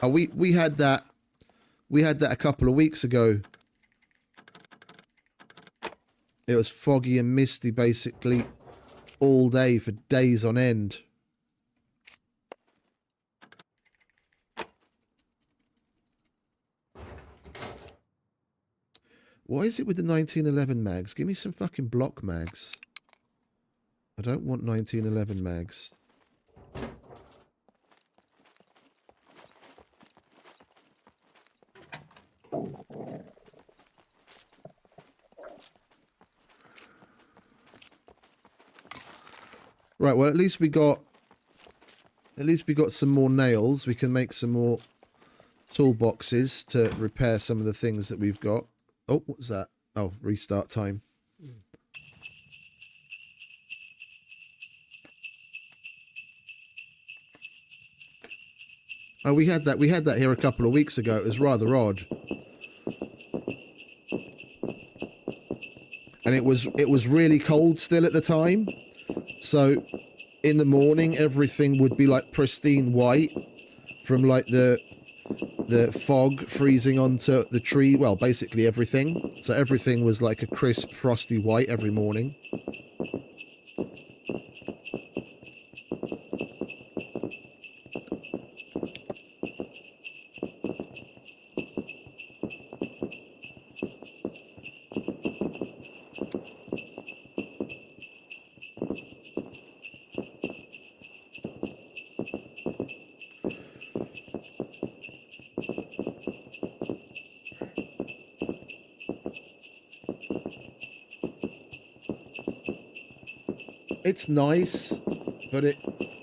Oh, we had that. We had that a couple of weeks ago. It was foggy and misty basically all day for days on end. What is it with the 1911 mags? Give me some fucking block mags. I don't want 1911 mags. Right, well at least we got some more nails. We can make some more toolboxes to repair some of the things that we've got. Oh, what's that? Oh, restart time. Oh, we had that here a couple of weeks ago. It was rather odd. And it was really cold still at the time. So in the morning everything would be like pristine white from like the fog freezing onto the tree. Well, basically everything. So everything was like a crisp frosty white every morning. It's nice, but it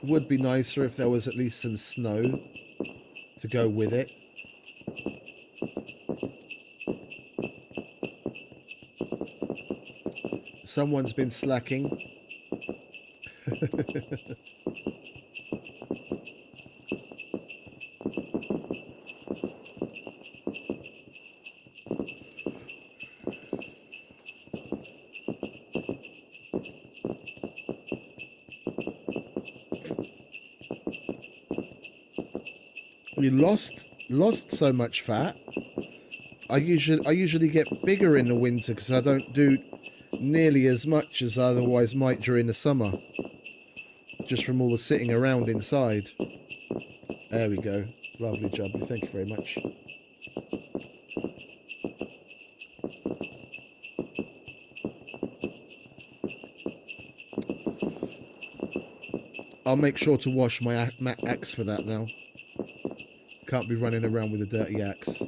would be nicer if there was at least some snow to go with it. Someone's been slacking. You lost so much fat. I usually get bigger in the winter because I don't do nearly as much as I otherwise might during the summer. Just from all the sitting around inside. There we go. Lovely job. Thank you very much. I'll make sure to wash my axe for that now. Can't be running around with a dirty axe.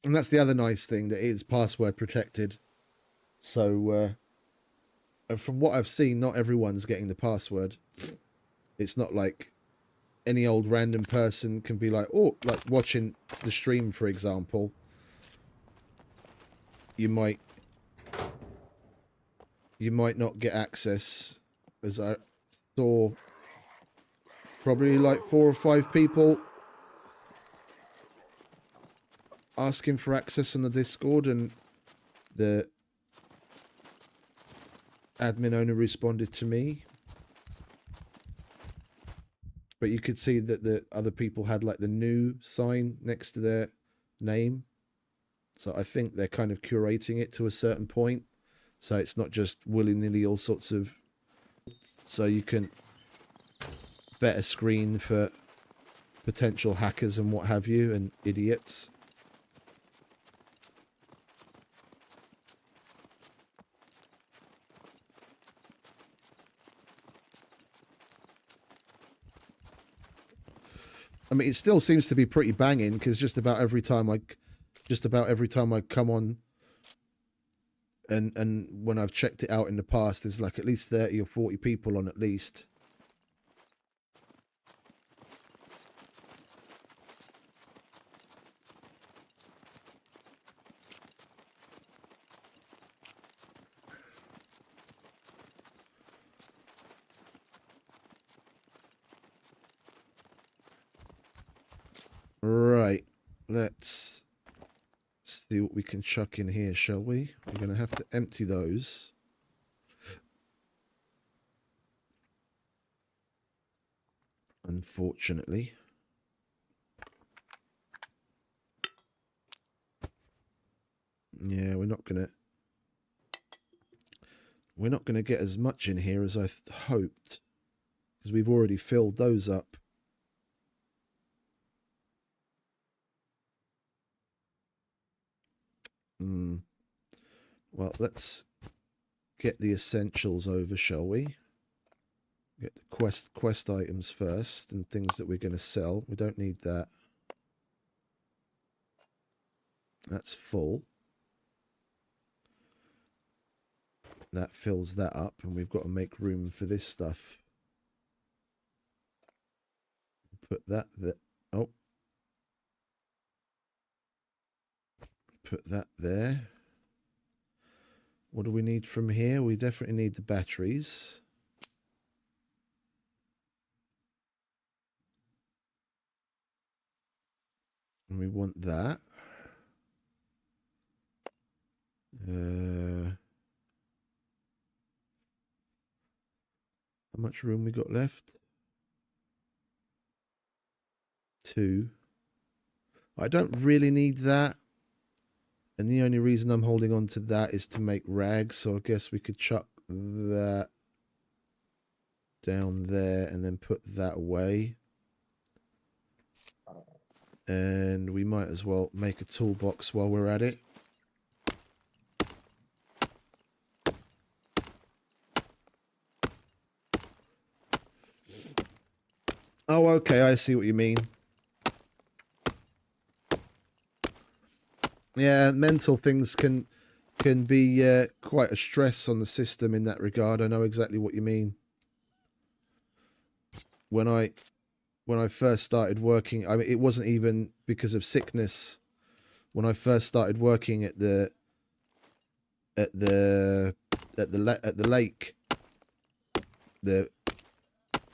And that's the other nice thing, that it's password protected. So, and from what I've seen, not everyone's getting the password. It's not like any old random person can be like, oh, like watching the stream, for example. You might not get access, as I saw probably like 4 or 5 people asking for access on the Discord, and the admin only responded to me. But you could see that the other people had like the new sign next to their name. So I think they're kind of curating it to a certain point. So it's not just willy-nilly all sorts of... So you can better screen for potential hackers and what have you, and idiots. I mean, it still seems to be pretty banging, because just about every time I come on, and when I've checked it out in the past, there's like at least 30 or 40 people on at least. Right, let's see what we can chuck in here, shall we? We're going to have to empty those. Unfortunately. Yeah, we're not going to get as much in here as I hoped, because we've already filled those up. Well, let's get the essentials over, shall we? Get the quest items first, and things that we're going to sell. We don't need that. That's full. That fills that up, and we've got to make room for this stuff. Put that there. Oh. Put that there. What do we need from here? We definitely need the batteries. And we want that. How much room we got left? 2. I don't really need that. And the only reason I'm holding on to that is to make rags. So I guess we could chuck that down there and then put that away. And we might as well make a toolbox while we're at it. Oh, okay, I see what you mean. Yeah, mental things can be quite a stress on the system in that regard. I know exactly what you mean. When I first started working, I mean, it wasn't even because of sickness. When I first started working at the lake, the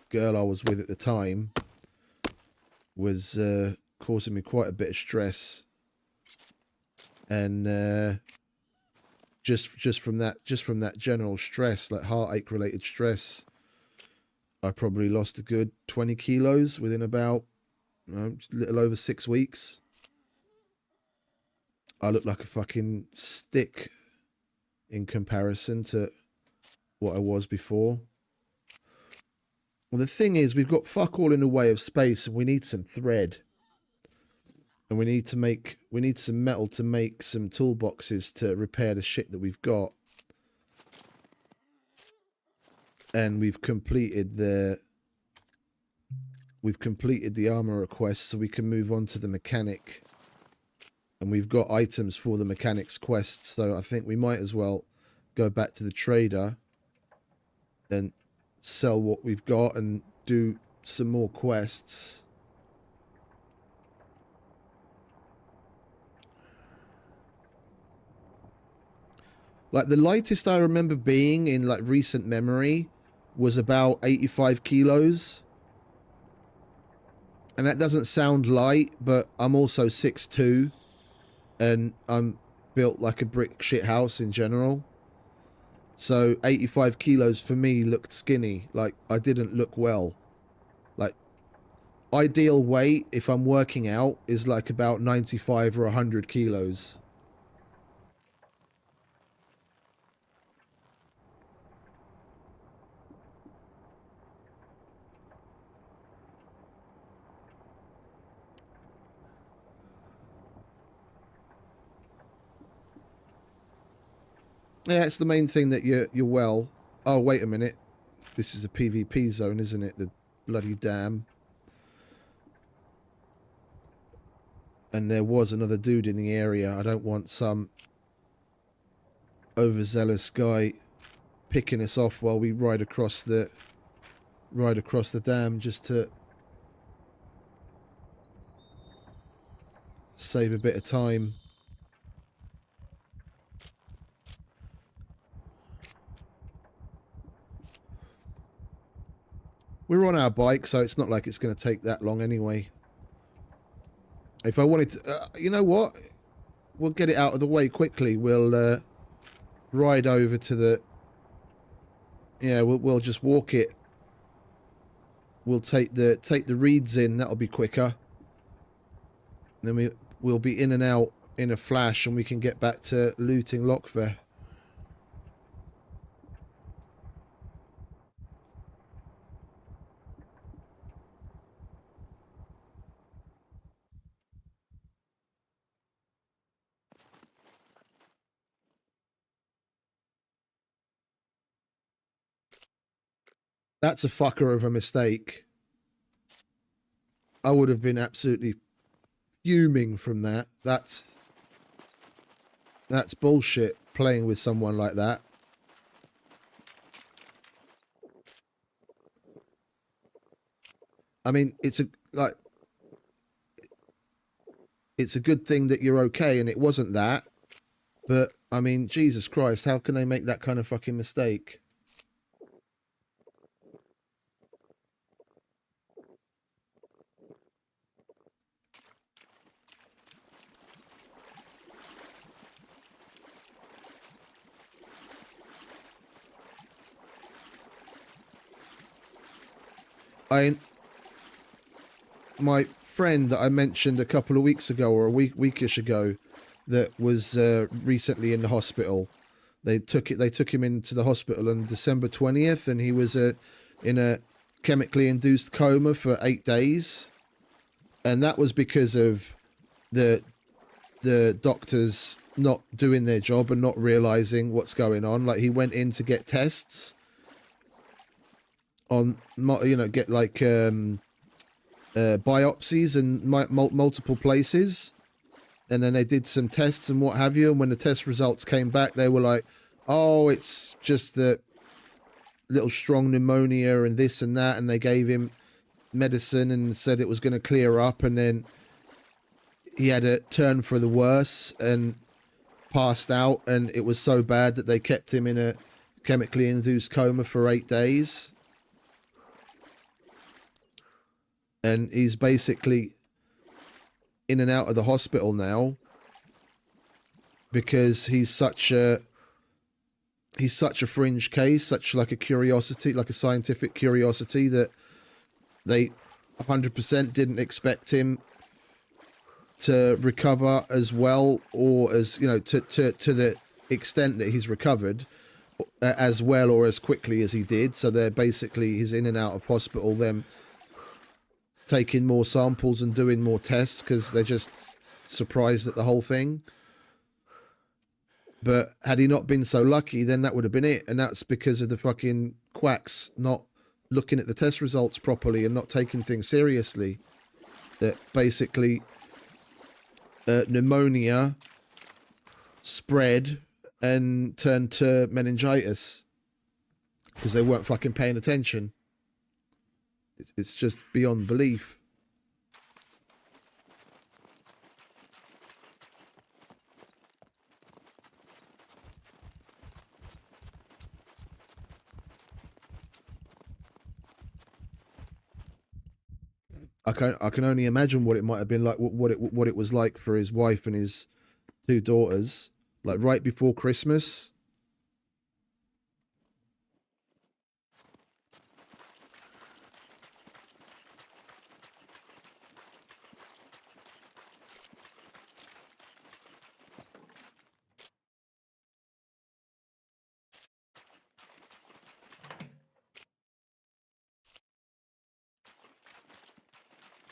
girl I was with at the time was causing me quite a bit of stress. And just from that general stress, like heartache related stress, I probably lost a good 20 kilos within about a little over 6 weeks. I look like a fucking stick in comparison to what I was before. Well, the thing is, we've got fuck all in the way of space, and we need some thread. And we need some metal to make some toolboxes to repair the shit that we've got. And we've completed the armor request, so we can move on to the mechanic. And we've got items for the mechanic's quest, so I think we might as well go back to the trader and sell what we've got and do some more quests. Like, the lightest I remember being in, like, recent memory was about 85 kilos. And that doesn't sound light, but I'm also 6'2", and I'm built like a brick shit house in general. So 85 kilos for me looked skinny. Like, I didn't look well. Like, ideal weight, if I'm working out, is like about 95 or 100 kilos. Yeah, it's the main thing that you're well. Oh, wait a minute. This is a PvP zone, isn't it? The bloody dam. And there was another dude in the area. I don't want some overzealous guy picking us off while we ride across the dam just to save a bit of time. We're on our bike, so it's not like it's going to take that long anyway. If I wanted to, you know what? We'll get it out of the way quickly. We'll ride over to the... Yeah, we'll just walk it. We'll take the reeds in. That'll be quicker. Then we'll be in and out in a flash, and we can get back to looting Lockfair. That's a fucker of a mistake. I would have been absolutely fuming from that. That's bullshit, playing with someone like that. I mean, it's a good thing that you're okay and it wasn't that. But I mean, Jesus Christ, how can they make that kind of fucking mistake? My friend that I mentioned a couple of weeks ago, or a weekish ago, that was recently in the hospital. They took him into the hospital on December 20th, and he was in a chemically induced coma for 8 days, and that was because of the doctors not doing their job and not realizing what's going on. Like, he went in to get tests on, get like biopsies in multiple places, and then they did some tests and what have you, and when the test results came back, they were like, oh, it's just the little strong pneumonia and this and that, and they gave him medicine and said it was going to clear up, and then he had a turn for the worse and passed out, and it was so bad that they kept him in a chemically induced coma for 8 days. And he's basically in and out of the hospital now because he's such a fringe case, such like a curiosity, like a scientific curiosity, that they 100% didn't expect him to recover as well, or as, to the extent that he's recovered as well or as quickly as he did. So they're basically, he's in and out of hospital, them taking more samples and doing more tests because they're just surprised at the whole thing. But had he not been so lucky, then that would have been it. And that's because of the fucking quacks not looking at the test results properly and not taking things seriously. That basically pneumonia spread and turned to meningitis because they weren't fucking paying attention. It's just beyond belief. I can only imagine what it might have been like, what it was like for his wife and his 2 daughters, like right before Christmas.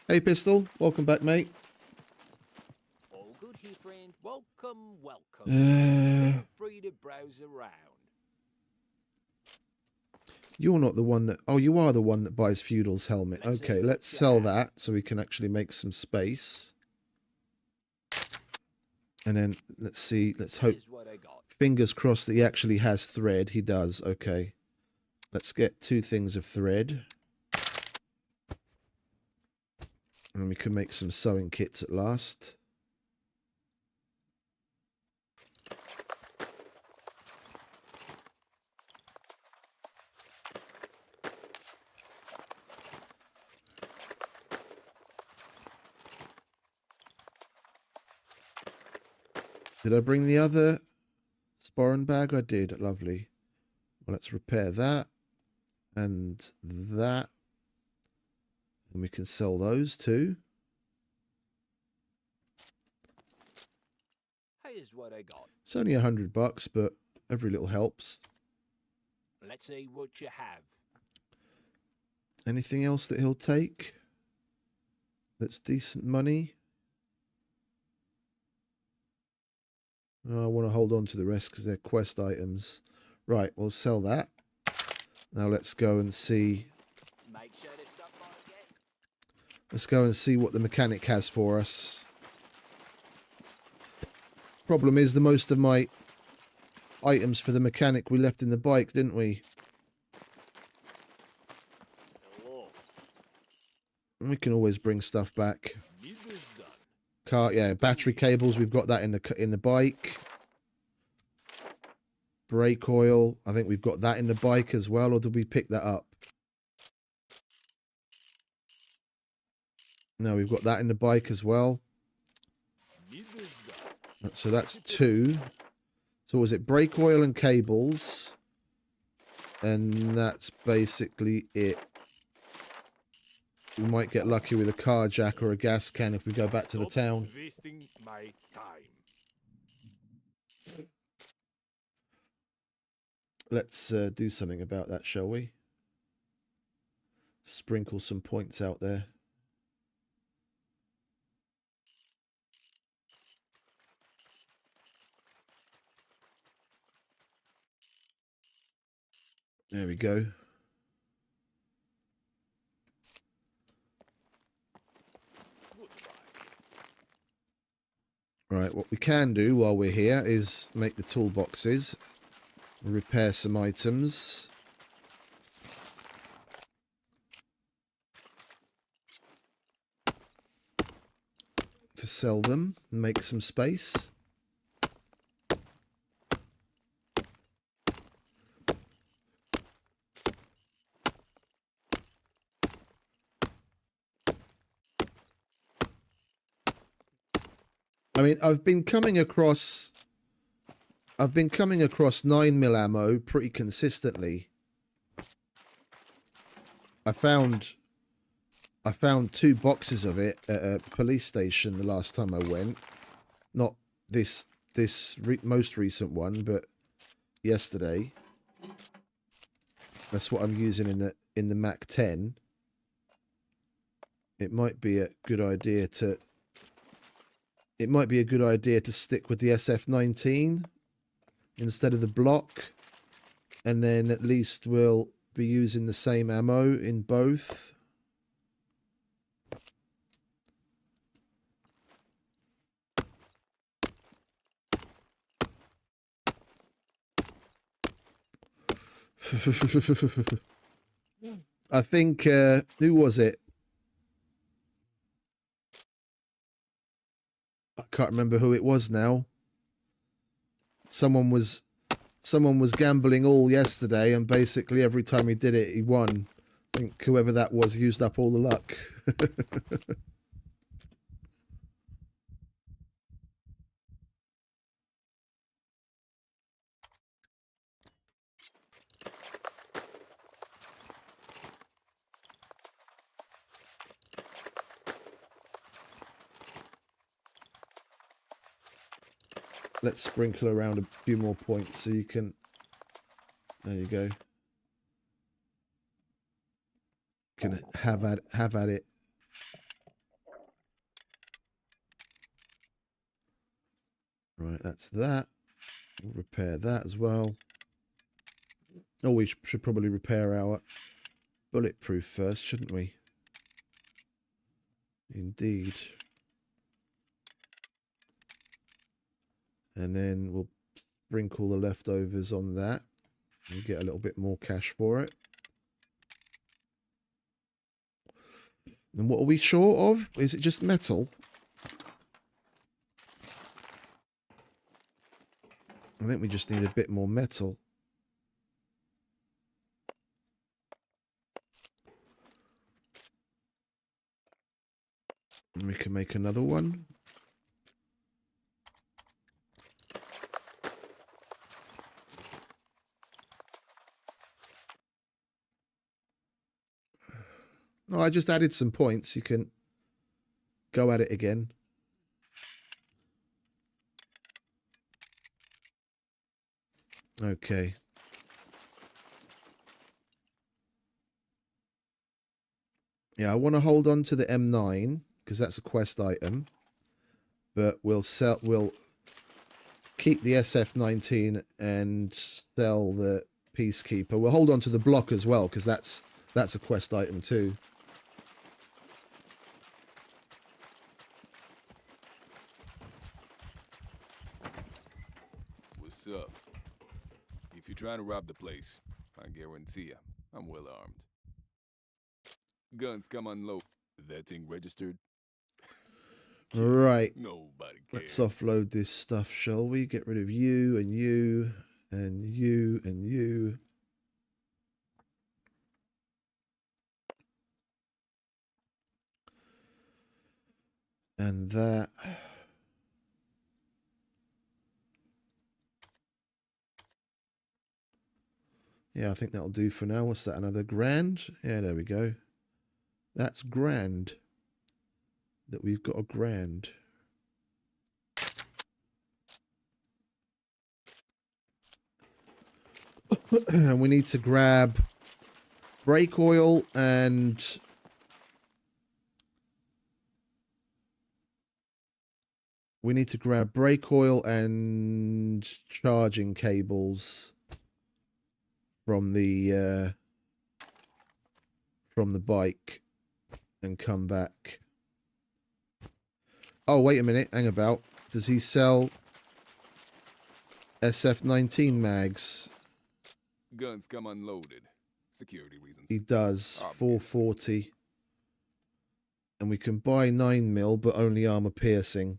Hey, Pistol. Welcome back, mate. All good here, friend. Welcome, welcome. Feel free to browse around. You're not the one that... Oh, you are the one that buys Feudal's helmet. Let's see Okay, what let's you sell have. that so we can actually make some space. And then, let's see. Let's hope... Here's what I got. Fingers crossed that he actually has thread. He does. Okay. Let's get 2 things of thread. And we can make some sewing kits at last. Did I bring the other sporran bag? I did. Lovely. Well, let's repair that. And that. And we can sell those too. Here's what I got. It's only $100, but every little helps. Let's see what you have. Anything else that he'll take? That's decent money. Oh, I want to hold on to the rest because they're quest items. Right, we'll sell that. Now let's go and see. Make sure to stop by again. Let's go and see what the mechanic has for us. Problem is, the most of my items for the mechanic we left in the bike, didn't we? Hello. We can always bring stuff back. Business done. Yeah, battery cables. We've got that in the bike. Brake oil. I think we've got that in the bike as well. Or did we pick that up? No, we've got that in the bike as well. Business done. So that's 2. So was it brake oil and cables? And that's basically it. We might get lucky with a car jack or a gas can if we go back to the Stop town. wasting my time. Let's do something about that, shall we? Sprinkle some points out there. There we go. Right, what we can do while we're here is make the toolboxes, repair some items. To sell them and make some space. I mean, I've been coming across 9mm ammo pretty consistently. I found 2 boxes of it at a police station the last time I went. Not this most recent one, but yesterday. That's what I'm using in the Mac 10. It might be a good idea to stick with the SF-19 instead of the block, and then at least we'll be using the same ammo in both. I think who was it? I can't remember who it was now. Someone was gambling all yesterday, and basically every time he did it, he won. I think whoever that was used up all the luck. Let's sprinkle around a few more points so you can... There you go. Can have at it. Right, that's that. We'll repair that as well. Oh, we should probably repair our bulletproof first, shouldn't we? Indeed. And then we'll sprinkle the leftovers on that and get a little bit more cash for it. And what are we short of? Is it just metal? I think we just need a bit more metal. And we can make another one. Oh, I just added some points. You can go at it again. Okay. Yeah, I want to hold on to the M9 because that's a quest item. But we'll keep the SF-19 and sell the Peacekeeper. We'll hold on to the block as well because that's a quest item too. What's up? If you're trying to rob the place, I guarantee you, I'm well armed. Guns come unload. That thing registered? Right. Nobody cares. Let's offload this stuff, shall we? Get rid of you and you and you and you. And that. Yeah, I think that'll do for now. What's that? Another grand? Yeah, there we go. That's grand. That we've got a grand. And we need to grab brake oil and charging cables from the bike and come back. Oh, wait a minute. Hang about. Does he sell SF-19 mags? Guns come unloaded. Security reasons. He does. Obviously. 440. And we can buy 9mm, but only armor piercing.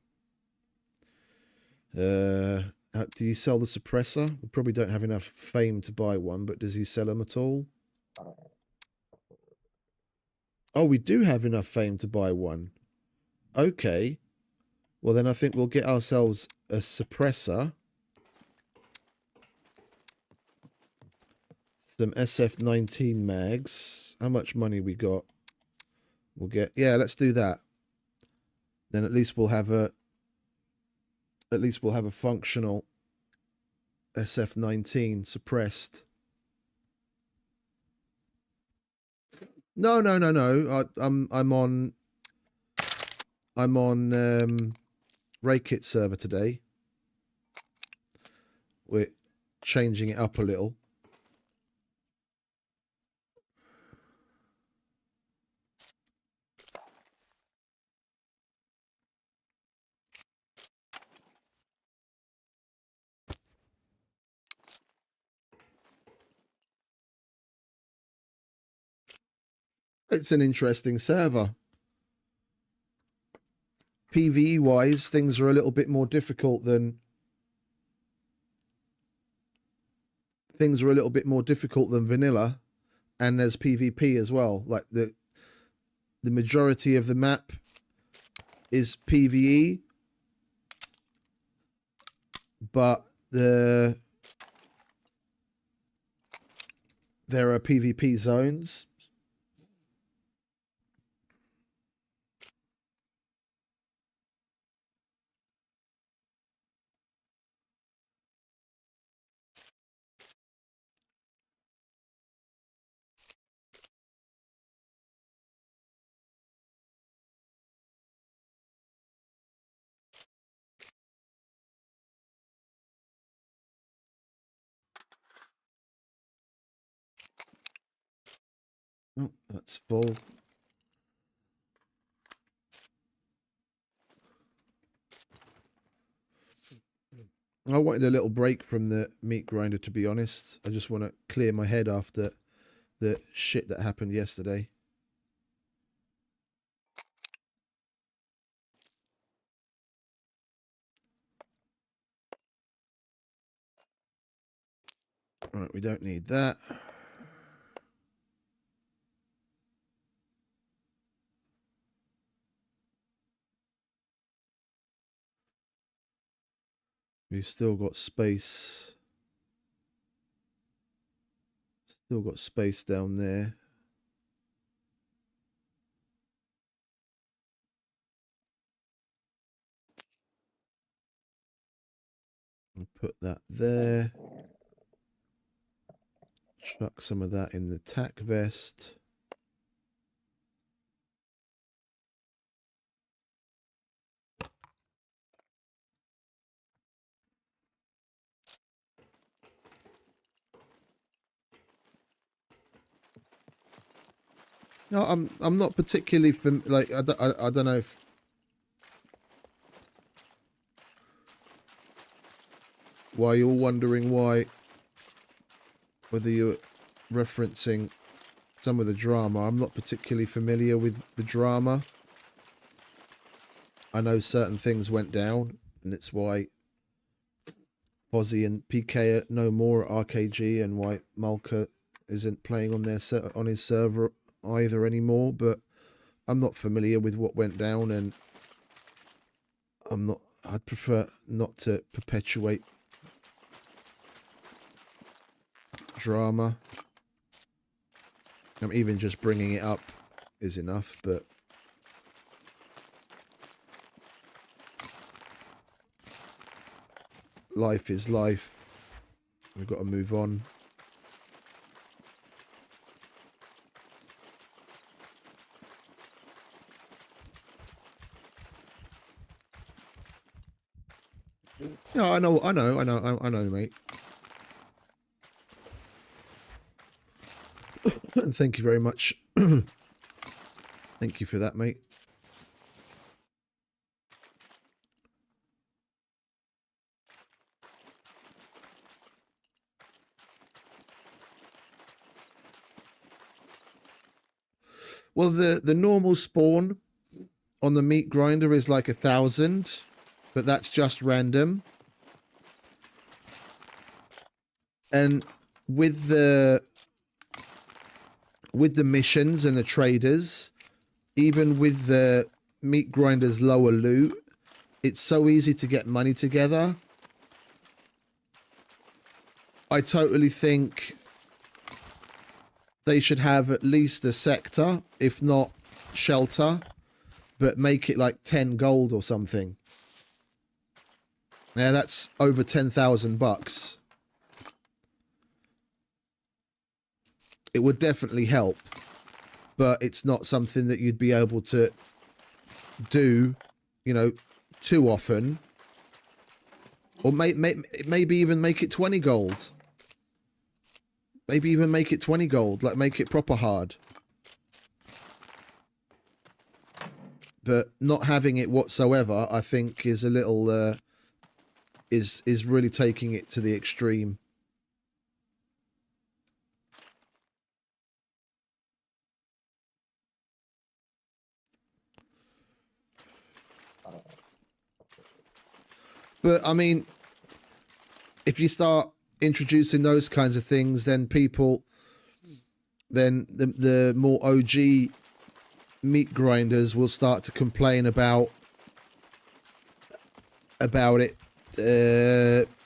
Do you sell the suppressor? We probably don't have enough fame to buy one, but does he sell them at all? Oh, we do have enough fame to buy one. Okay. Well, then I think we'll get ourselves a suppressor. Some SF-19 mags. How much money we got? We'll get... Yeah, let's do that. Then at least we'll have a... functional SF-19 suppressed. No. I'm on Raykit server today. We're changing it up a little. It's an interesting server. PvE wise, things are a little bit more difficult than vanilla, and there's PvP as well. Like the majority of the map is PvE, but there are PvP zones. Oh, that's full. I wanted a little break from the meat grinder, to be honest. I just want to clear my head after the shit that happened yesterday. Right, we don't need that. We've still got space. Still got space down there. I'll put that there. Chuck some of that in the tack vest. No, I'm not particularly like I don't know if why you're wondering whether you're referencing some of the drama. I'm not particularly familiar with the drama. I know certain things went down, and it's why Fozzie and PK are no more at RKG, and why Malka isn't playing on his server either anymore. But I'm not familiar with what went down, and I'd prefer not to perpetuate drama. Even just bringing it up is enough, but life is life. We've got to move on. No, I know, mate. Thank you very much. Thank you for that, mate. Well, the normal spawn on the meat grinder is like 1,000, but that's just random. And with the missions and the traders, even with the meat grinder's lower loot, it's so easy to get money together. I totally think they should have at least a sector, if not shelter, but make it like 10 gold or something. Yeah, that's over 10,000 bucks. It would definitely help, but it's not something that you'd be able to do, you know, too often. Or maybe even make it 20 gold. Maybe even make it 20 gold, like make it proper hard. But not having it whatsoever, I think, is a little, is really taking it to the extreme. But, I mean, if you start introducing those kinds of things, then people, then the more OG meat grinders will start to complain about it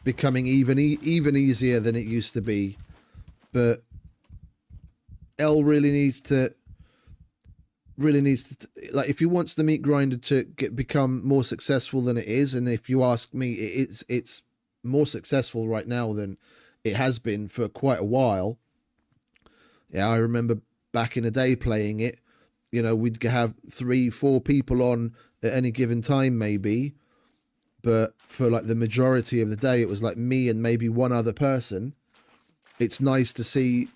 becoming even easier than it used to be. But L really needs to like, if he wants the meat grinder to become more successful than it is, and if you ask me, it's more successful right now than it has been for quite a while. Yeah, I remember back in the day playing it, you know, we'd have 3-4 people on at any given time, maybe, but for like the majority of the day it was like me and maybe one other person. It's nice to see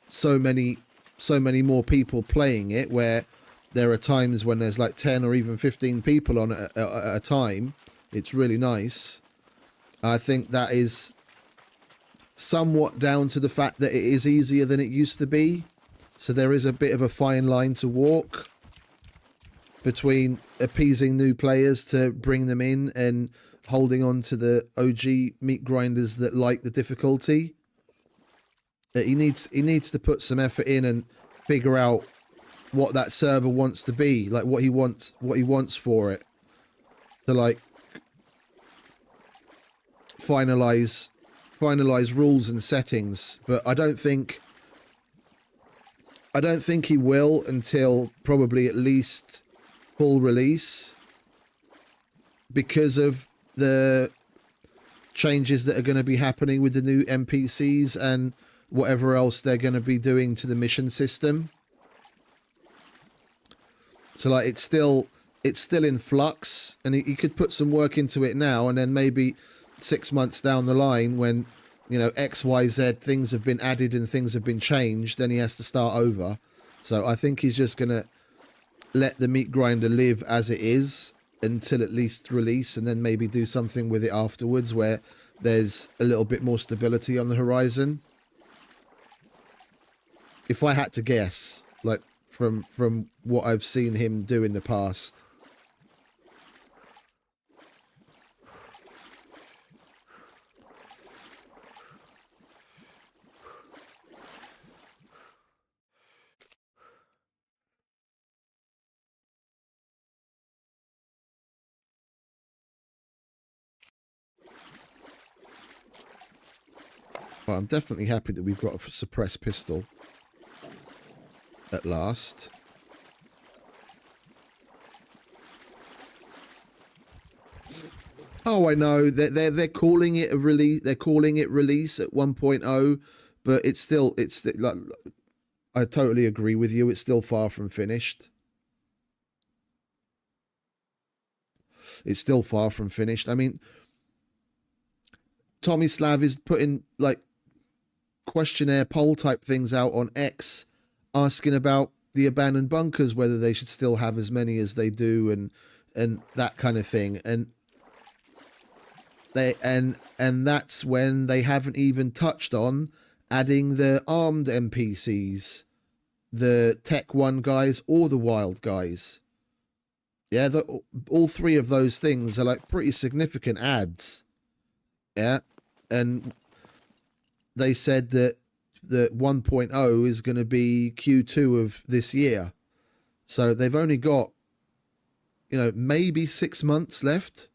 so many so many more people playing it, where there are times when there's like 10 or even 15 people on at a time. It's really nice. I think that is somewhat down to the fact that it is easier than it used to be. So there is a bit of a fine line to walk between appeasing new players to bring them in and holding on to the OG meat grinders that like the difficulty. He needs to put some effort in and figure out what that server wants to be, like what he wants for it, to like finalize rules and settings. But I don't think he will until probably at least full release, because of the changes that are going to be happening with the new NPCs and whatever else they're going to be doing to the mission system. So like it's still in flux, and he could put some work into it now, and then maybe 6 months down the line, when you know XYZ things have been added and things have been changed, then he has to start over. So I think he's just gonna let the meat grinder live as it is until at least release, and then maybe do something with it afterwards where there's a little bit more stability on the horizon. If I had to guess, like from what I've seen him do in the past. Well, I'm definitely happy that we've got a suppressed pistol at last. Oh, I know they're calling it a release. They're calling it release at 1.0, but it's like, I totally agree with you. It's still far from finished. It's still far from finished. I mean, Tommy Slav is putting like questionnaire poll type things out on X, asking about the abandoned bunkers, whether they should still have as many as they do, and that kind of thing. And that's when they haven't even touched on adding the armed NPCs, the Tech 1 guys or the Wild guys. Yeah, all three of those things are like pretty significant adds. Yeah, and they said that the 1.0 is going to be Q2 of this year. So they've only got, you know, maybe 6 months left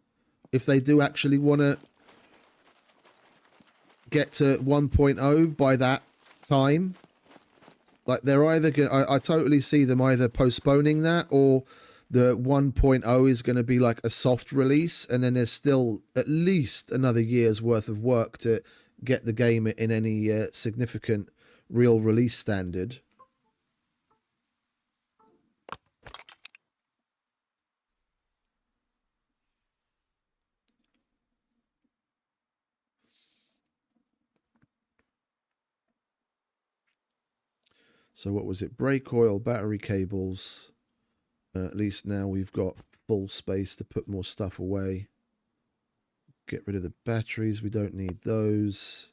if they do actually want to get to 1.0 by that time. Like they're either going to, I totally see them either postponing that, or the 1.0 is going to be like a soft release, and then there's still at least another year's worth of work to get the game in any significant real release standard. So what was it? Brake oil, battery cables. At least now we've got full space to put more stuff away. Get rid of the batteries. We don't need those.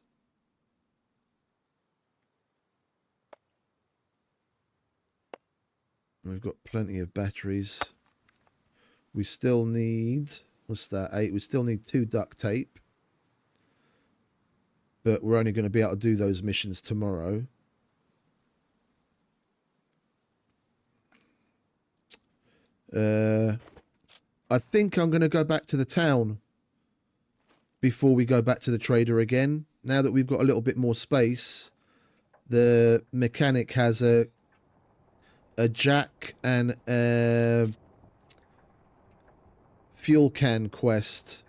We've got plenty of batteries. We still need, what's that, 8? We still need 2 duct tape. But we're only going to be able to do those missions tomorrow. I think I'm going to go back to the town before we go back to the trader again. Now that we've got a little bit more space, the mechanic has a jack and a fuel can quest.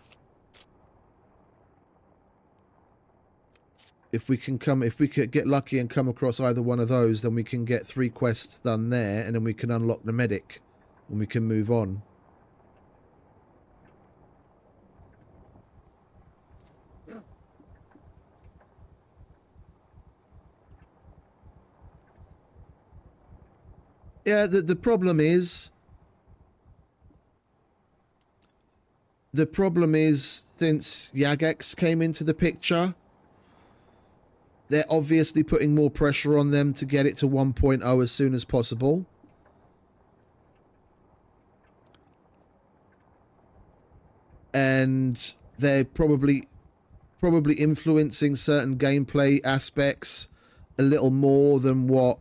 If we could get lucky and come across either one of those, then we can get 3 quests done there, and then we can unlock the medic and we can move on. Yeah, the problem is... The problem is, since Jagex came into the picture, they're obviously putting more pressure on them to get it to 1.0 as soon as possible. And they're probably influencing certain gameplay aspects a little more than what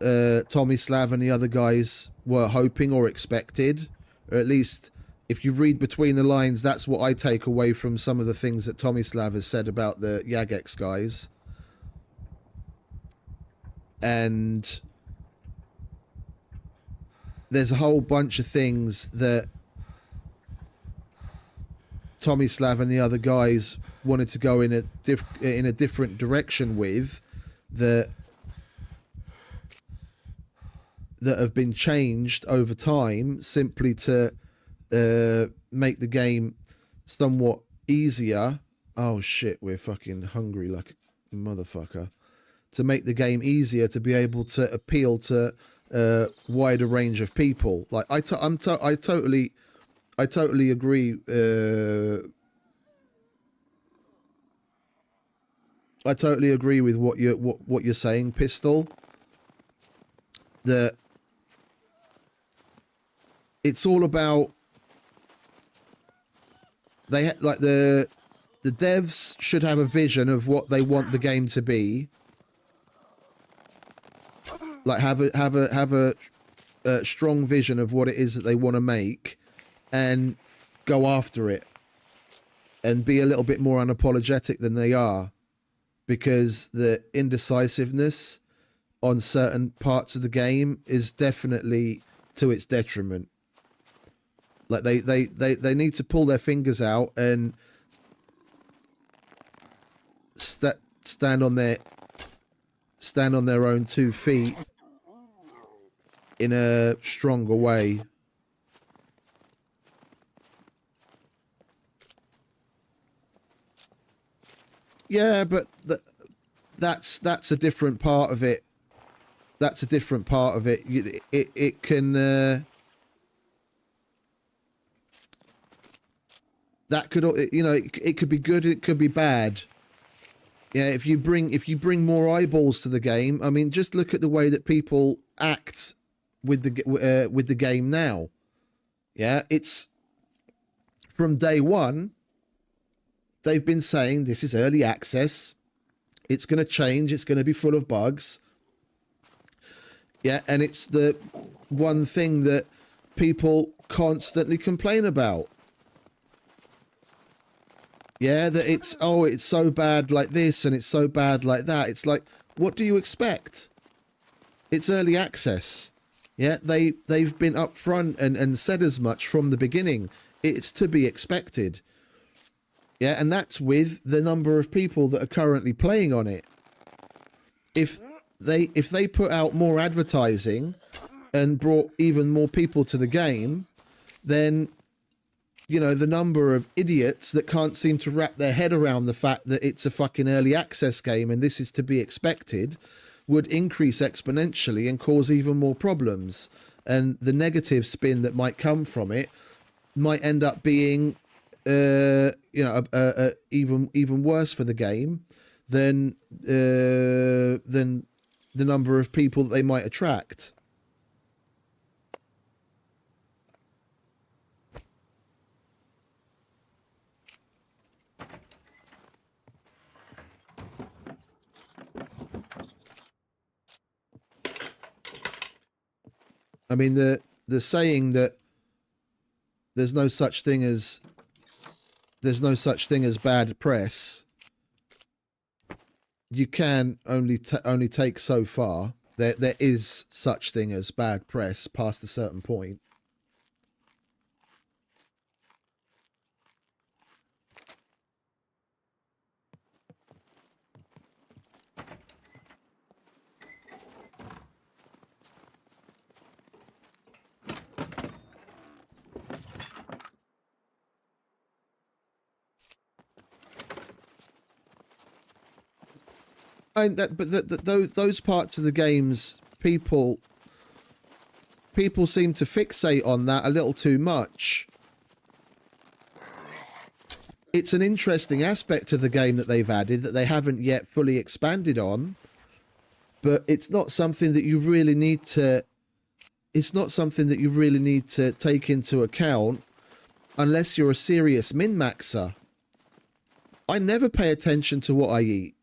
Tomislav and the other guys were hoping or expected. Or at least, if you read between the lines, that's what I take away from some of the things that Tomislav has said about the Jagex guys. And there's a whole bunch of things that Tomislav and the other guys wanted to go in a different direction with, that have been changed over time simply to make the game somewhat easier. Oh shit, we're fucking hungry like a motherfucker. To make the game easier to be able to appeal to a wider range of people. Like I totally agree. I totally agree with what you're saying, Pistol. That it's all about the devs should have a vision of what they want the game to be. Like have a strong vision of what it is that they want to make, and go after it, and be a little bit more unapologetic than they are, because the indecisiveness on certain parts of the game is definitely to its detriment. Like they need to pull their fingers out and stand on their own 2 feet in a stronger way. Yeah, but that's a different part of it. That's a different part of it. It can that could, you know, it could be good, it could be bad. Yeah, if you bring more eyeballs to the game, I mean, just look at the way that people act with the game now. Yeah, it's from day one. They've been saying this is early access. It's going to change. It's going to be full of bugs. Yeah, and it's the one thing that people constantly complain about. Yeah, that it's so bad like this and it's so bad like that. It's like, what do you expect? It's early access. Yeah, they've been upfront and said as much from the beginning. It's to be expected. Yeah, and that's with the number of people that are currently playing on it. If they put out more advertising and brought even more people to the game, then, you know, the number of idiots that can't seem to wrap their head around the fact that it's a fucking early access game and this is to be expected would increase exponentially and cause even more problems. And the negative spin that might come from it might end up being, you know, even worse for the game than the number of people that they might attract. I mean, the saying that there's no such thing as bad press. You can only take so far. There is such thing as bad press past a certain point. Those parts of the games, people people seem to fixate on that a little too much. It's an interesting aspect of the game that they've added that they haven't yet fully expanded on, but it's not something that you really need to, it's not something that you really need to take into account unless you're a serious min-maxer. I never pay attention to what I eat.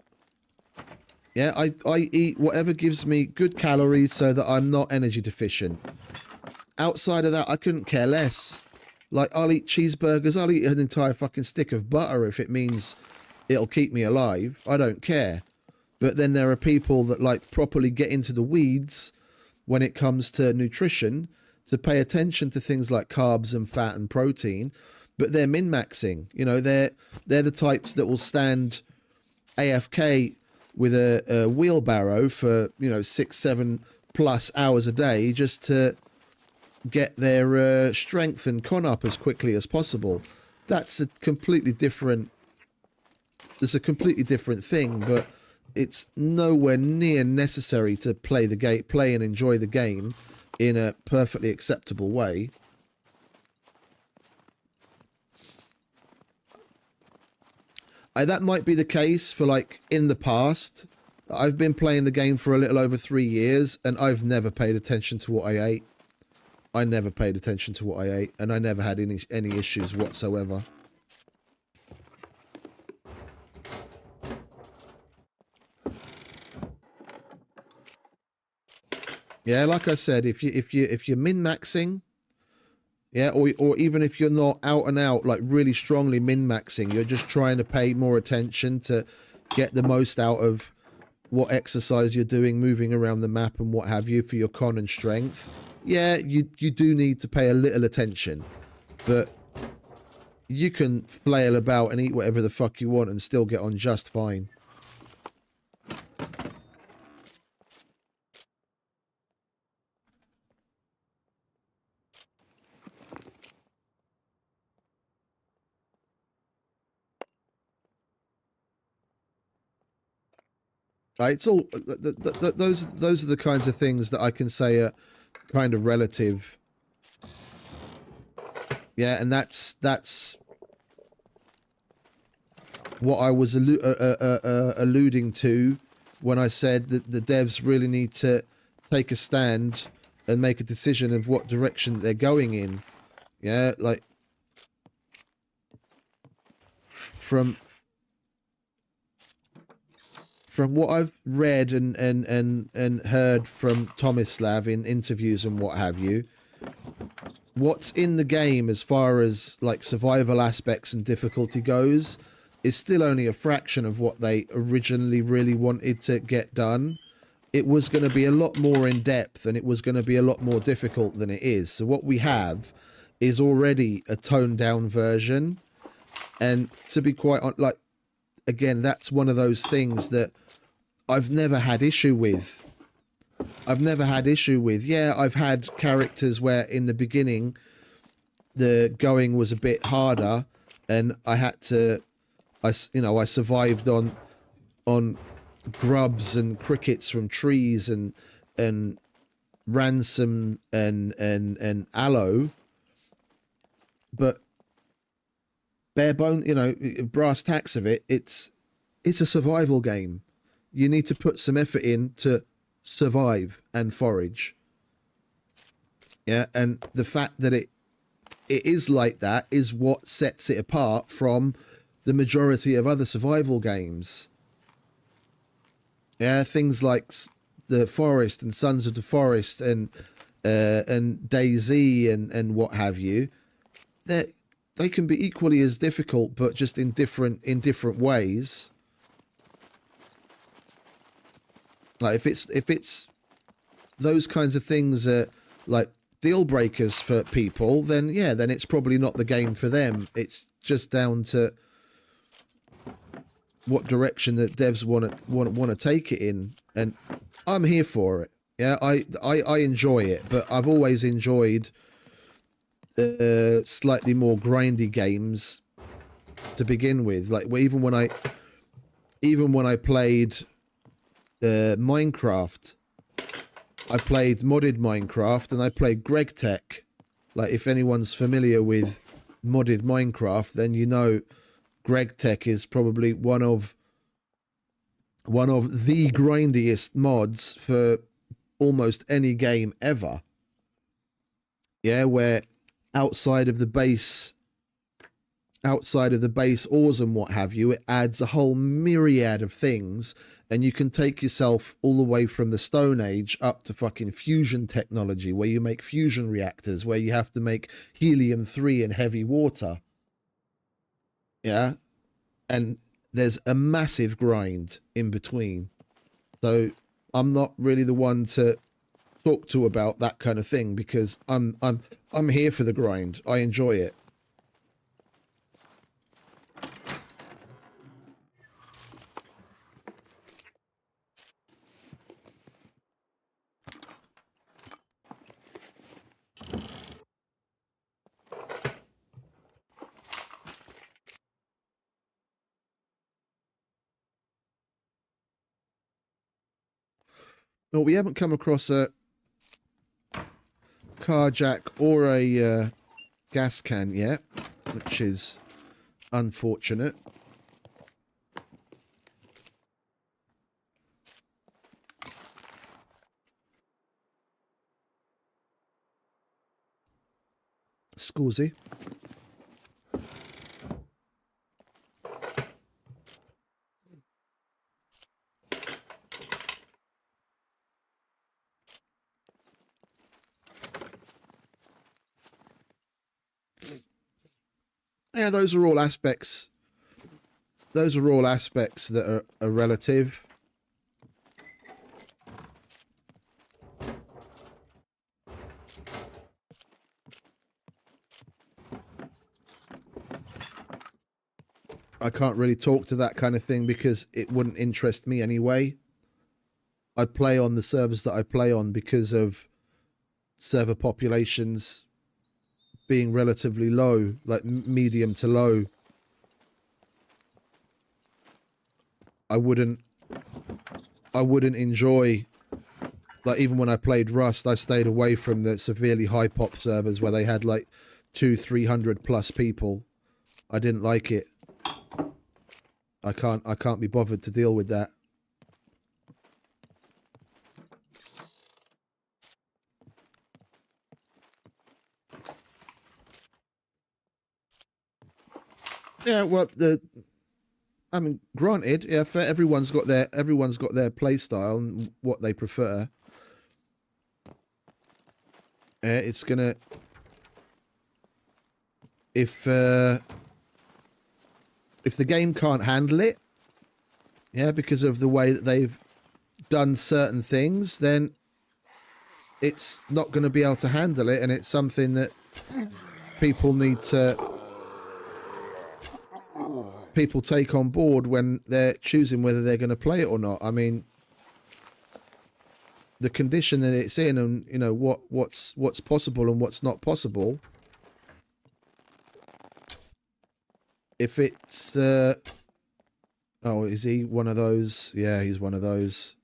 Yeah, I eat whatever gives me good calories so that I'm not energy deficient. Outside of that, I couldn't care less. Like, I'll eat cheeseburgers, I'll eat an entire fucking stick of butter if it means it'll keep me alive. I don't care. But then there are people that, like, properly get into the weeds when it comes to nutrition, to pay attention to things like carbs and fat and protein, but they're min-maxing. You know, they're the types that will stand AFK with a wheelbarrow for, you know, 6-7+ hours a day just to get their strength and con up as quickly as possible. That's a completely different, it's a completely different thing, but it's nowhere near necessary to play and enjoy the game in a perfectly acceptable way. That might be the case for, like, in the past. I've been playing the game for a little over 3 years, and I've never paid attention to what I ate. I never paid attention to what I ate, and I never had any issues whatsoever. Yeah, like I said, if you're min-maxing, yeah, or even if you're not out and out, like, really strongly min-maxing, you're just trying to pay more attention to get the most out of what exercise you're doing, moving around the map and what have you for your con and strength. Yeah, you do need to pay a little attention, but you can flail about and eat whatever the fuck you want and still get on just fine. It's all those are the kinds of things that I can say are kind of relative. Yeah, and that's what I was alluding to when I said that the devs really need to take a stand and make a decision of what direction they're going in. Yeah, like from what I've read and heard from Tomislav in interviews and what have you, what's in the game as far as, like, survival aspects and difficulty goes is still only a fraction of what they originally really wanted to get done. It was going to be a lot more in depth, and it was going to be a lot more difficult than it is. So what we have is already a toned down version, and to be quite honest, like, again, that's one of those things that I've never had issue with. Yeah, I've had characters where in the beginning the going was a bit harder, and I had to, I survived on grubs and crickets from trees and ransom and aloe, but bare bone, brass tacks of it, it's a survival game. You need to put some effort in to survive and forage. Yeah, and the fact that it is like that is what sets it apart from the majority of other survival games. Yeah, things like the Forest and Sons of the Forest and DayZ and what have you. They can be equally as difficult, but just in different ways. Like if it's those kinds of things are like deal breakers for people, then yeah, then it's probably not the game for them. It's just down to what direction that devs want to take it in, and I'm here for it. Yeah, I enjoy it, but I've always enjoyed slightly more grindy games to begin with. Like even when I played Minecraft, I played modded Minecraft, and I played Greg Tech. Like, if anyone's familiar with modded Minecraft, then you know Greg Tech is probably one of the grindiest mods for almost any game ever. Yeah, where outside of the base ores and what have you, it adds a whole myriad of things, and you can take yourself all the way from the Stone Age up to fucking fusion technology, where you make fusion reactors, where you have to make helium-3 in heavy water. Yeah, and there's a massive grind in between. So I'm not really the one to talk to about that kind of thing, because I'm here for the grind. I enjoy it. Well, we haven't come across a carjack or a gas can yet, which is unfortunate. Scusi. Yeah, those are all aspects. Those are all aspects that are relative. I can't really talk to that kind of thing because it wouldn't interest me anyway. I play on the servers that I play on because of server populations being relatively low, like medium to low. I wouldn't enjoy, like, even when I played Rust, I stayed away from the severely high pop servers where they had like 200-300 plus people. I didn't like it. I can't be bothered to deal with that. Yeah, well, I mean, granted, yeah, everyone's got their play style and what they prefer. It's gonna, if the game can't handle it, yeah, because of the way that they've done certain things, then it's not going to be able to handle it, and it's something that people need to take on board when they're choosing whether they're going to play it or not. I mean, the condition that it's in, and you know what's possible and what's not possible. If it's oh, is he one of those? Yeah, he's one of those.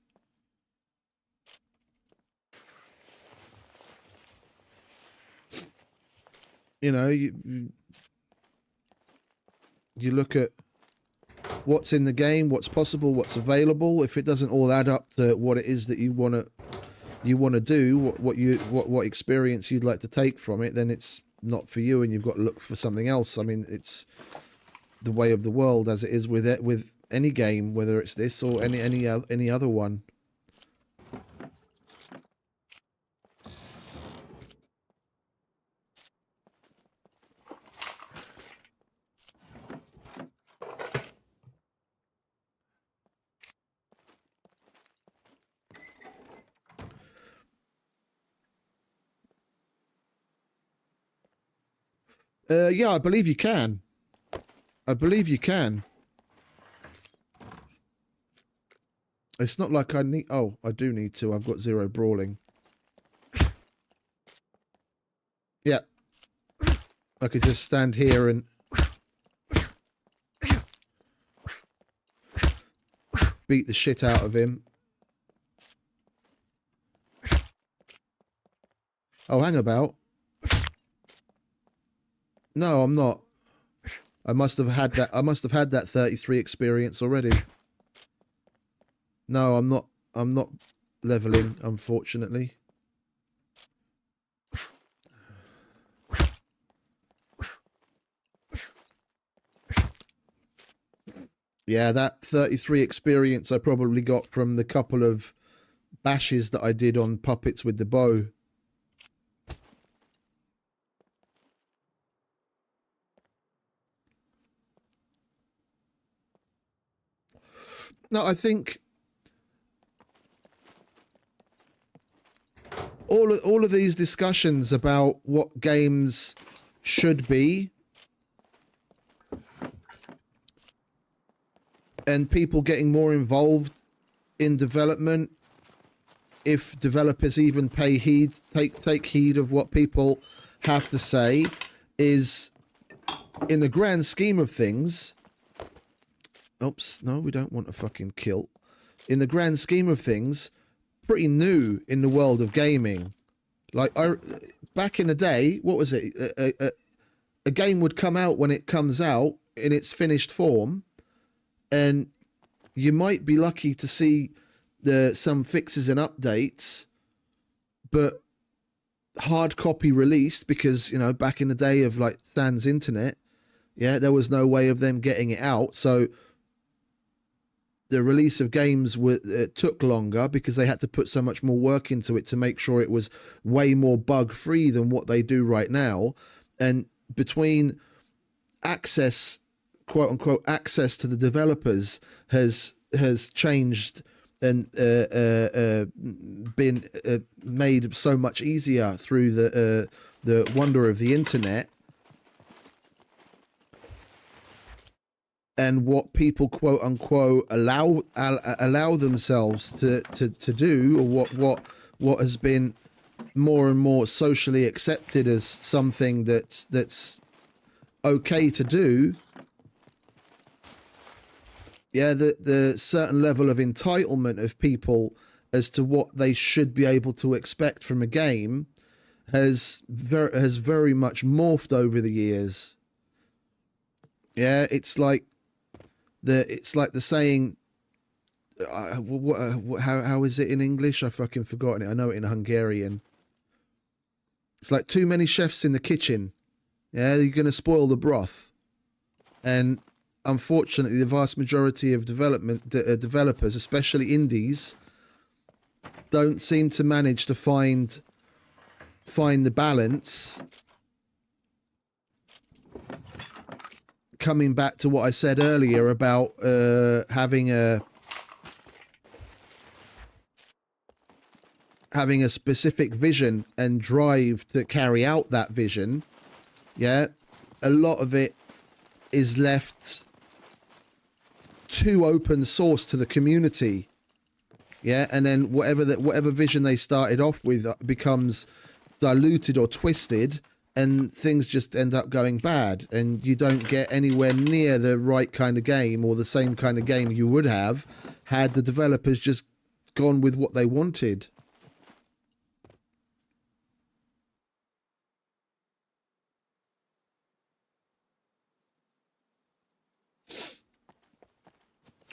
You know, you look at what's in the game, what's possible, what's available. If it doesn't all add up to what it is that you want to do, what experience you'd like to take from it, then it's not for you, and you've got to look for something else. I mean, it's the way of the world, as it is with any game, whether it's this or any other one. Yeah, I believe you can. I believe you can. It's not like I need... Oh, I do need to. I've got 0 brawling. Yeah. I could just stand here and... beat the shit out of him. Oh, hang about. No, I'm not. I must have had that 33 experience already. No, I'm not. I'm not leveling, unfortunately. Yeah, that 33 experience I probably got from the couple of bashes that I did on puppets with the bow. No, I think all of these discussions about what games should be and people getting more involved in development, if developers even pay heed, take heed of what people have to say, is in the grand scheme of things. Oops, no, we don't want a fucking kilt. In the grand scheme of things, pretty new in the world of gaming. Like, back in the day, what was it? A game would come out when it comes out in its finished form, and you might be lucky to see some fixes and updates, but hard copy released, because, you know, back in the day of like Stan's internet, yeah, there was no way of them getting it out, so the release of games took longer because they had to put so much more work into it to make sure it was way more bug free than what they do right now. And between access, quote unquote, access to the developers has changed and been made so much easier through the wonder of the internet. And what people, quote unquote, allow themselves to do, or what has been more and more socially accepted as something that's okay to do. Yeah, the certain level of entitlement of people as to what they should be able to expect from a game has very much morphed over the years. Yeah, it's like the saying, how is it in English? I've fucking forgotten it. I know it in Hungarian. It's like too many chefs in the kitchen. Yeah, you're going to spoil the broth. And unfortunately, the vast majority of developers, especially indies, don't seem to manage to find the balance. Coming back to what I said earlier about having a specific vision and drive to carry out that vision, yeah, a lot of it is left too open source to the community, yeah, and then whatever vision they started off with becomes diluted or twisted, and things just end up going bad, and you don't get anywhere near the right kind of game or the same kind of game you would have had the developers just gone with what they wanted.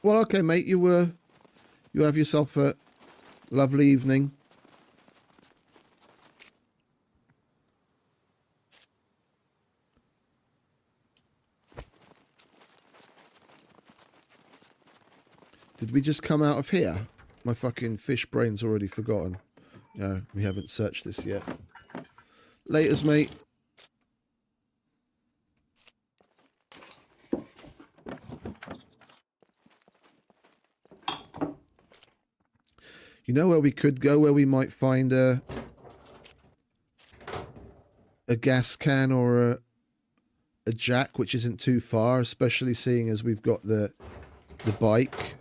Well, okay, mate, you have yourself a lovely evening. Did we just come out of here? My fucking fish brain's already forgotten. No, we haven't searched this yet. Laters, mate. You know where we could go, where we might find a gas can or a jack, which isn't too far, especially seeing as we've got the bike.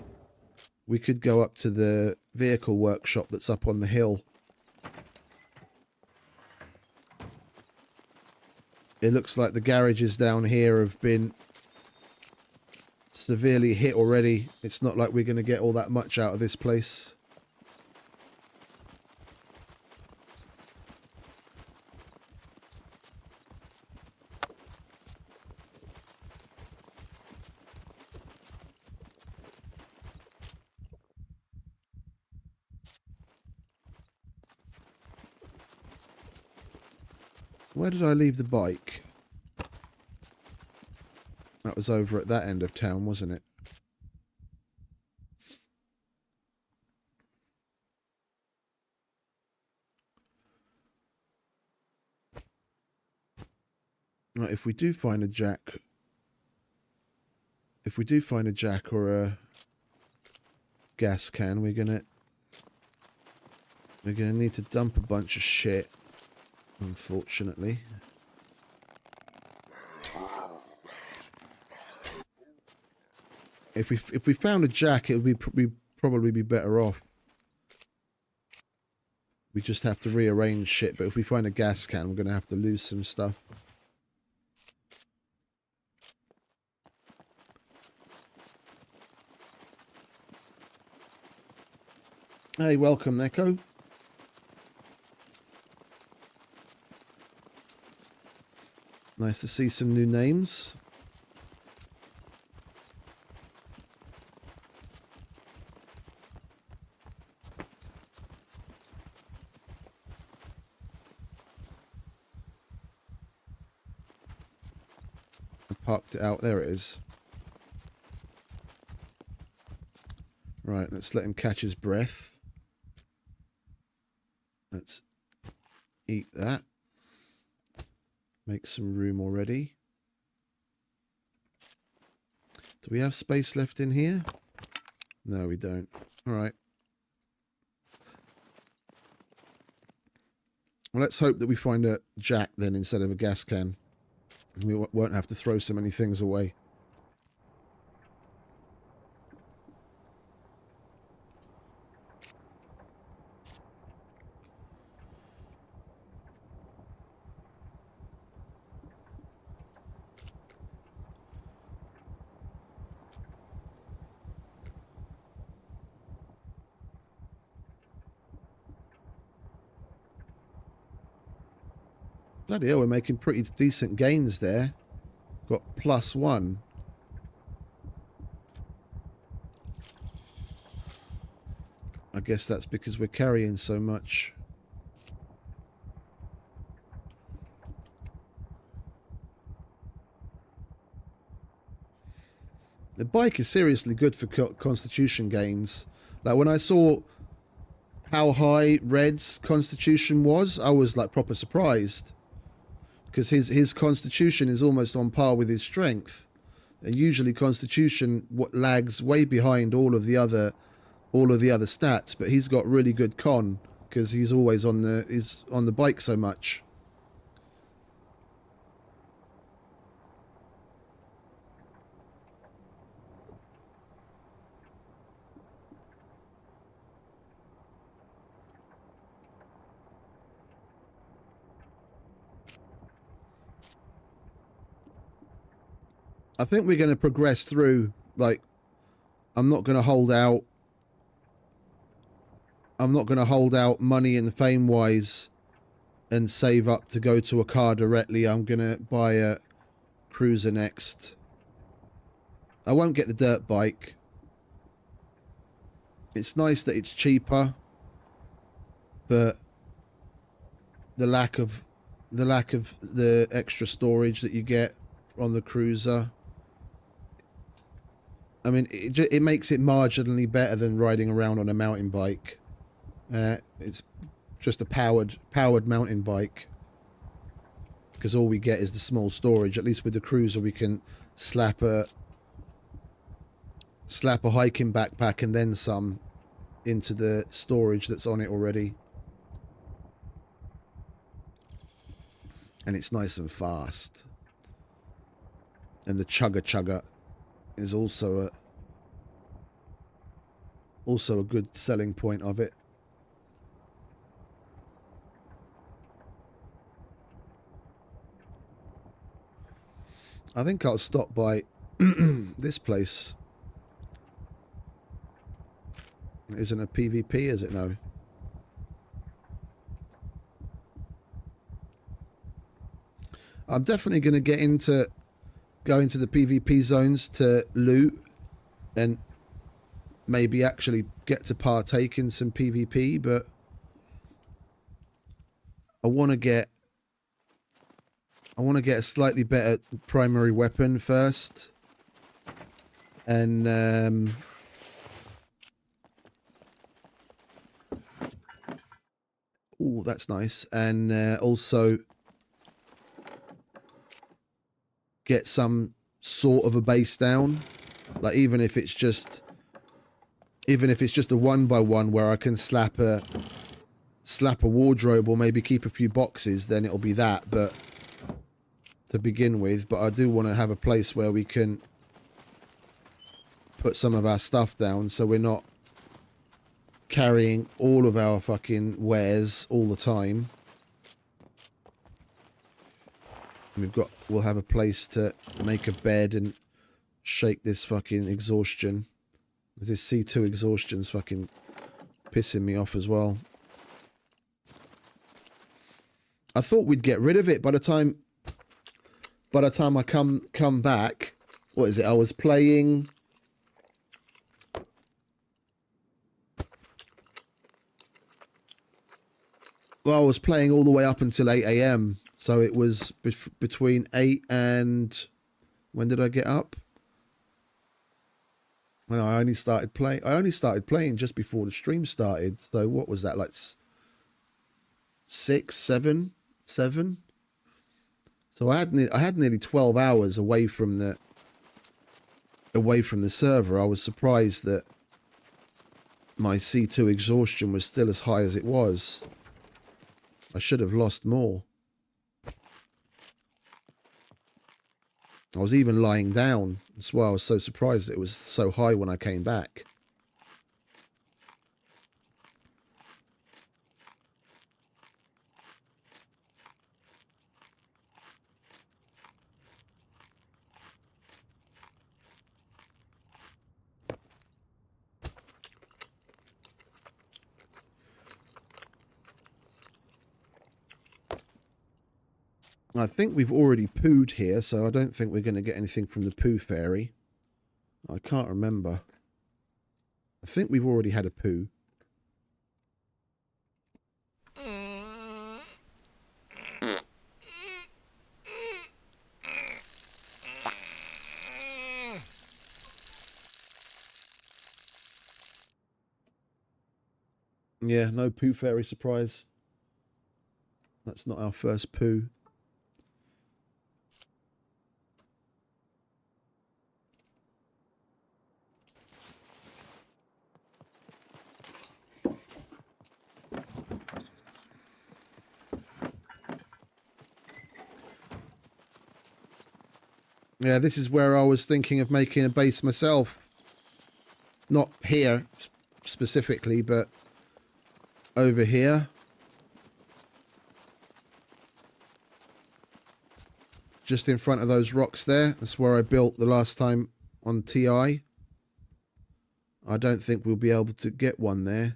We could go up to the vehicle workshop that's up on the hill. It looks like the garages down here have been severely hit already. It's not like we're going to get all that much out of this place. Where did I leave the bike? That was over at that end of town, wasn't it? Right, if we do find a jack... If we do find a jack or a gas can, we're gonna need to dump a bunch of shit, unfortunately. If we found a jack, it would probably be better off. We just have to rearrange shit, but if we find a gas can, we're gonna have to lose some stuff. Hey, welcome, Neko. Nice to see some new names. I parked it out. There it is. Right, let's let him catch his breath. Let's eat that. Make some room already. Do we have space left in here? No, we don't. All right. Well, let's hope that we find a jack then instead of a gas can. We won't have to throw so many things away. Bloody hell, we're making pretty decent gains there. Got +1. I guess that's because we're carrying so much. The bike is seriously good for constitution gains. Like when I saw how high Red's constitution was, I was like proper surprised. Because his constitution is almost on par with his strength, and usually constitution lags way behind all of the other stats. But he's got really good con because he's always on the bike so much. I think we're going to progress through, like, I'm not going to hold out money and fame-wise and save up to go to a car directly. I'm going to buy a cruiser next. I won't get the dirt bike. It's nice that it's cheaper, but the lack of the extra storage that you get on the cruiser, I mean, it makes it marginally better than riding around on a mountain bike. It's just a powered mountain bike, because all we get is the small storage. At least with the cruiser, we can slap a hiking backpack and then some into the storage that's on it already, and it's nice and fast. And the chugga is also a good selling point of it. I think I'll stop by this place. It isn't a PvP, is it? No. I'm definitely going to go into the PvP zones to loot and maybe actually get to partake in some PvP, but I want to get I want to get a slightly better primary weapon first. And oh, that's nice. And also get some sort of a base down. Like even if it's just a 1x1 where I can slap a wardrobe or maybe keep a few boxes, then it'll be that, but to begin with. But I do want to have a place where we can put some of our stuff down so we're not carrying all of our fucking wares all the time. We'll have a place to make a bed and shake this fucking exhaustion. This C2 exhaustion's fucking pissing me off as well. I thought we'd get rid of it by the time I come back. What is it? I was playing. Well, I was playing all the way up until 8 AM. So it was between 8 and... When did I get up? When I only started playing. I only started playing just before the stream started. So what was that? Like 6, 7? So I had nearly 12 hours away from the server. I was surprised that my C2 exhaustion was still as high as it was. I should have lost more. I was even lying down. That's why I was so surprised that it was so high when I came back. I think we've already pooed here, so I don't think we're going to get anything from the poo fairy. I can't remember. I think we've already had a poo. Yeah, no poo fairy surprise. That's not our first poo. Yeah, this is where I was thinking of making a base myself. Not here specifically, but over here. Just in front of those rocks there. That's where I built the last time on TI. I don't think we'll be able to get one there.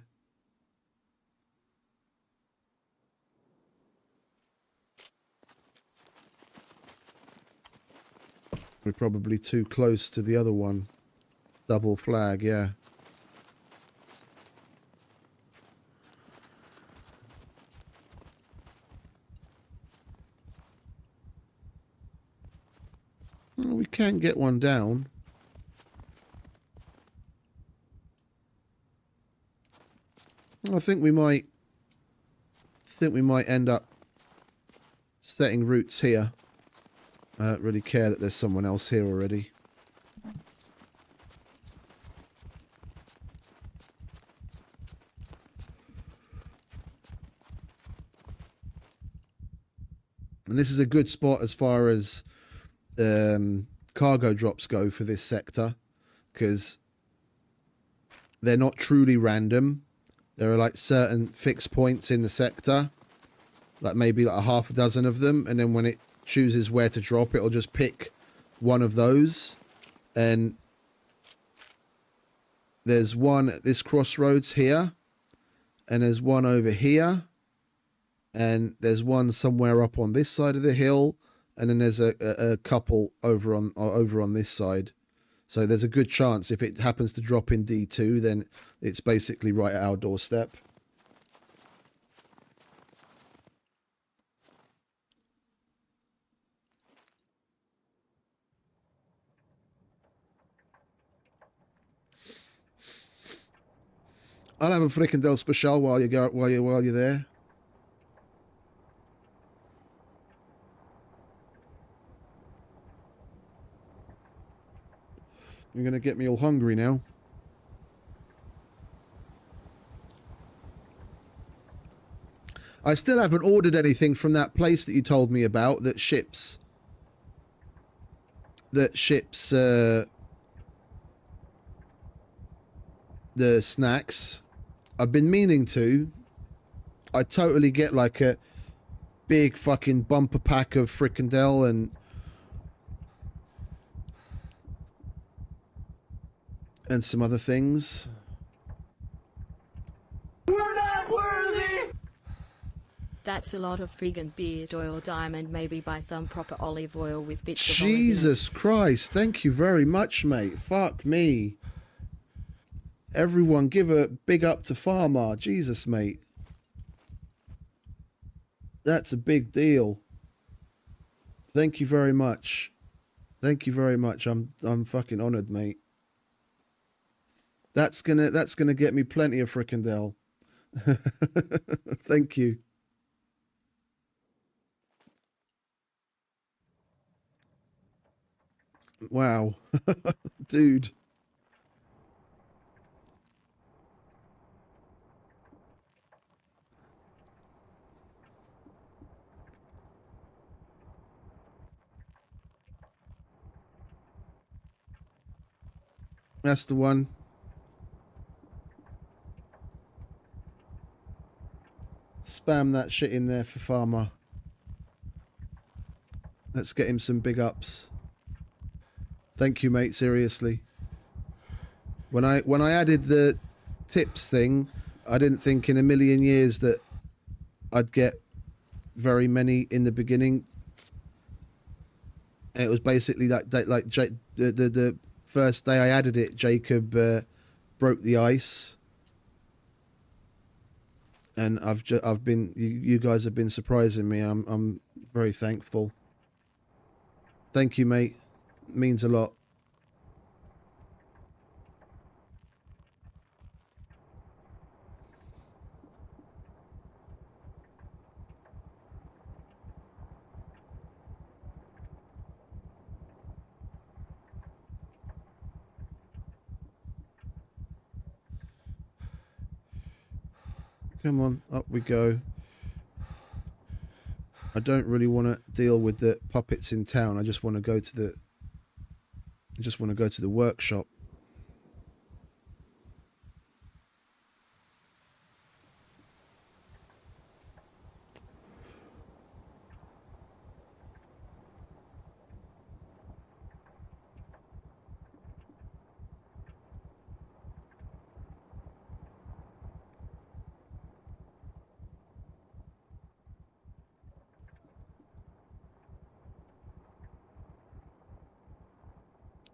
We're probably too close to the other one. Double flag, yeah. Well, we can get one down. I think we might end up setting roots here. I don't really care that there's someone else here already. And this is a good spot as far as cargo drops go for this sector, because they're not truly random. There are like certain fixed points in the sector, like maybe like a half a dozen of them, and then when it chooses where to drop, it'll just pick one of those. And there's one at this crossroads here, and there's one over here, and there's one somewhere up on this side of the hill, and then there's a couple over on this side. So there's a good chance if it happens to drop in D2, then it's basically right at our doorstep. I'll have a fricandel special while you're there. You're gonna get me all hungry now. I still haven't ordered anything from that place that you told me about that ships the snacks. I've been meaning to. I totally get like a big fucking bumper pack of fricandel and some other things. That's a lot of friggin' beard oil, Diamond. Maybe buy some proper olive oil with bits of Jesus Christ, thank you very much, mate. Fuck me. Everyone give a big up to Farmer. Jesus, mate. That's a big deal. Thank you very much. Thank you very much. I'm fucking honored, mate. That's gonna get me plenty of fricandel. Thank you. Wow. Dude. That's the one. Spam that shit in there for Farmer. Let's get him some big ups. Thank you, mate, seriously. When I added the tips thing, I didn't think in a million years that I'd get very many in the beginning. And it was basically like the first day I added it, Jacob broke the ice. And I've been you guys have been surprising me. I'm very thankful. Thank you, mate. Means a lot. Come on, up we go. I don't really want to deal with the puppets in town. I just want to go to the workshop.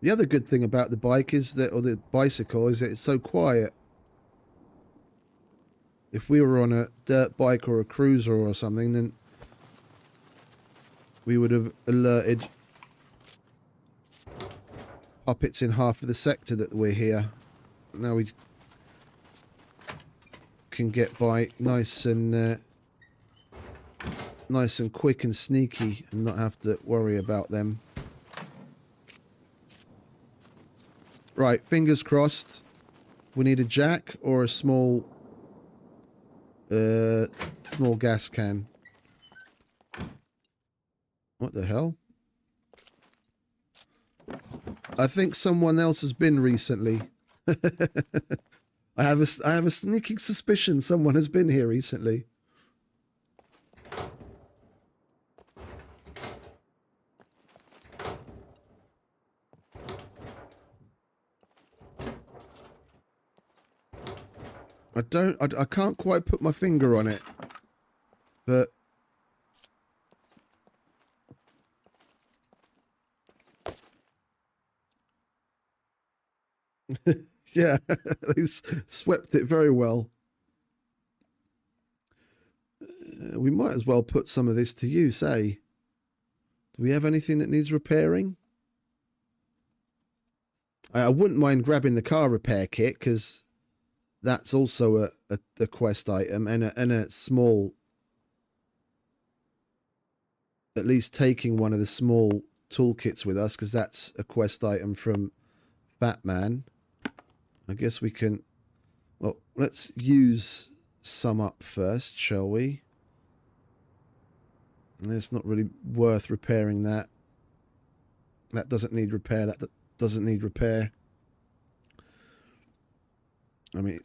The other good thing about the bike is that, or the bicycle, is that it's so quiet. If we were on a dirt bike or a cruiser or something, then we would have alerted puppets in half of the sector that we're here. Now we can get by nice and quick and sneaky and not have to worry about them. Right, fingers crossed. We need a jack or a small gas can. What the hell? I think someone else has been recently. I have a sneaking suspicion someone has been here recently. I can't quite put my finger on it, but yeah, they swept it very well. We might as well put some of this to use, eh? Do we have anything that needs repairing? I wouldn't mind grabbing the car repair kit, because that's also a quest item and a small, at least taking one of the small toolkits with us, because that's a quest item from Fat Man. I guess we can, well, let's use some up first, shall we? It's not really worth repairing that. That doesn't need repair. That doesn't need repair. I mean,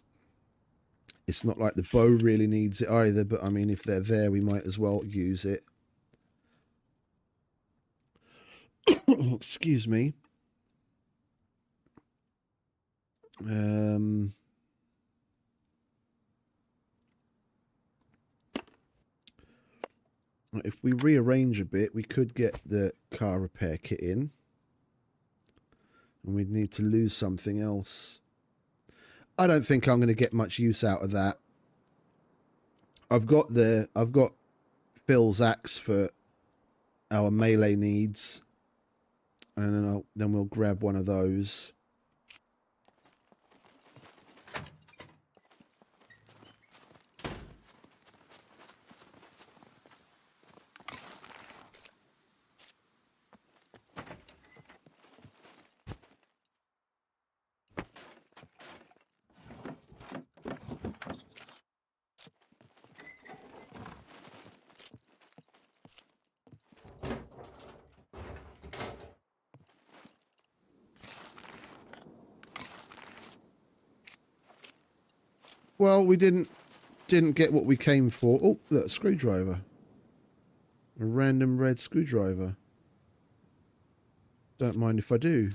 it's not like the bow really needs it either, but I mean, if they're there, we might as well use it. Excuse me. If we rearrange a bit, we could get the car repair kit in. And we'd need to lose something else. I don't think I'm going to get much use out of that. I've got Phil's axe for our melee needs. And then we'll grab one of those. Well, we didn't get what we came for. Oh, look, a screwdriver. A random red screwdriver. Don't mind if I do.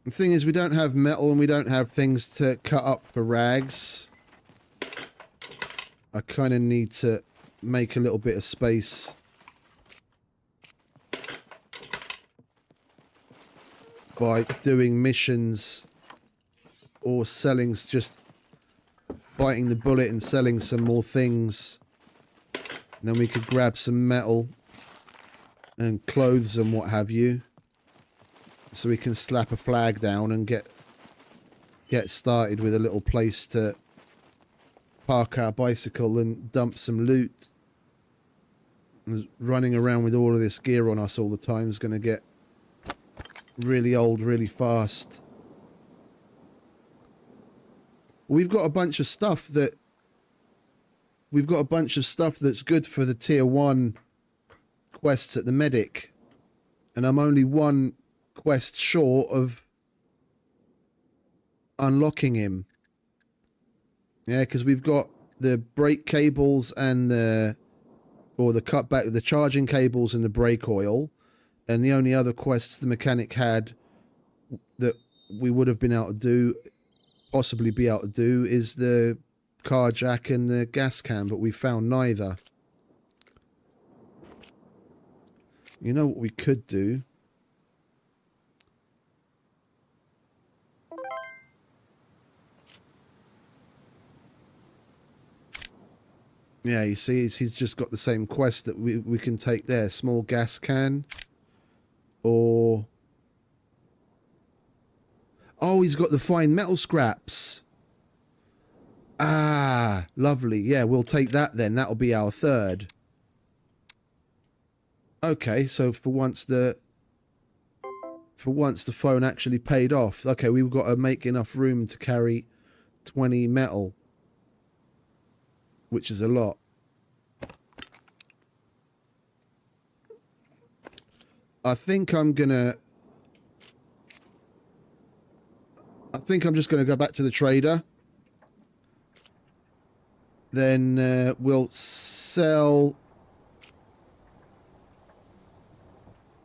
The thing is, we don't have metal and we don't have things to cut up for rags. I kind of need to make a little bit of space. By doing missions or selling, just biting the bullet and selling some more things. And then we could grab some metal and clothes and what have you. So we can slap a flag down and get started with a little place to park our bicycle and dump some loot. And running around with all of this gear on us all the time is going to get really old really fast. We've got a bunch of stuff that's good for the tier 1 quests at the medic, and I'm only one quest short of unlocking him. Yeah, because we've got the brake cables and the charging cables and the brake oil. And the only other quests the mechanic had that we would have been able to do, possibly be able to do, is the car jack and the gas can, but we found neither. You know what we could do? Yeah, you see, he's just got the same quest that we can take there. Small gas can. Or... oh, he's got the fine metal scraps. Ah, lovely. Yeah, we'll take that then. That'll be our third. Okay, so for once the phone actually paid off. Okay, we've got to make enough room to carry 20 metal, which is a lot. I think I'm just gonna go back to the trader. Then we'll sell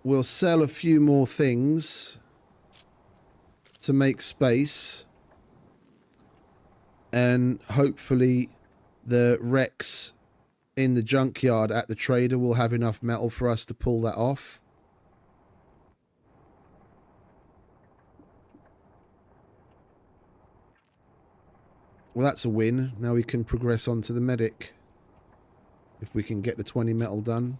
a few more things to make space, and hopefully the wrecks in the junkyard at the trader will have enough metal for us to pull that off. Well, that's a win. Now we can progress on to the medic. If we can get the 20 metal done.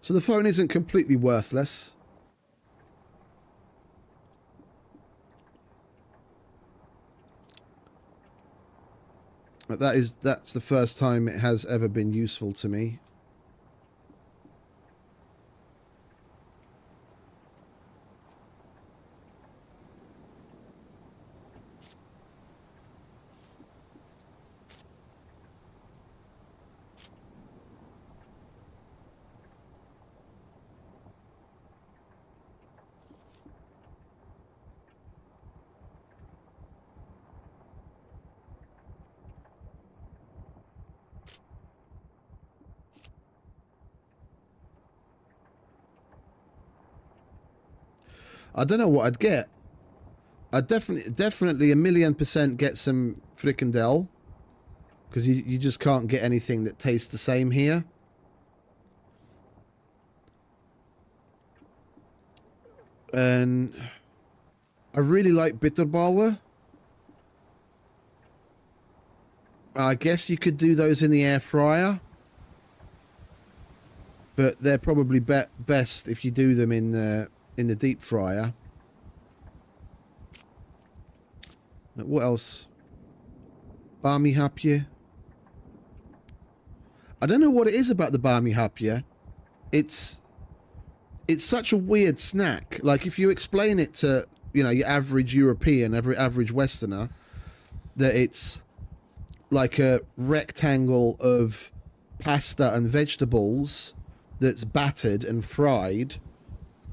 So the phone isn't completely worthless. But that's the first time it has ever been useful to me. I don't know what I'd get. I'd definitely 1,000,000% get some frikandel, because you just can't get anything that tastes the same here. And I really like bitterballen. I guess you could do those in the air fryer, but they're probably best if you do them in the deep fryer. What else? Barmy hapje. I don't know what it is about the barmy hapje. It's such a weird snack. Like, if you explain it to, you know, your average European, average Westerner, that it's like a rectangle of pasta and vegetables that's battered and fried,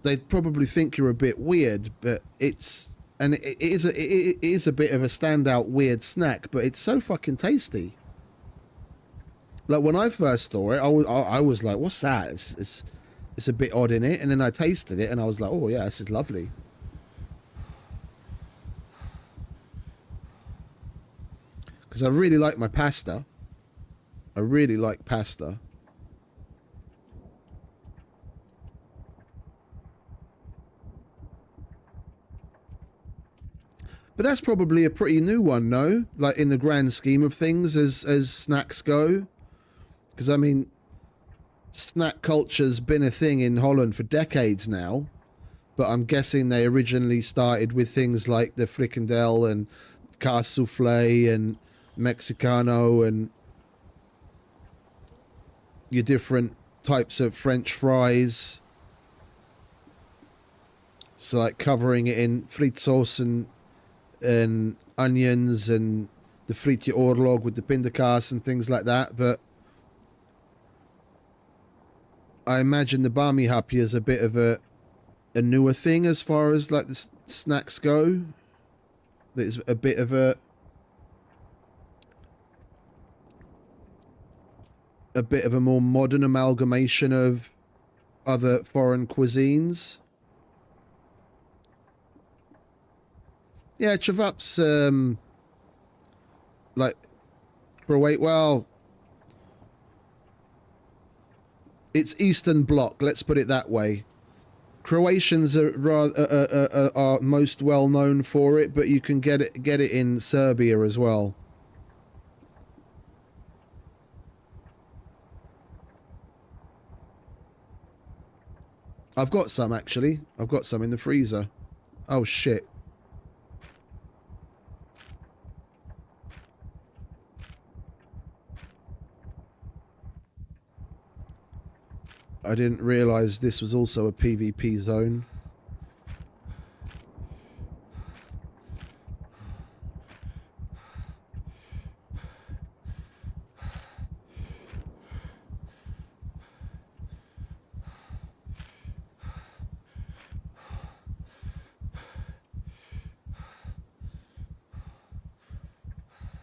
they'd probably think you're a bit weird. But it is a bit of a standout weird snack, but it's so fucking tasty. Like, when I first saw it, I was like, what's that? It's a bit odd in it, and then I tasted it and I was like, oh yeah, this is lovely. Because I really like my pasta. I really like pasta. But that's probably a pretty new one, no? Like, in the grand scheme of things, as snacks go. Because, I mean, snack culture's been a thing in Holland for decades now. But I'm guessing they originally started with things like the frikandel and kaas soufflé and Mexicano and your different types of French fries. So, like, covering it in friet sauce and onions and the frietje oorlog with the pindakaas and things like that. But I imagine the barmy hapje is a bit of a newer thing as far as, like, the snacks go. It's a bit of a more modern amalgamation of other foreign cuisines. Yeah, cevap's like Croat. Well, it's Eastern Bloc. Let's put it that way. Croatians are most well known for it, but you can get it in Serbia as well. I've got some, actually. I've got some in the freezer. Oh shit. I didn't realise this was also a PvP zone.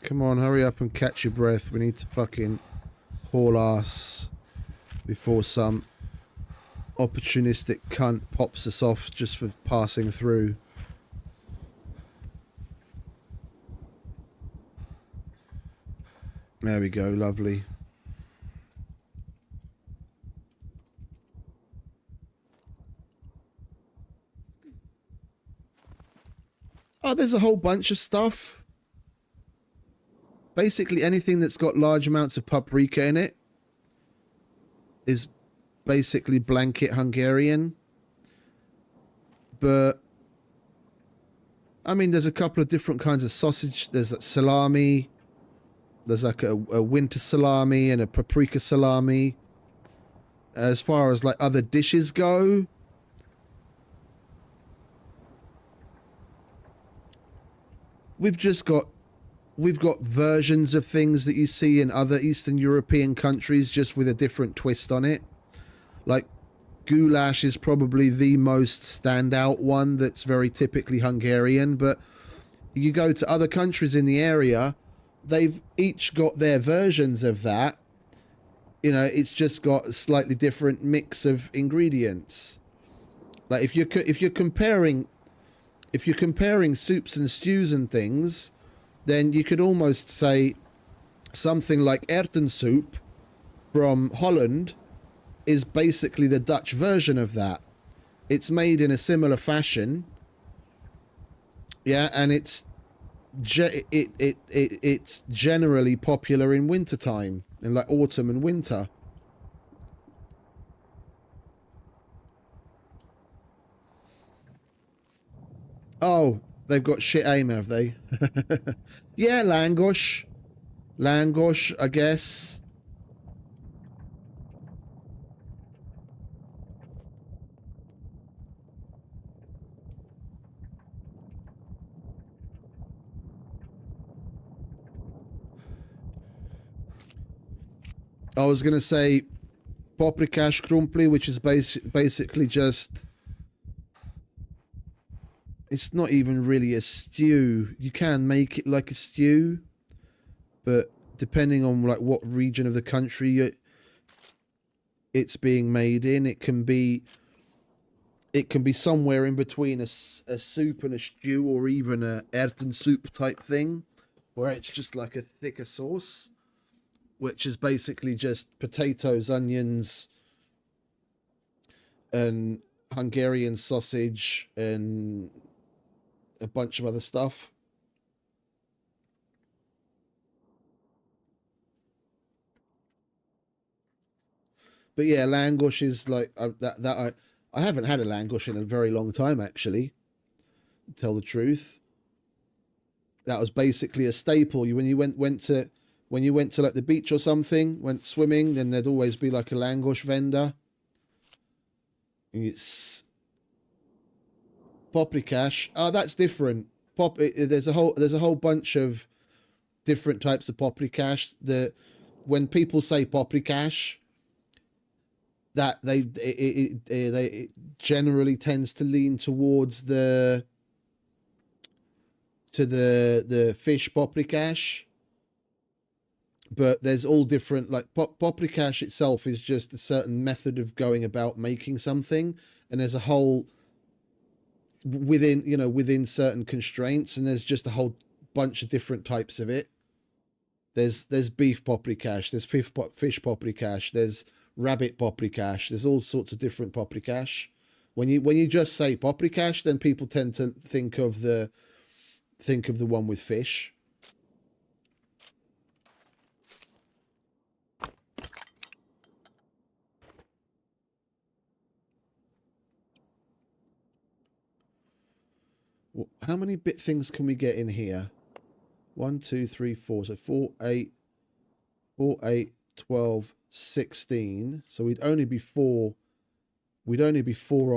Come on, hurry up and catch your breath. We need to fucking haul ass before some opportunistic cunt pops us off just for passing through. There we go, lovely. Oh, there's a whole bunch of stuff. Basically anything that's got large amounts of paprika in it is basically blanket Hungarian. But I mean, there's a couple of different kinds of sausage. There's like salami. There's like a winter salami and a paprika salami. As far as like other dishes go, we've got versions of things that you see in other Eastern European countries, just with a different twist on it. Like goulash is probably the most standout one that's very typically Hungarian, but you go to other countries in the area, they've each got their versions of that. You know, it's just got a slightly different mix of ingredients. Like if you're comparing soups and stews and things, then you could almost say something like erwtensoup from Holland is basically the Dutch version of that. It's made in a similar fashion. Yeah, and it's generally popular in wintertime, in like autumn and winter. Oh, they've got shit aim, have they? Yeah, Langosh, I guess. I was going to say paprikash krumpli, which is basically just... It's not even really a stew. You can make it like a stew, but depending on like what region of the country it's being made in, it can be somewhere in between a soup and a stew, or even a erwtensoup type thing, where it's just like a thicker sauce, which is basically just potatoes, onions, and Hungarian sausage, and a bunch of other stuff. But yeah, langosh is like I haven't had a langosh in a very long time, actually, to tell the truth. That was basically a staple. When you went to like the beach or something, went swimming, then there'd always be like a langosh vendor. It's paprikash. Oh, that's different. There's a whole bunch of different types of paprikash. When people say paprikash, that it generally tends to lean towards the fish paprikash. But there's all different, like paprikash itself is just a certain method of going about making something, and there's a whole within certain constraints, and there's just a whole bunch of different types of it. There's beef paprikash, there's fish paprikash, there's rabbit paprikash, there's all sorts of different paprikash. When you just say paprikash, then people tend to think of the one with fish. How many bit things can we get in here? 1, 2, 3, 4. So 4, 8, 12, 16. So we'd only be four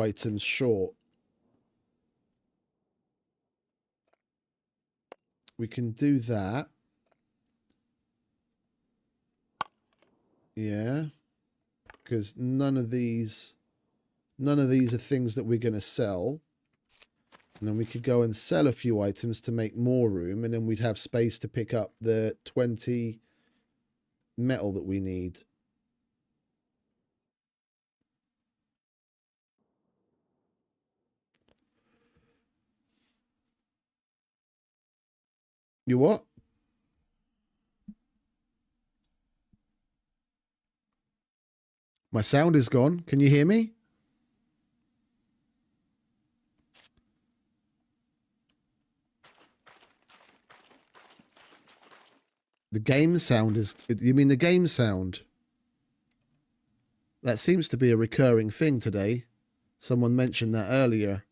items short. We can do that. Yeah. Because none of these are things that we're going to sell. And then we could go and sell a few items to make more room, and then we'd have space to pick up the 20 metal that we need. You what? My sound is gone. Can you hear me? The game sound is... You mean the game sound? That seems to be a recurring thing today. Someone mentioned that earlier.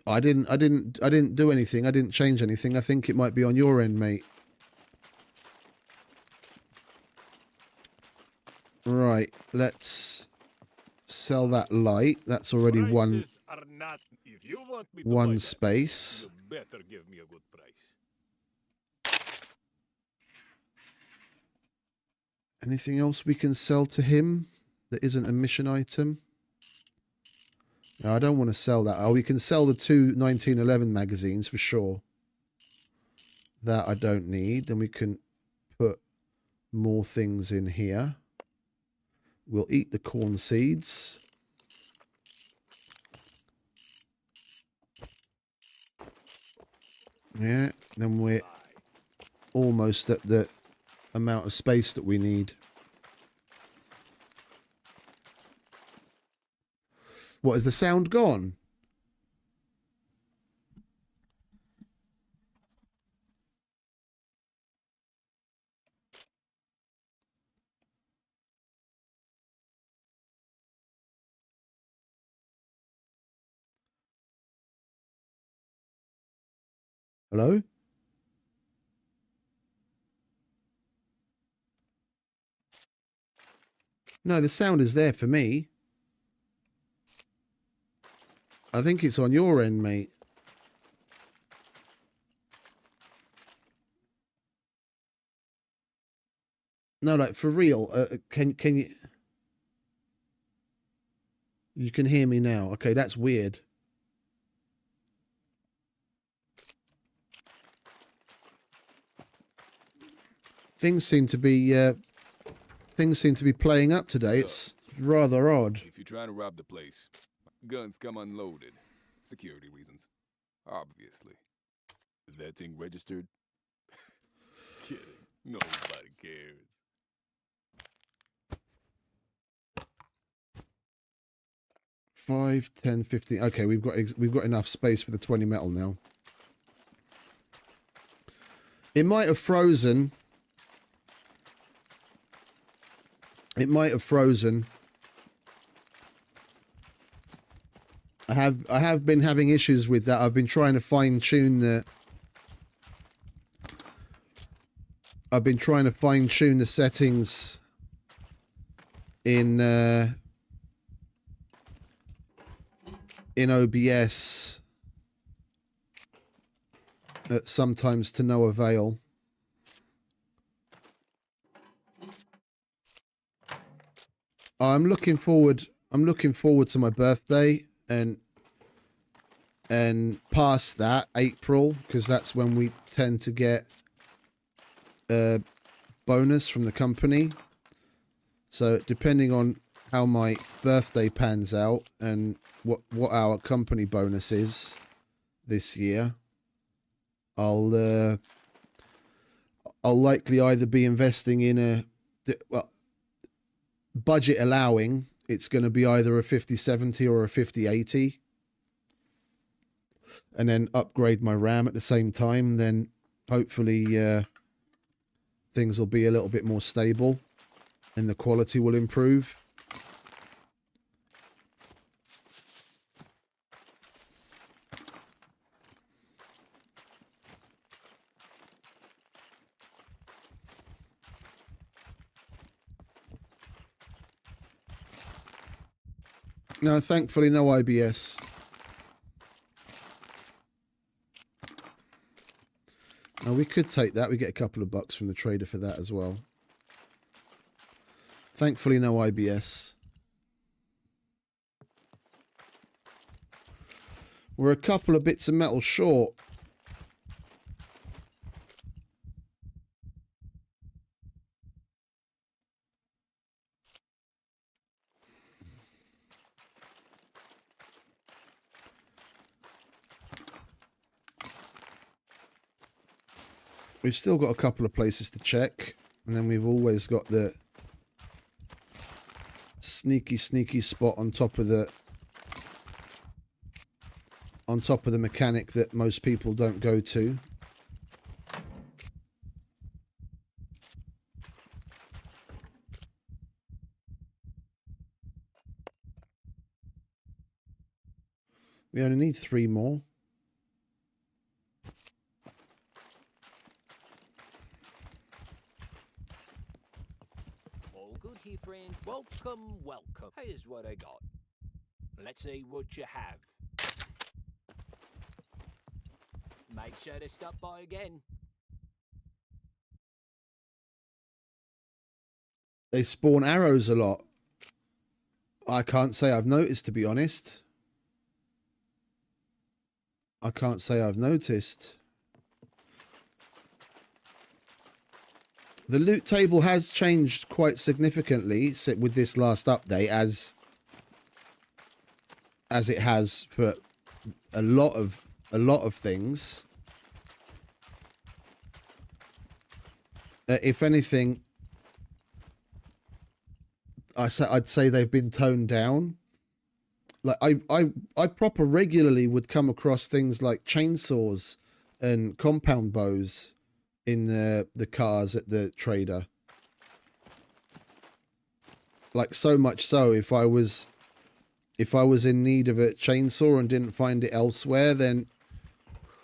I didn't do anything. I didn't change anything. I think it might be on your end, mate. Right, let's sell that light. That's already Prices are not. If you want me to buy one that, space. you better give me a good price. Anything else we can sell to him that isn't a mission item? No, I don't want to sell that. Oh, we can sell the 2 1911 magazines for sure. That I don't need. Then we can put more things in here. We'll eat the corn seeds. Yeah, then we're almost at the amount of space that we need. What, is the sound gone? Hello? No, the sound is there for me. I think it's on your end, mate. No, like for real. Can you? You can hear me now. Okay, that's weird. Things seem to be playing up today. It's rather odd. If you're trying to rob the place, guns come unloaded. Security reasons. Obviously. That thing registered? Kidding. Nobody cares. Five, 10, 15. Okay, we've got enough space for the 20 metal now. It might have frozen. It might have frozen. I have been having issues with that. I've been trying to fine tune the settings in OBS, sometimes to no avail. I'm looking forward to my birthday and past that, April, because that's when we tend to get a bonus from the company. So depending on how my birthday pans out and what our company bonus is this year, I'll likely either be investing in budget allowing, it's going to be either a 5070 or a 5080, and then upgrade my RAM at the same time. Then hopefully things will be a little bit more stable and the quality will improve. No, thankfully no IBS. Now we could take that. We get a couple of bucks from the trader for that as well. Thankfully no IBS. We're a couple of bits of metal short. We've still got a couple of places to check, and then we've always got the sneaky spot on top of the mechanic that most people don't go to. We only need 3 more. All good here, friend. Welcome, welcome. Here's what I got. Let's see what you have. Make sure to stop by again. They spawn arrows a lot. I can't say I've noticed, to be honest. I can't say I've noticed. The loot table has changed quite significantly with this last update, as it has for a lot of things. If anything, I'd say they've been toned down. Like I proper regularly would come across things like chainsaws and compound bows in the cars at the trader. Like, so much so, if I was in need of a chainsaw and didn't find it elsewhere, then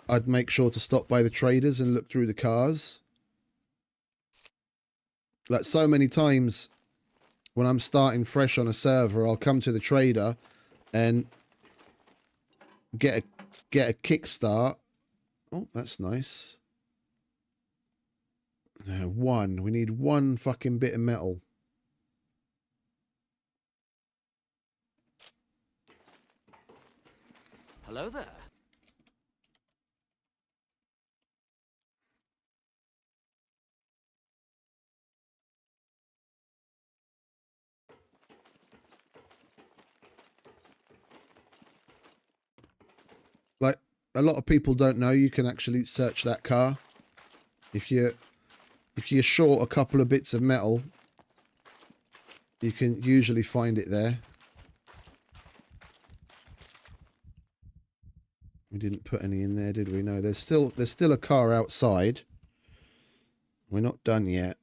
I'd make sure to stop by the traders and look through the cars. Like, so many times when I'm starting fresh on a server, I'll come to the trader and get a kickstart. Oh, that's nice. We need 1 fucking bit of metal. Hello there. Like, a lot of people don't know you can actually search that car. If you're short a couple of bits of metal, you can usually find it there. We didn't put any in there, did we? No, there's still a car outside. We're not done yet.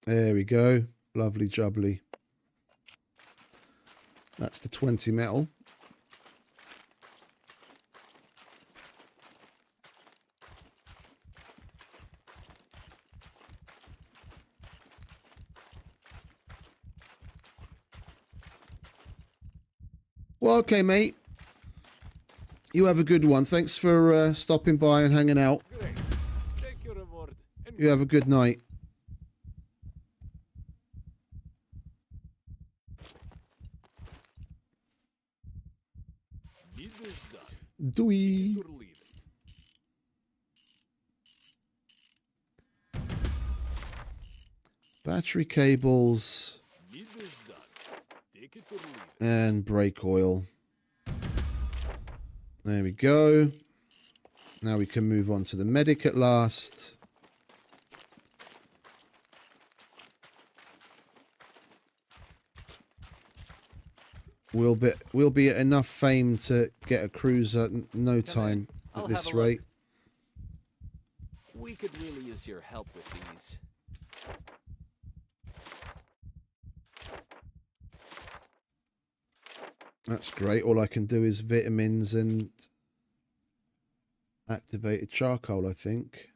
There we go. Lovely jubbly. That's the 20 metal. Well, okay, mate. You have a good one. Thanks for stopping by and hanging out. Great. Take your reward. And You have a good night. business done. Doei. Your leave. Battery cables Business done. Take it or leave it. and brake oil. There we go. Now we can move on to the medic at last. We'll be at enough fame to get a cruiser in no time I'll at this have a look. rate. We could really use your help with these. That's great. All I can do is vitamins and activated charcoal, I think.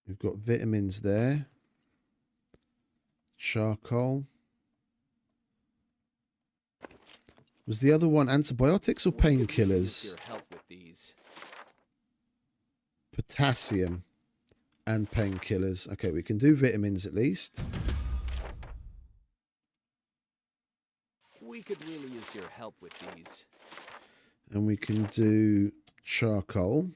We've got vitamins there. Charcoal. Was the other one antibiotics or We could really use painkillers? your help with these. Potassium and painkillers. Okay, we can do vitamins at least. We could really use your help with these. And we can do charcoal.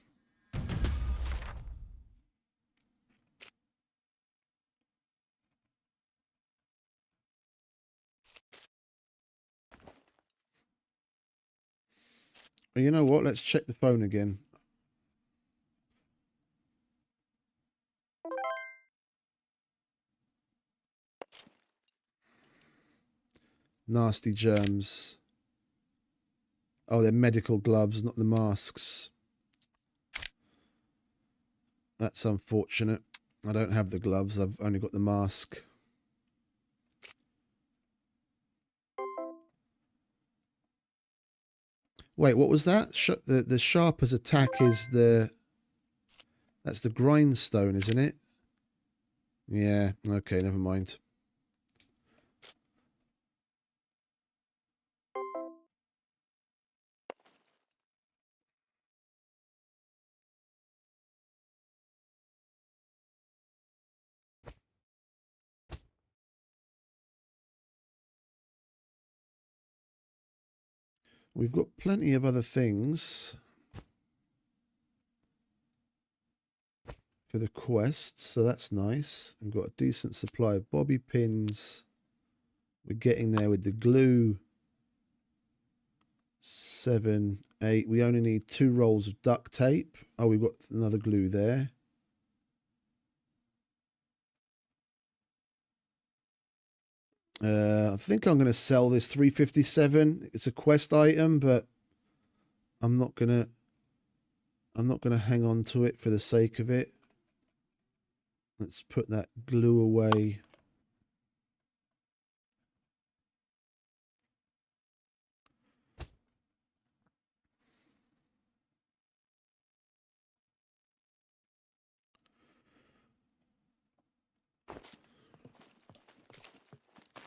Well, you know what? Let's check the phone again. Nasty germs. Oh, they're medical gloves, not the masks. That's unfortunate. I don't have the gloves. I've only got the mask. Wait, what was that? The sharper's attack is the... That's the grindstone, isn't it? Yeah, okay, never mind. We've got plenty of other things for the quests, so that's nice. We've got a decent supply of bobby pins. We're getting there with the glue. 7, 8. We only need 2 rolls of duct tape. Oh, we've got another glue there. I think I'm going to sell this 357. It's a quest item, but I'm not gonna hang on to it for the sake of it. Let's put that glue away.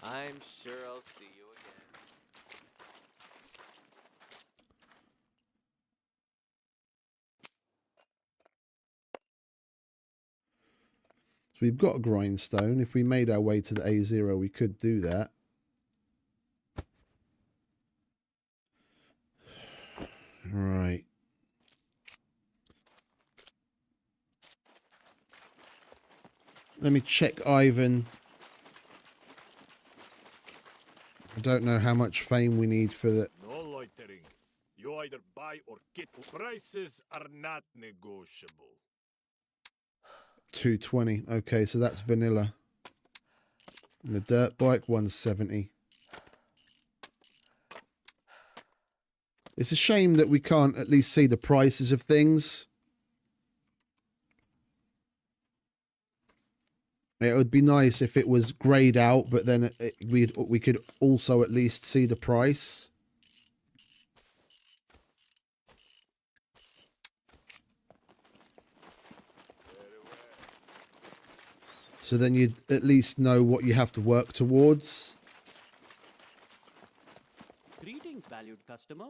I'm sure I'll see you again. So we've got a grindstone. If we made our way to the A0, we could do that. Right. Let me check Ivan. I don't know how much fame we need for the... No loitering. You either buy or get. Prices are not negotiable. 220. Okay, so that's vanilla. And the dirt bike, 170. It's a shame that we can't at least see the prices of things. It would be nice if it was grayed out, but then we could also at least see the price. So then you'd at least know what you have to work towards. Greetings, valued customer.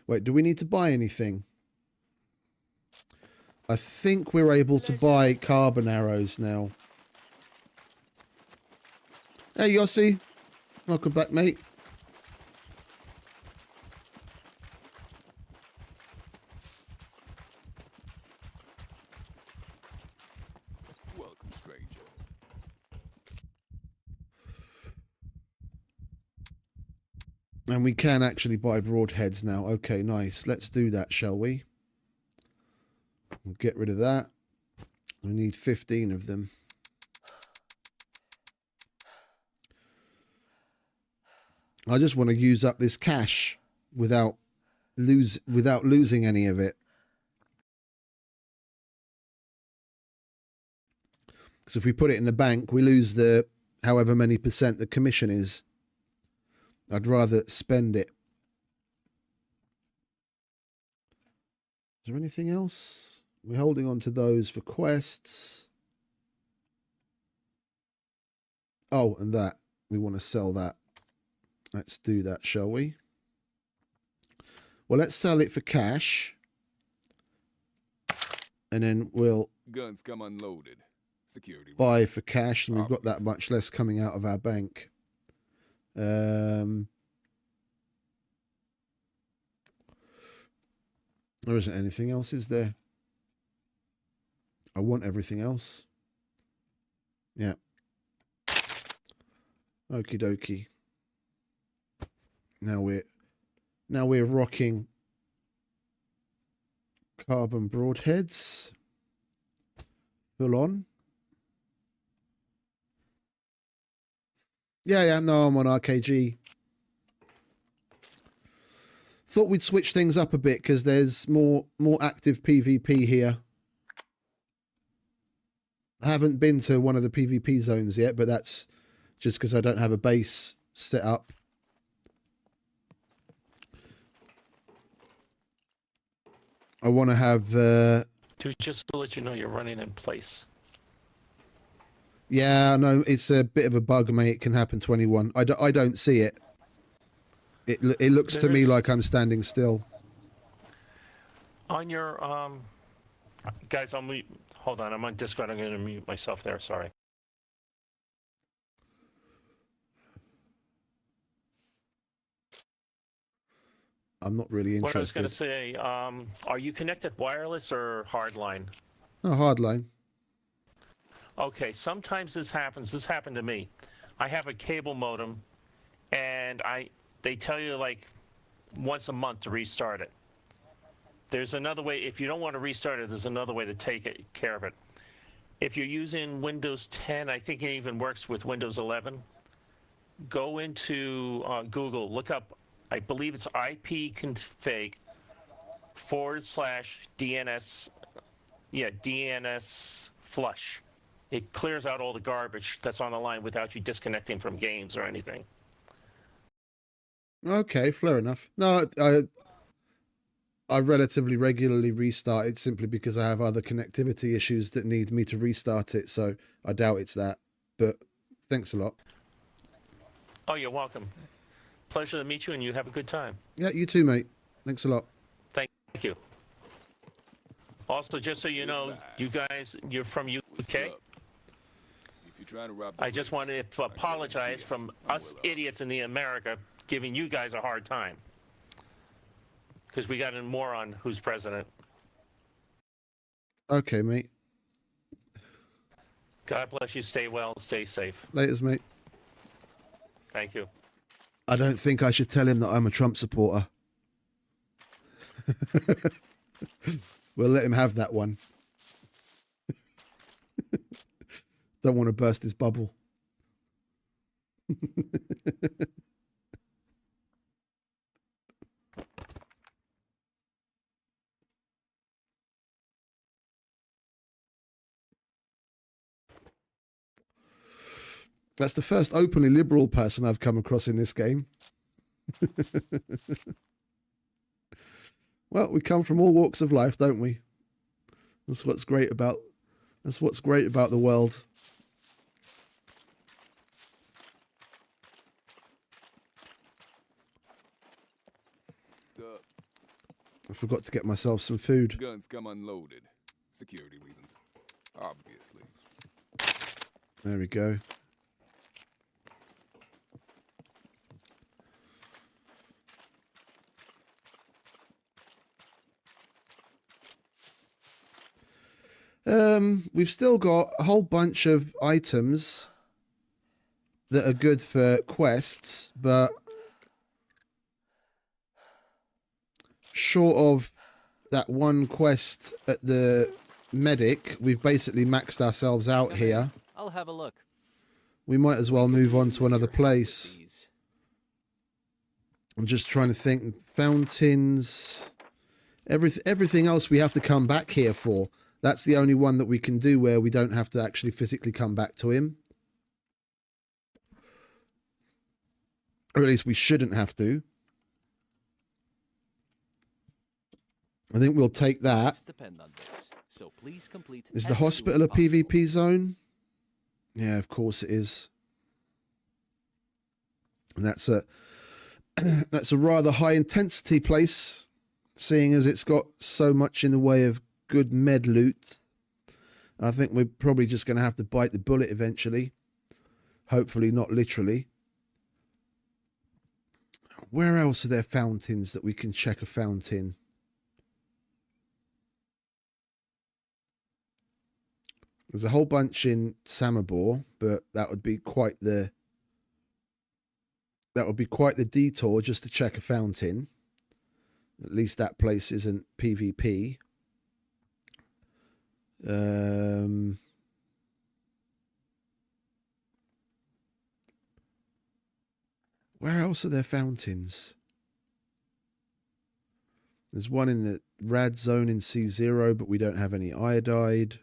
Wait, do we need to buy anything? I think we're able to buy carbon arrows now. Hey, Yossi. Welcome back, mate. Welcome, stranger. And we can actually buy broadheads now. Okay, nice. Let's do that, shall we? We'll get rid of that. We need 15 of them. I just want to use up this cash without losing any of it. Because if we put it in the bank, we lose the however many percent the commission is. I'd rather spend it. Is there anything else? We're holding on to those for quests. Oh, and that. We want to sell that. Let's do that, shall we? Well, let's sell it for cash. And then we'll Guns come unloaded. Security buy reasons. for cash. And we've got that Obvious. much less coming out of our bank. There isn't anything else, is there? I want everything else. Yeah. Okie dokie. Now we're rocking carbon broadheads. Full on. Yeah, no, I'm on RKG. thought we'd switch things up a bit because there's more active PvP here. I haven't been to one of the PvP zones yet, but that's just because I don't have a base set up. I want to have... just to let you know you're running in place. Yeah, no, it's a bit of a bug, mate. It can happen to anyone. I don't see it. It looks to me like I'm standing still. On your... Guys, I'll mute... Hold on, I'm on Discord. I'm going to mute myself there. Sorry. I'm not really interested. What I was going to say, are you connected wireless or hardline? Oh, hardline. Okay, sometimes this happens. This happened to me. I have a cable modem, and they tell you like once a month to restart it. There's another way. If you don't want to restart it, there's another way to take care of it. If you're using Windows 10, I think it even works with Windows 11. Go into Google, look up, I believe it's ipconfig /DNS, DNS flush. It clears out all the garbage that's on the line without you disconnecting from games or anything. Okay, fair enough. No, I relatively regularly restart it simply because I have other connectivity issues that need me to restart it, so I doubt it's that. But thanks a lot. Oh, you're welcome. Pleasure to meet you, and you have a good time. Yeah, you too, mate. Thanks a lot. Thank you. Also, just so you know, you guys, you're from UK. I just wanted to apologize from us idiots in the America giving you guys a hard time. Because we got a moron who's president. Okay, mate. God bless you. Stay well. Stay safe. Laters, mate. Thank you. I don't think I should tell him that I'm a Trump supporter. We'll let him have that one. Don't want to burst his bubble. That's the first openly liberal person I've come across in this game. Well, we come from all walks of life, don't we? That's what's great about the world. I forgot to get myself some food. Guns come unloaded. Security reasons. Obviously. There we go. We've still got a whole bunch of items that are good for quests, but short of that one quest at the medic, we've basically maxed ourselves out here. I'll have a look. We might as well move on to another place. I'm just trying to think. Fountains. Everything else we have to come back here for. That's the only one that we can do where we don't have to actually physically come back to him. Or at least we shouldn't have to. I think we'll take that. So please complete Is the hospital a PvP zone? Yeah, of course it is. And that's a rather high intensity place, seeing as it's got so much in the way of good med loot. I think we're probably just going to have to bite the bullet eventually. Hopefully not literally. Where else are there fountains that we can check a fountain? There's a whole bunch in Samobor, but that would be quite the detour just to check a fountain. At least that place isn't PvP. Where else are there fountains? There's one in the rad zone in C0, but we don't have any iodide.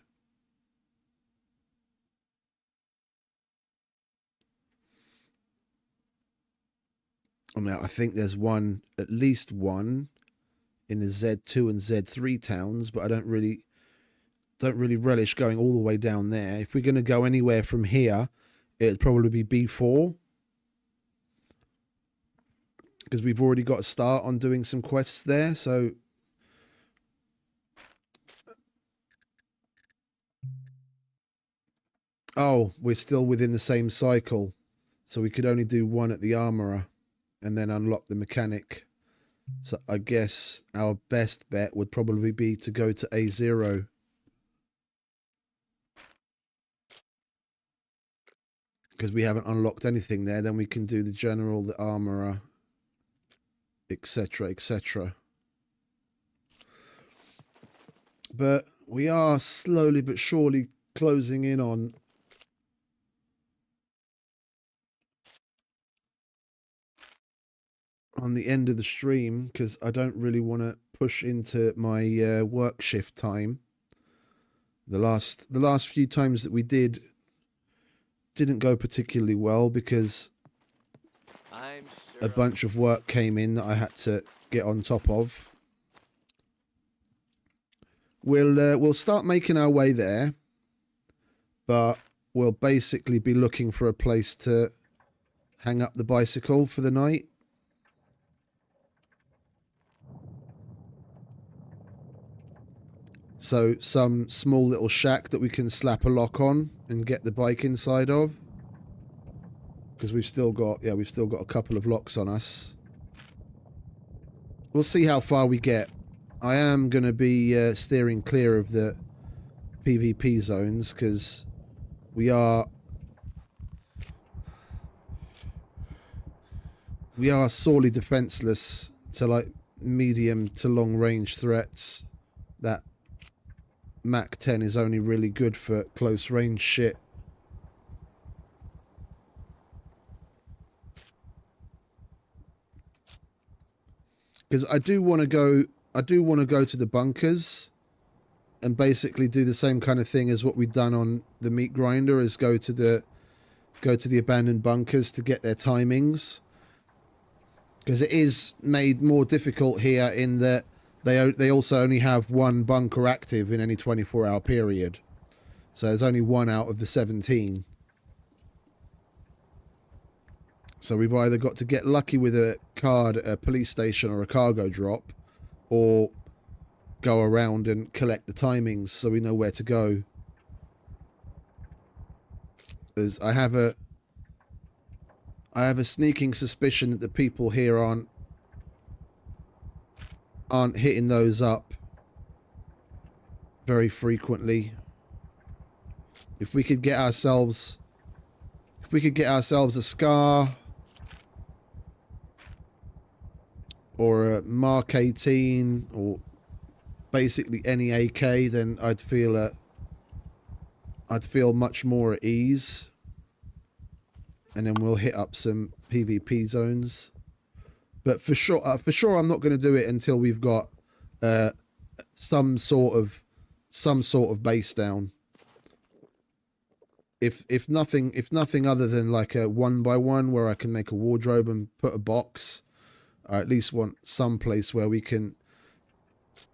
I mean, I think there's one, at least one, in the Z2 and Z3 towns, but I don't really relish going all the way down there. If we're going to go anywhere from here, it'd probably be B4. Because we've already got a start on doing some quests there, so... Oh, we're still within the same cycle. So we could only do one at the armorer and then unlock the mechanic. So I guess our best bet would probably be to go to A0. Because we haven't unlocked anything there, then we can do the general, the armorer, etc., etc. But we are slowly but surely closing in on the end of the stream, because I don't really want to push into my work shift time. The last few times that we didn't go particularly well because a bunch of work came in that I had to get on top of. We'll start making our way there, but we'll basically be looking for a place to hang up the bicycle for the night. So some small little shack that we can slap a lock on and get the bike inside of. Because we've still got a couple of locks on us. We'll see how far we get. I am going to be steering clear of the PvP zones because we are sorely defenseless to like medium to long range threats. That Mach 10 is only really good for close range shit. Because I do want to go to the bunkers and basically do the same kind of thing as what we've done on the meat grinder, is go to the abandoned bunkers to get their timings. Because it is made more difficult here in that they also only have one bunker active in any 24-hour period. So there's only one out of the 17. So we've either got to get lucky with a card at a police station or a cargo drop, or go around and collect the timings so we know where to go. As I have a sneaking suspicion that the people here aren't hitting those up very frequently. If we could get ourselves a Scar or a Mark 18 or basically any AK, then I'd feel much more at ease. And then we'll hit up some PvP zones. But for sure, I'm not going to do it until we've got some sort of base down. If nothing other than like a 1x1 where I can make a wardrobe and put a box, I at least want some place where we can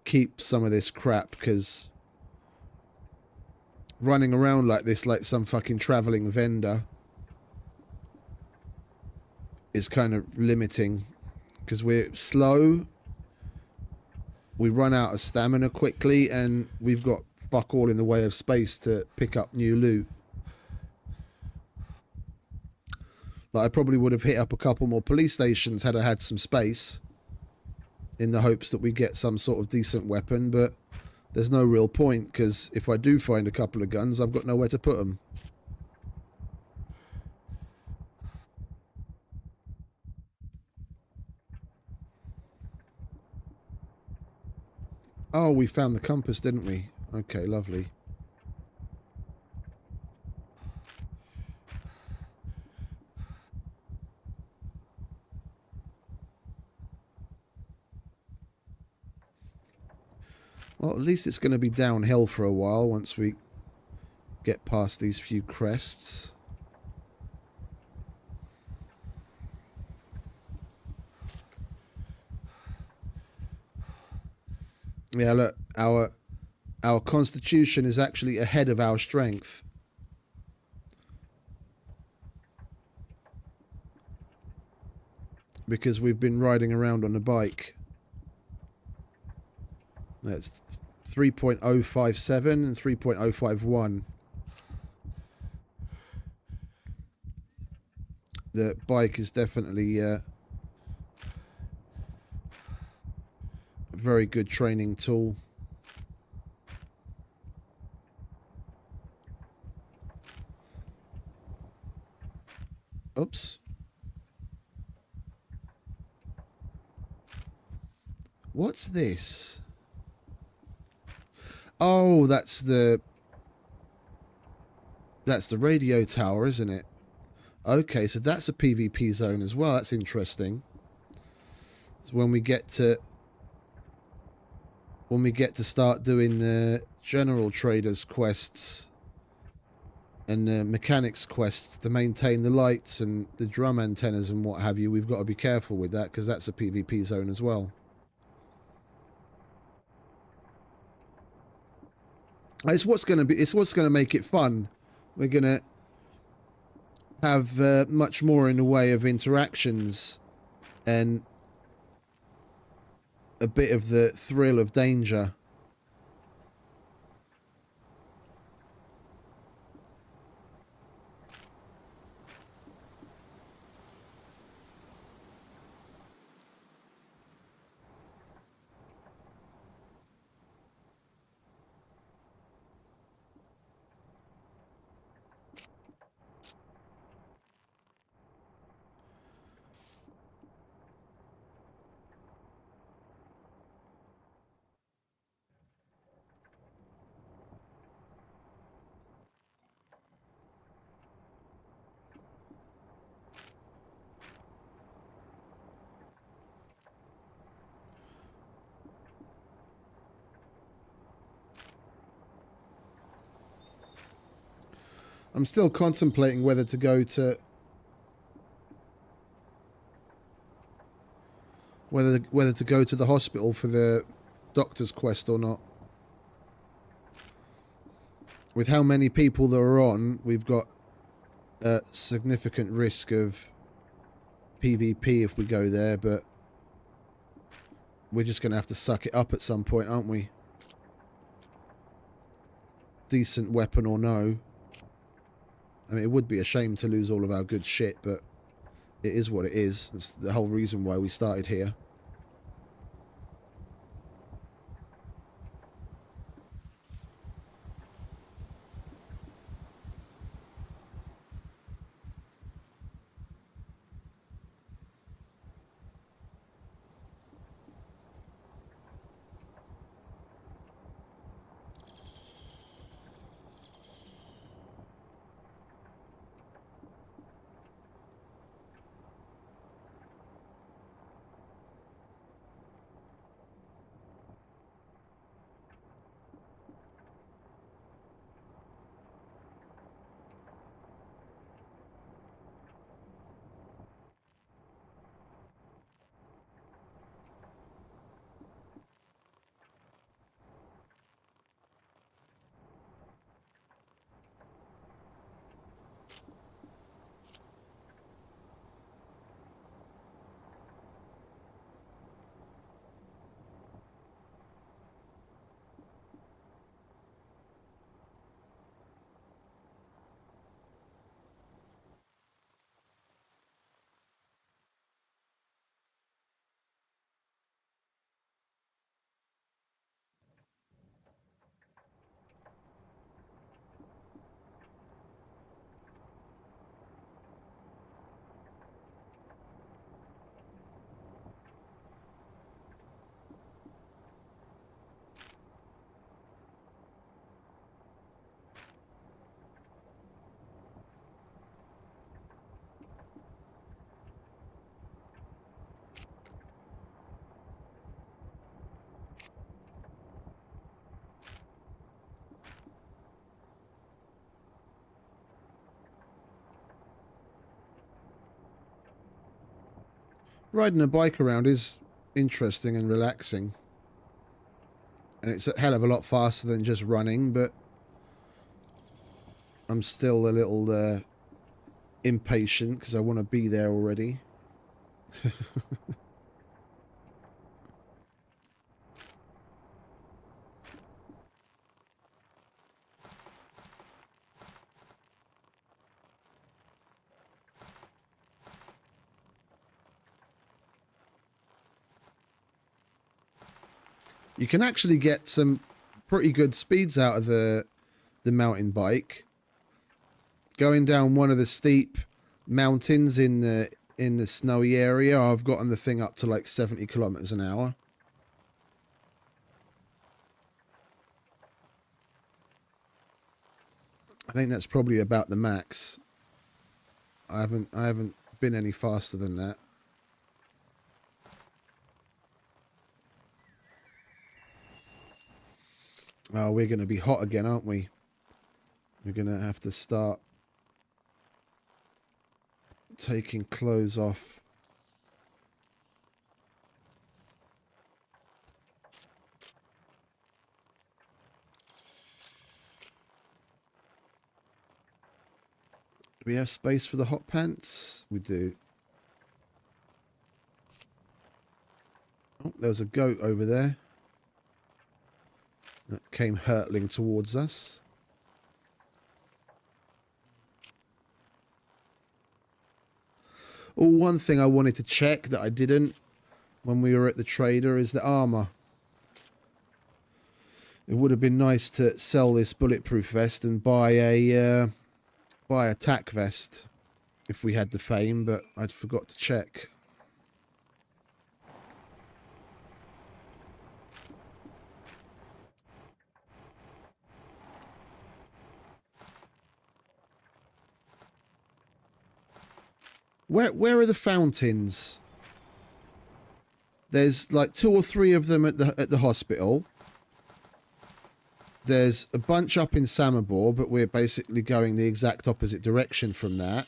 keep some of this crap, because running around like this, like some fucking traveling vendor, is kind of limiting. Because we're slow, we run out of stamina quickly, and we've got fuck all in the way of space to pick up new loot. Like, I probably would have hit up a couple more police stations had I had some space, in the hopes that we get some sort of decent weapon, but there's no real point, because if I do find a couple of guns, I've got nowhere to put them. Oh, we found the compass, didn't we? Okay, lovely. Well, at least it's going to be downhill for a while once we get past these few crests. Yeah, look, our constitution is actually ahead of our strength. Because we've been riding around on a bike. That's 3.057 and 3.051. The bike is definitely a very good training tool. Oops. What's this? Oh, that's the radio tower, isn't it? Okay, so that's a PvP zone as well. That's interesting. So when we get to start doing the general traders quests and the mechanics quests to maintain the lights and the drum antennas and what have you, we've got to be careful with that because that's a PvP zone as well. It's what's going to make it fun. We're going to have much more in the way of interactions and a bit of the thrill of danger. I'm still contemplating whether to go to whether to go to the hospital for the doctor's quest or not. With how many people there are on, we've got a significant risk of PvP if we go there, but we're just going to have to suck it up at some point, aren't we? Decent weapon or no. I mean, it would be a shame to lose all of our good shit, but it is what it is. That's the whole reason why we started here. riding a bike around is interesting and relaxing. And it's a hell of a lot faster than just running, but I'm still a little impatient because I want to be there already. You can actually get some pretty good speeds out of the mountain bike. Going down one of the steep mountains in the snowy area, I've gotten the thing up to like 70 kilometers an hour. I think that's probably about the max. I haven't been any faster than that. Oh, we're going to be hot again, aren't we? We're going to have to start taking clothes off. Do we have space for the hot pants? We do. Oh, there's a goat over there. That came hurtling towards us. Oh, one thing I wanted to check that I didn't when we were at the trader is the armor. It would have been nice to sell this bulletproof vest and buy a tack vest if we had the fame, but I'd forgot to check. Where are the fountains? There's like 2 or 3 of them at the hospital. There's a bunch up in Samobor, but we're basically going the exact opposite direction from that.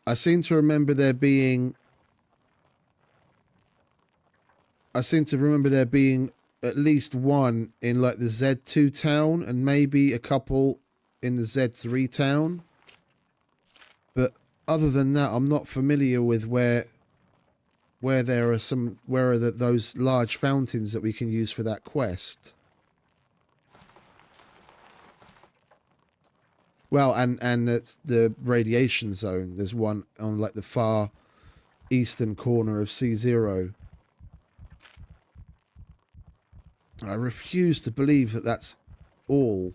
I seem to remember there being at least one in like the Z2 town and maybe a couple in the Z3 town. But other than that, I'm not familiar with where there are those large fountains that we can use for that quest. Well, and the radiation zone. There's one on like the far eastern corner of C0. I refuse to believe that that's all.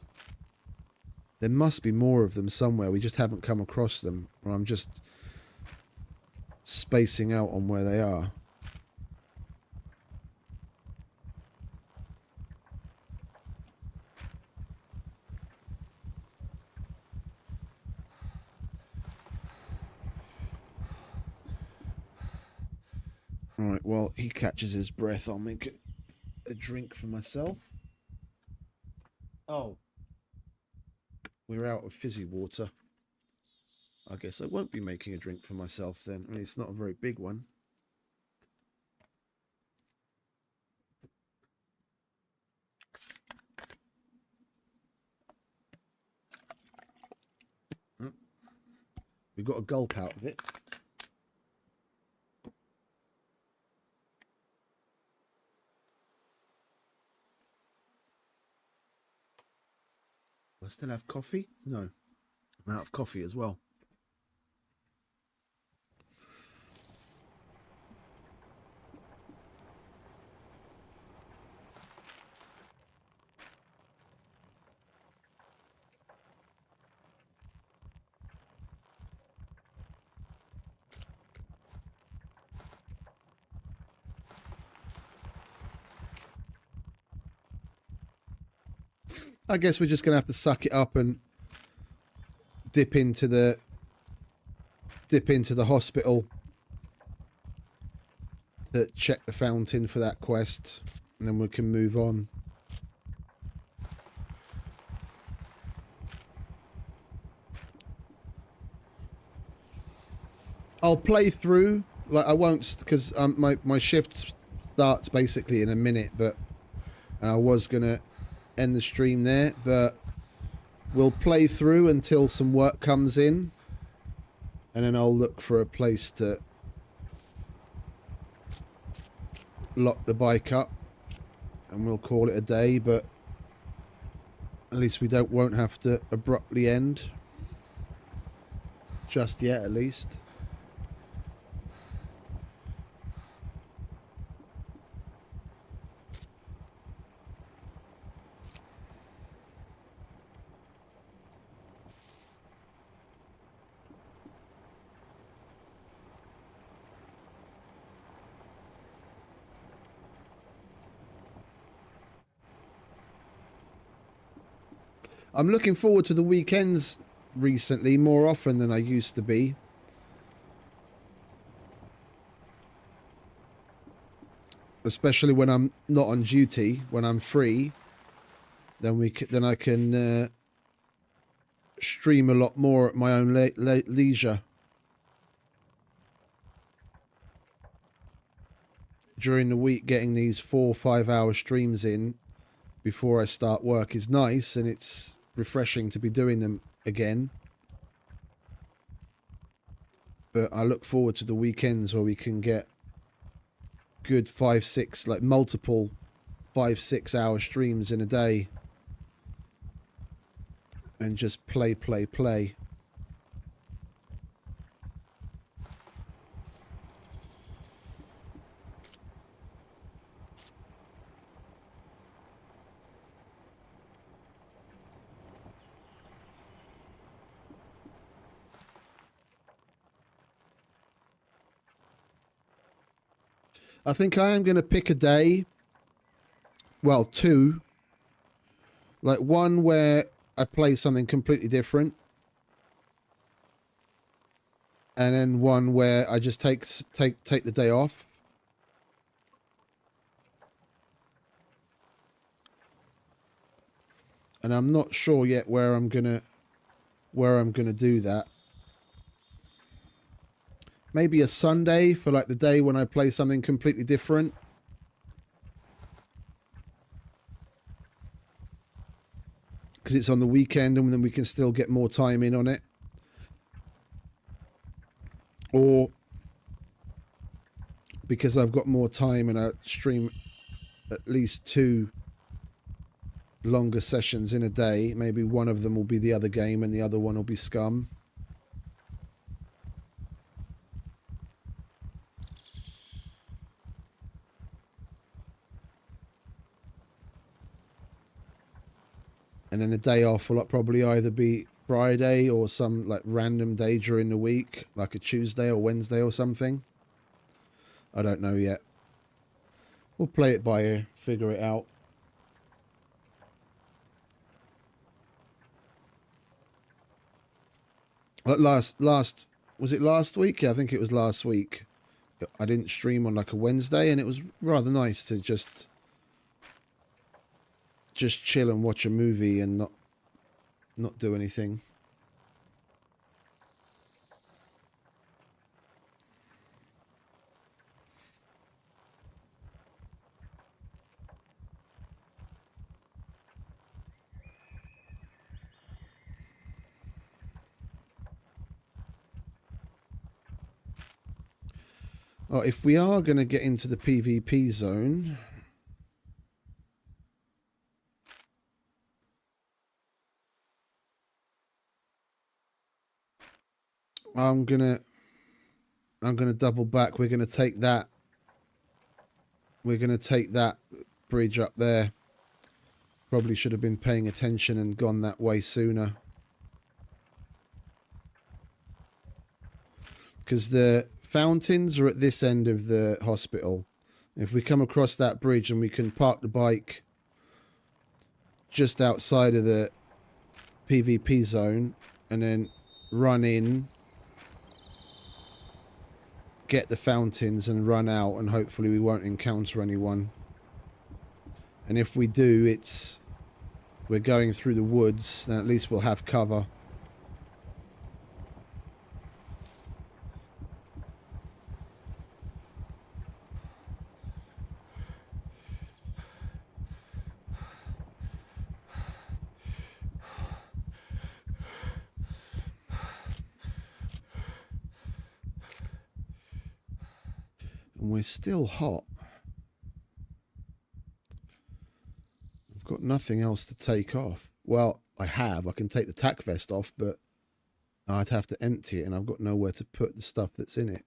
There must be more of them somewhere. We just haven't come across them. Or I'm just spacing out on where they are. Alright, while he catches his breath, I'll make a drink for myself. Oh. We're out of fizzy water. I guess I won't be making a drink for myself then. I mean, it's not a very big one. We got a gulp out of it. Do I still have coffee? No. I'm out of coffee as well. I guess we're just going to have to suck it up and dip into the hospital to check the fountain for that quest, and then we can move on. I'll play through. Like I won't, because my shift starts basically in a minute. And I was gonna end the stream there, but we'll play through until some work comes in, and then I'll look for a place to lock the bike up, and we'll call it a day. But at least we won't have to abruptly end just yet, at least. I'm looking forward to the weekends recently more often than I used to be. Especially when I'm not on duty, when I'm free, then I can stream a lot more at my own leisure. During the week, getting these 4 or 5 hour streams in before I start work is nice, and it's refreshing to be doing them again. But I look forward to the weekends where we can get good 5, 6, like multiple 5, 6 hour streams in a day and just play. I think I am going to pick a day, well, 2, like one where I play something completely different, and then one where I just take the day off. And I'm not sure yet where I'm gonna do that. Maybe a Sunday for like the day when I play something completely different. Because it's on the weekend and then we can still get more time in on it. Or because I've got more time and I stream at least 2 longer sessions in a day. Maybe one of them will be the other game and the other one will be SCUM. And then a day off will probably either be Friday or some like random day during the week, like a Tuesday or Wednesday or something. I don't know yet. We'll play it by ear, figure it out. Last was it last week? Yeah, I think it was last week. I didn't stream on like a Wednesday, and it was rather nice to just chill and watch a movie and not do anything. Oh, if we are going to get into the PvP zone, I'm gonna double back. We're gonna take that bridge up there. Probably should have been paying attention and gone that way sooner. Because the fountains are at this end of the hospital. If we come across that bridge and we can park the bike just outside of the PvP zone and then run in, get the fountains and run out, and hopefully we won't encounter anyone. And if we do, we're going through the woods, then at least we'll have cover. And we're still hot. I've got nothing else to take off. Well, I can take the tack vest off, but I'd have to empty it, and I've got nowhere to put the stuff that's in it.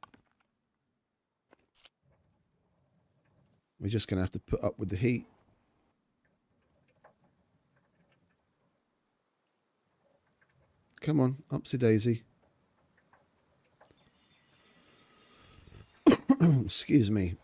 We're just going to have to put up with the heat. Come on, upsy daisy. Excuse me.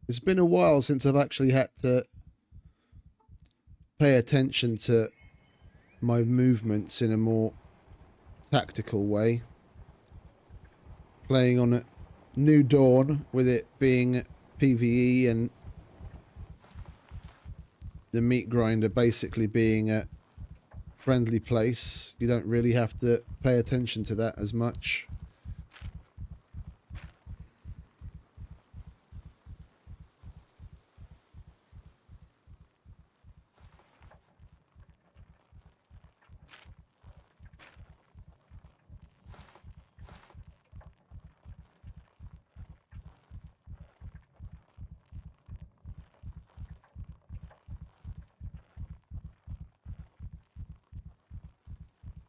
It's been a while since I've actually had to pay attention to my movements in a more tactical way. Playing on a New Dawn with it being PVE and the meat grinder basically being a friendly place. You don't really have to pay attention to that as much.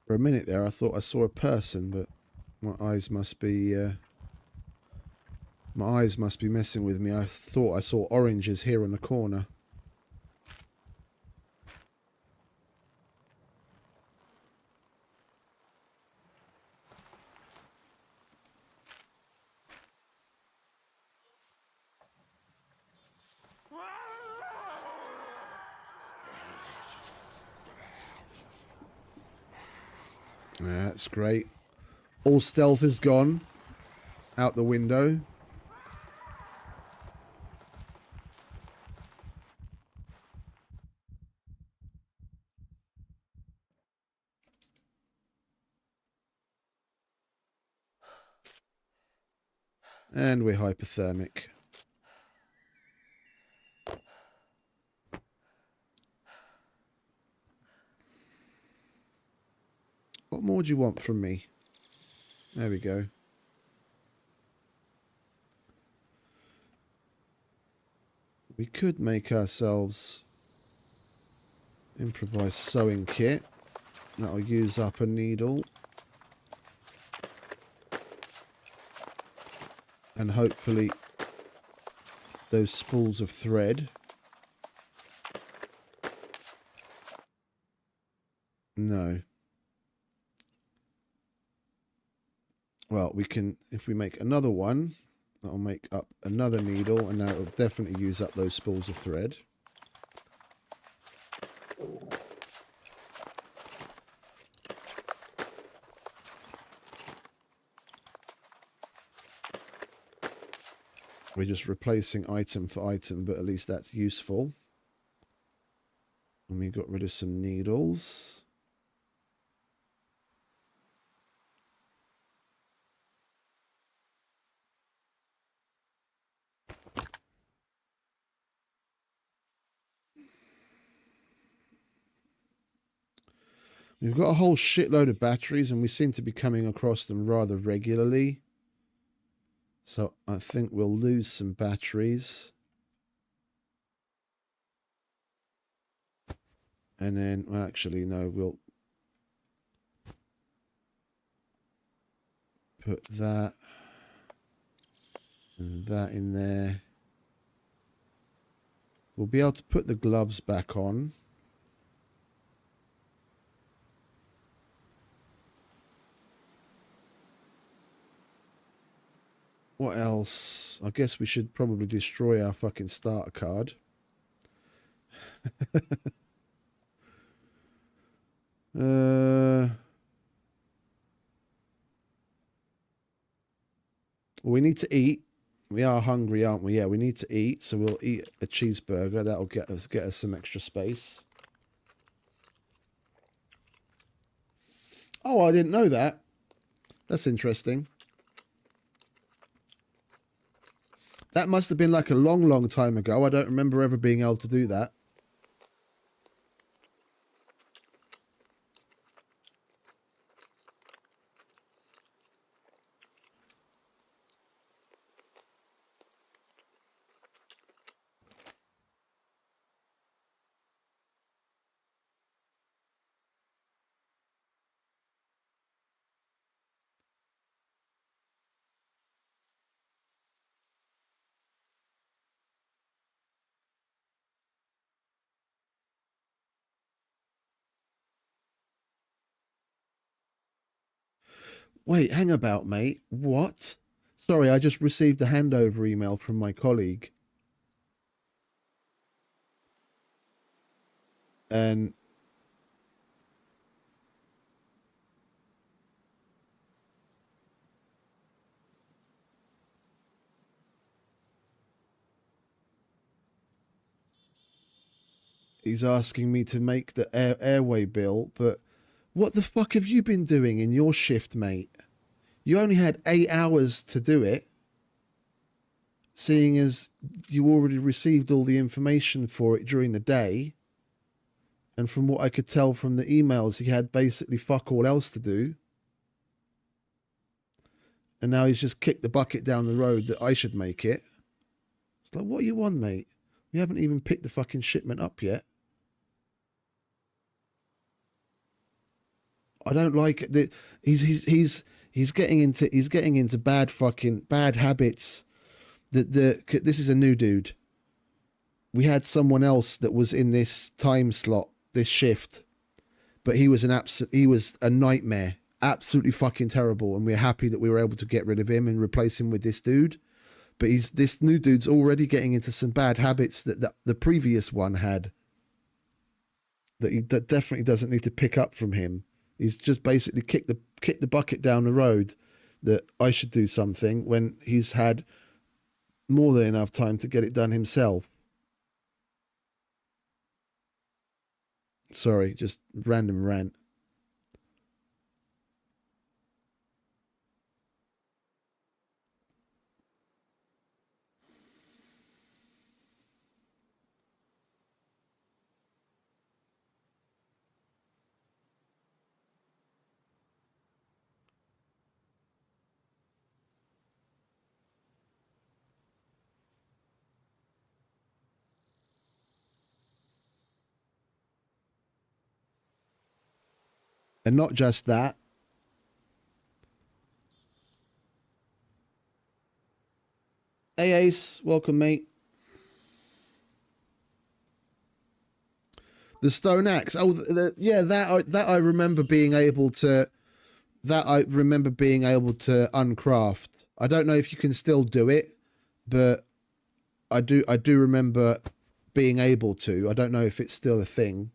For a minute there, I thought I saw a person, but my eyes must be messing with me. I thought I saw oranges here on the corner. Yeah, that's great. All stealth is gone out the window. And we're hypothermic. What more do you want from me? There we go. We could make ourselves improvised sewing kit. That'll use up a needle. And hopefully those spools of thread. No. Well, we can, if we make another one, that'll make up another needle, and that will definitely use up those spools of thread. We're just replacing item for item, but at least that's useful. And we got rid of some needles. We've got a whole shitload of batteries, and we seem to be coming across them rather regularly. So I think we'll lose some batteries. And then, well, actually, no, we'll put that and that in there. We'll be able to put the gloves back on. What else? I guess we should probably destroy our fucking starter card. We need to eat. We are hungry, aren't we? Yeah, we need to eat, so we'll eat a cheeseburger. That'll get us some extra space. Oh, I didn't know that. That's interesting. That must have been like a long, long time ago. I don't remember ever being able to do that. Wait, hang about, mate. What? Sorry, I just received a handover email from my colleague. And he's asking me to make the airway bill, but what the fuck have you been doing in your shift, mate? You only had 8 hours to do it, seeing as you already received all the information for it during the day. And from what I could tell from the emails, he had basically fuck all else to do. And now he's just kicked the bucket down the road that I should make it. It's like, what are you on, mate? We haven't even picked the fucking shipment up yet. I don't like it. He's getting into bad habits. This is a new dude. We had someone else that was in this time slot, this shift, but he was a nightmare, absolutely fucking terrible. And we're happy that we were able to get rid of him and replace him with this dude. But this new dude's already getting into some bad habits that the previous one had. That definitely doesn't need to pick up from him. He's just basically kicked the bucket down the road that I should do something when he's had more than enough time to get it done himself. Sorry, just random rant. And not just that. Hey Ace, welcome mate. The stone axe. Oh, yeah, that I remember being able to. That I remember being able to uncraft. I don't know if you can still do it, but I do remember being able to. I don't know if it's still a thing.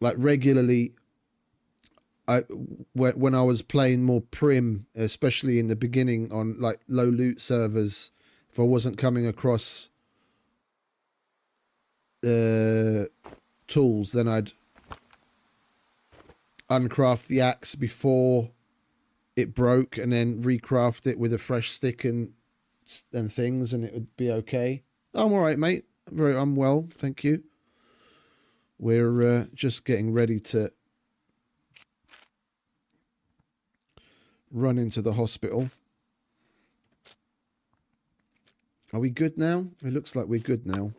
Like regularly, when I was playing more prim, especially in the beginning on like low loot servers, if I wasn't coming across tools, then I'd uncraft the axe before it broke and then recraft it with a fresh stick and things, and it would be okay. I'm all right, mate. I'm well, thank you. We're just getting ready to run into the hospital. Are we good now? It looks like we're good now.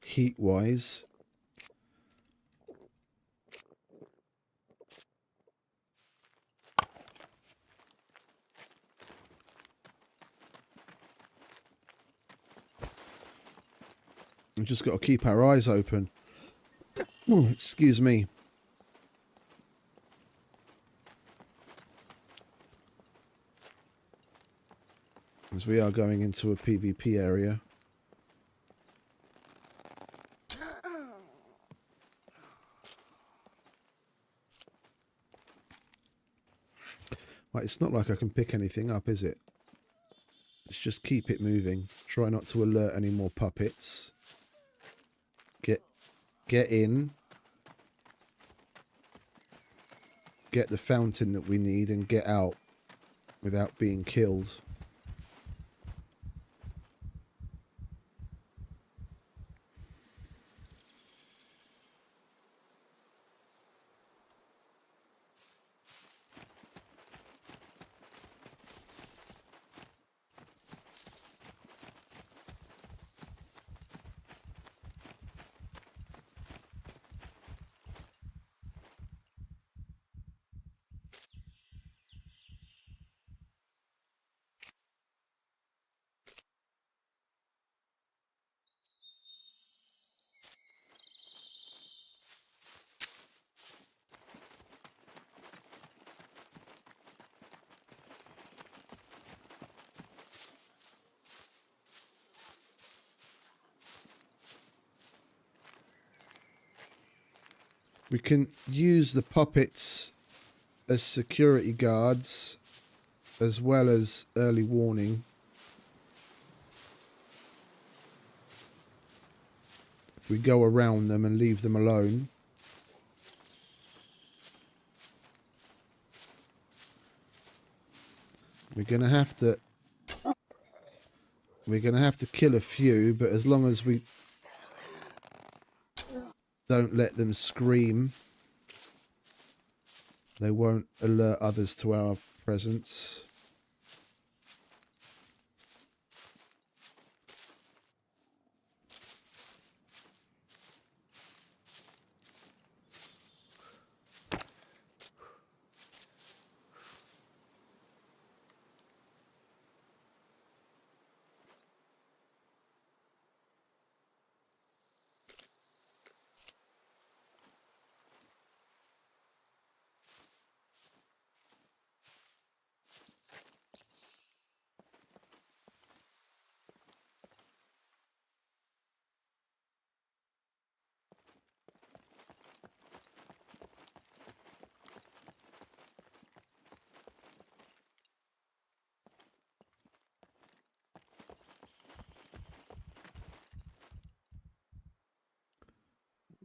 Heat-wise. We've just got to keep our eyes open. Oh, excuse me. As we are going into a PvP area. Right, it's not like I can pick anything up, is it? Let's just keep it moving. Try not to alert any more puppets. Get in. Get the fountain that we need and get out without being killed. We can use the puppets as security guards as well as early warning. If we go around them and leave them alone. We're gonna have to kill a few, but as long as we don't let them scream, they won't alert others to our presence.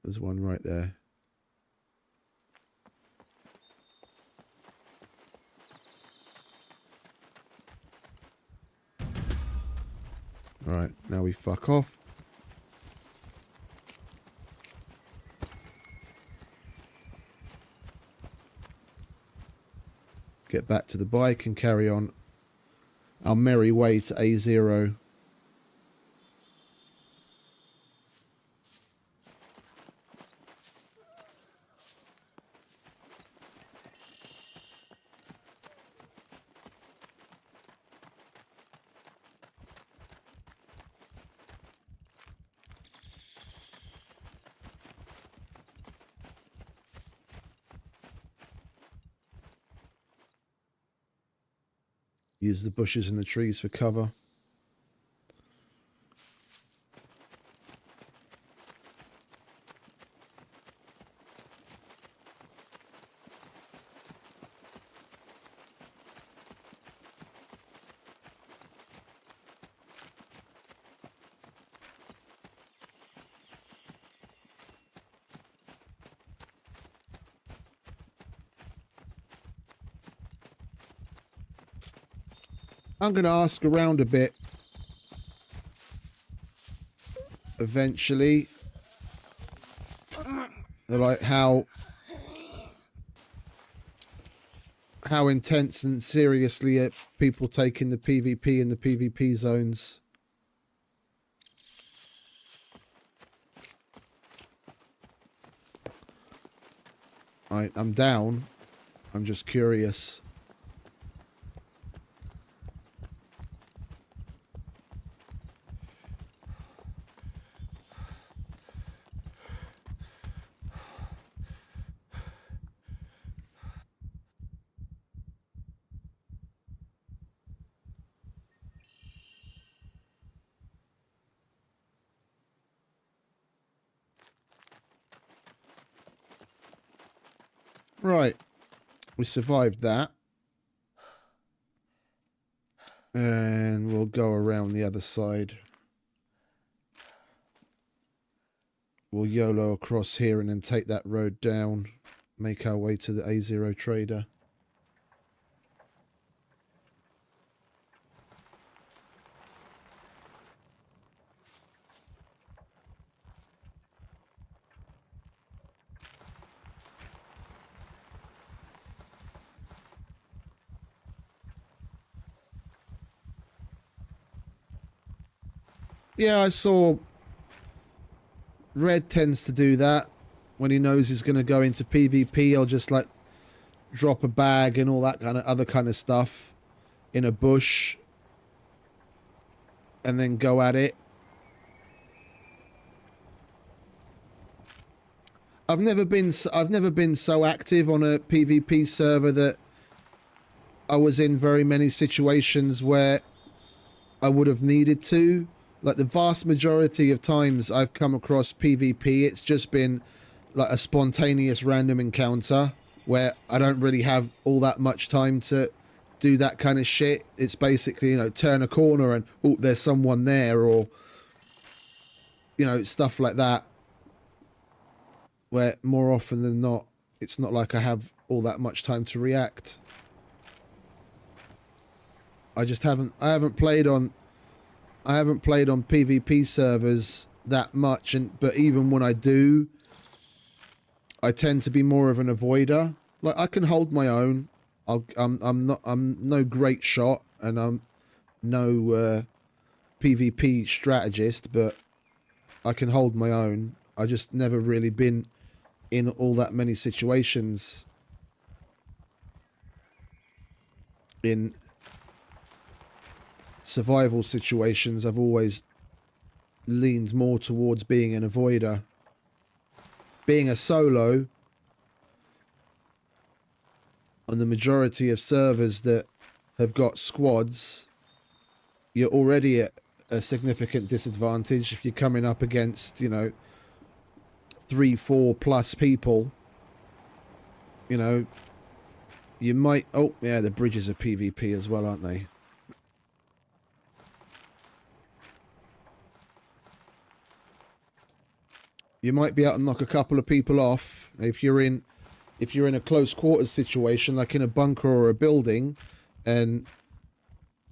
There's one right there. Right, now we fuck off. Get back to the bike and carry on our merry way to A0. Use the bushes and the trees for cover. I'm going to ask around a bit eventually, like how intense and seriously are people taking the PvP and the PvP zones. I'm down. I'm just curious. Right, we survived that. And we'll go around the other side. We'll YOLO across here and then take that road down. Make our way to the A0 trader. Yeah, I saw Red tends to do that when he knows he's going to go into PvP. He'll just like drop a bag and all that kind of other kind of stuff in a bush and then go at it. I've never been so active on a PvP server that I was in very many situations where I would have needed to. Like the vast majority of times I've come across PvP, it's just been like a spontaneous random encounter where I don't really have all that much time to do that kind of shit. It's basically, you know, turn a corner and, oh, there's someone there, or, you know, stuff like that. Where more often than not, it's not like I have all that much time to react. I haven't played on PvP servers that much, but even when I do, I tend to be more of an avoider. Like I can hold my own. I'm no great shot, and I'm no PvP strategist, but I can hold my own. I just never really been in all that many situations in survival situations. I've always leaned more towards being an avoider. Being a solo on the majority of servers that have got squads, you're already at a significant disadvantage if you're coming up against, you know, 3-4 plus people. You know, you might... Oh, yeah, the bridges are PvP as well, aren't they? You might be able to knock a couple of people off if you're in a close quarters situation, like in a bunker or a building, and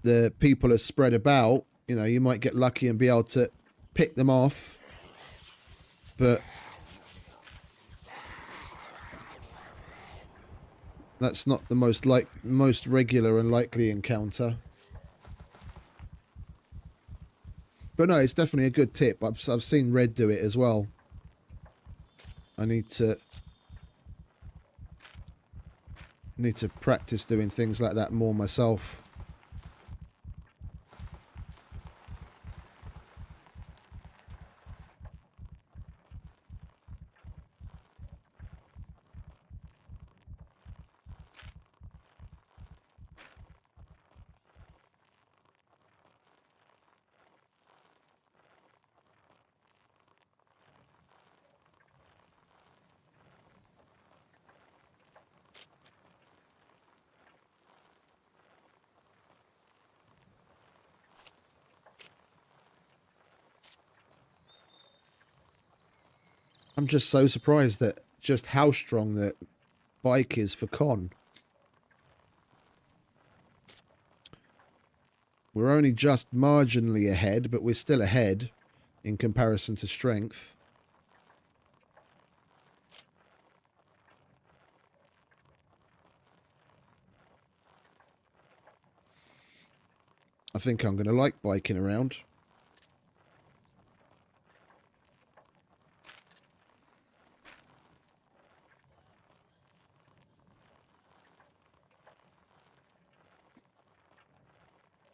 the people are spread about. You know, you might get lucky and be able to pick them off, but that's not the most regular and likely encounter. But no, it's definitely a good tip. I've seen Red do it as well. I need to practice doing things like that more myself. I'm just so surprised at just how strong that bike is for con. We're only just marginally ahead, but we're still ahead in comparison to strength. I think I'm going to like biking around.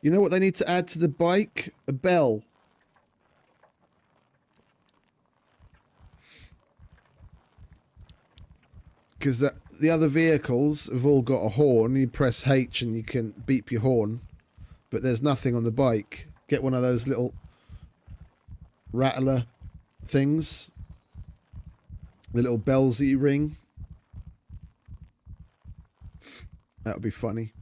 You know what they need to add to the bike? A bell. Because the other vehicles have all got a horn. You press H and you can beep your horn. But there's nothing on the bike. Get one of those little rattler things. The little bells that you ring. That would be funny.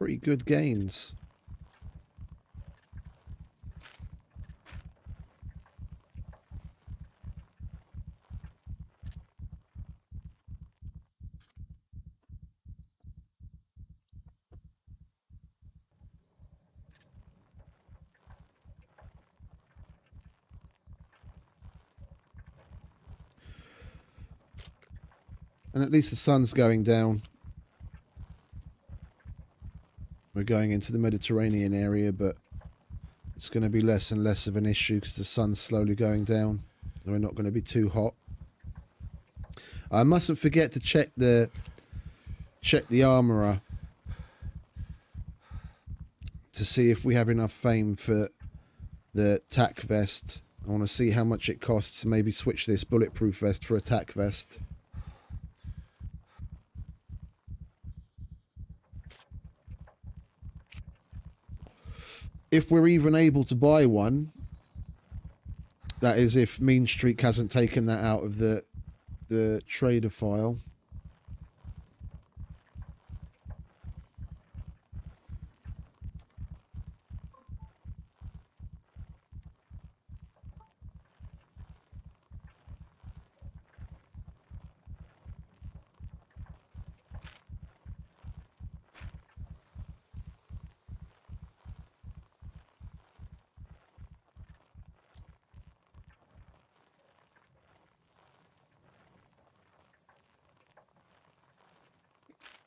pretty good gains. And at least the sun's going down. We're going into the Mediterranean area, but it's going to be less and less of an issue because the sun's slowly going down. We're not going to be too hot. I mustn't forget to check the armourer to see if we have enough fame for the tack vest. I want to see how much it costs. Maybe switch this bulletproof vest for a tack vest. If we're even able to buy one, that is if Mean Streak hasn't taken that out of the trader file.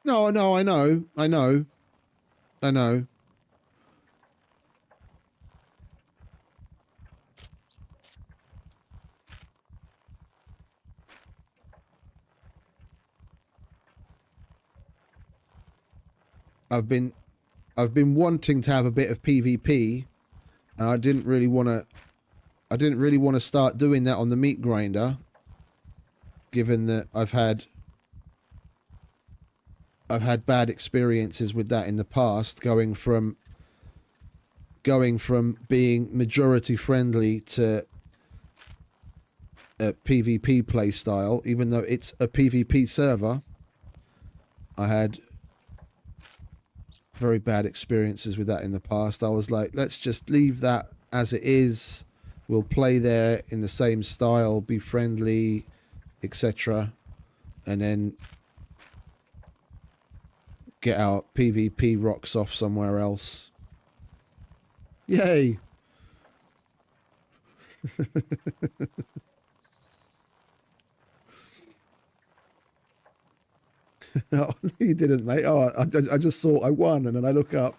No, I know. I've been wanting to have a bit of PvP, and I didn't really want to start doing that on the meat grinder, given that I've had bad experiences with that in the past, going from being majority friendly to a PvP playstyle, even though it's a PvP server. I had very bad experiences with that in the past. I was like, let's just leave that as it is. We'll play there in the same style, be friendly, etc. And then get our PvP rocks off somewhere else. Yay! Oh, you didn't, mate. Oh, I just saw I won, and then I look up.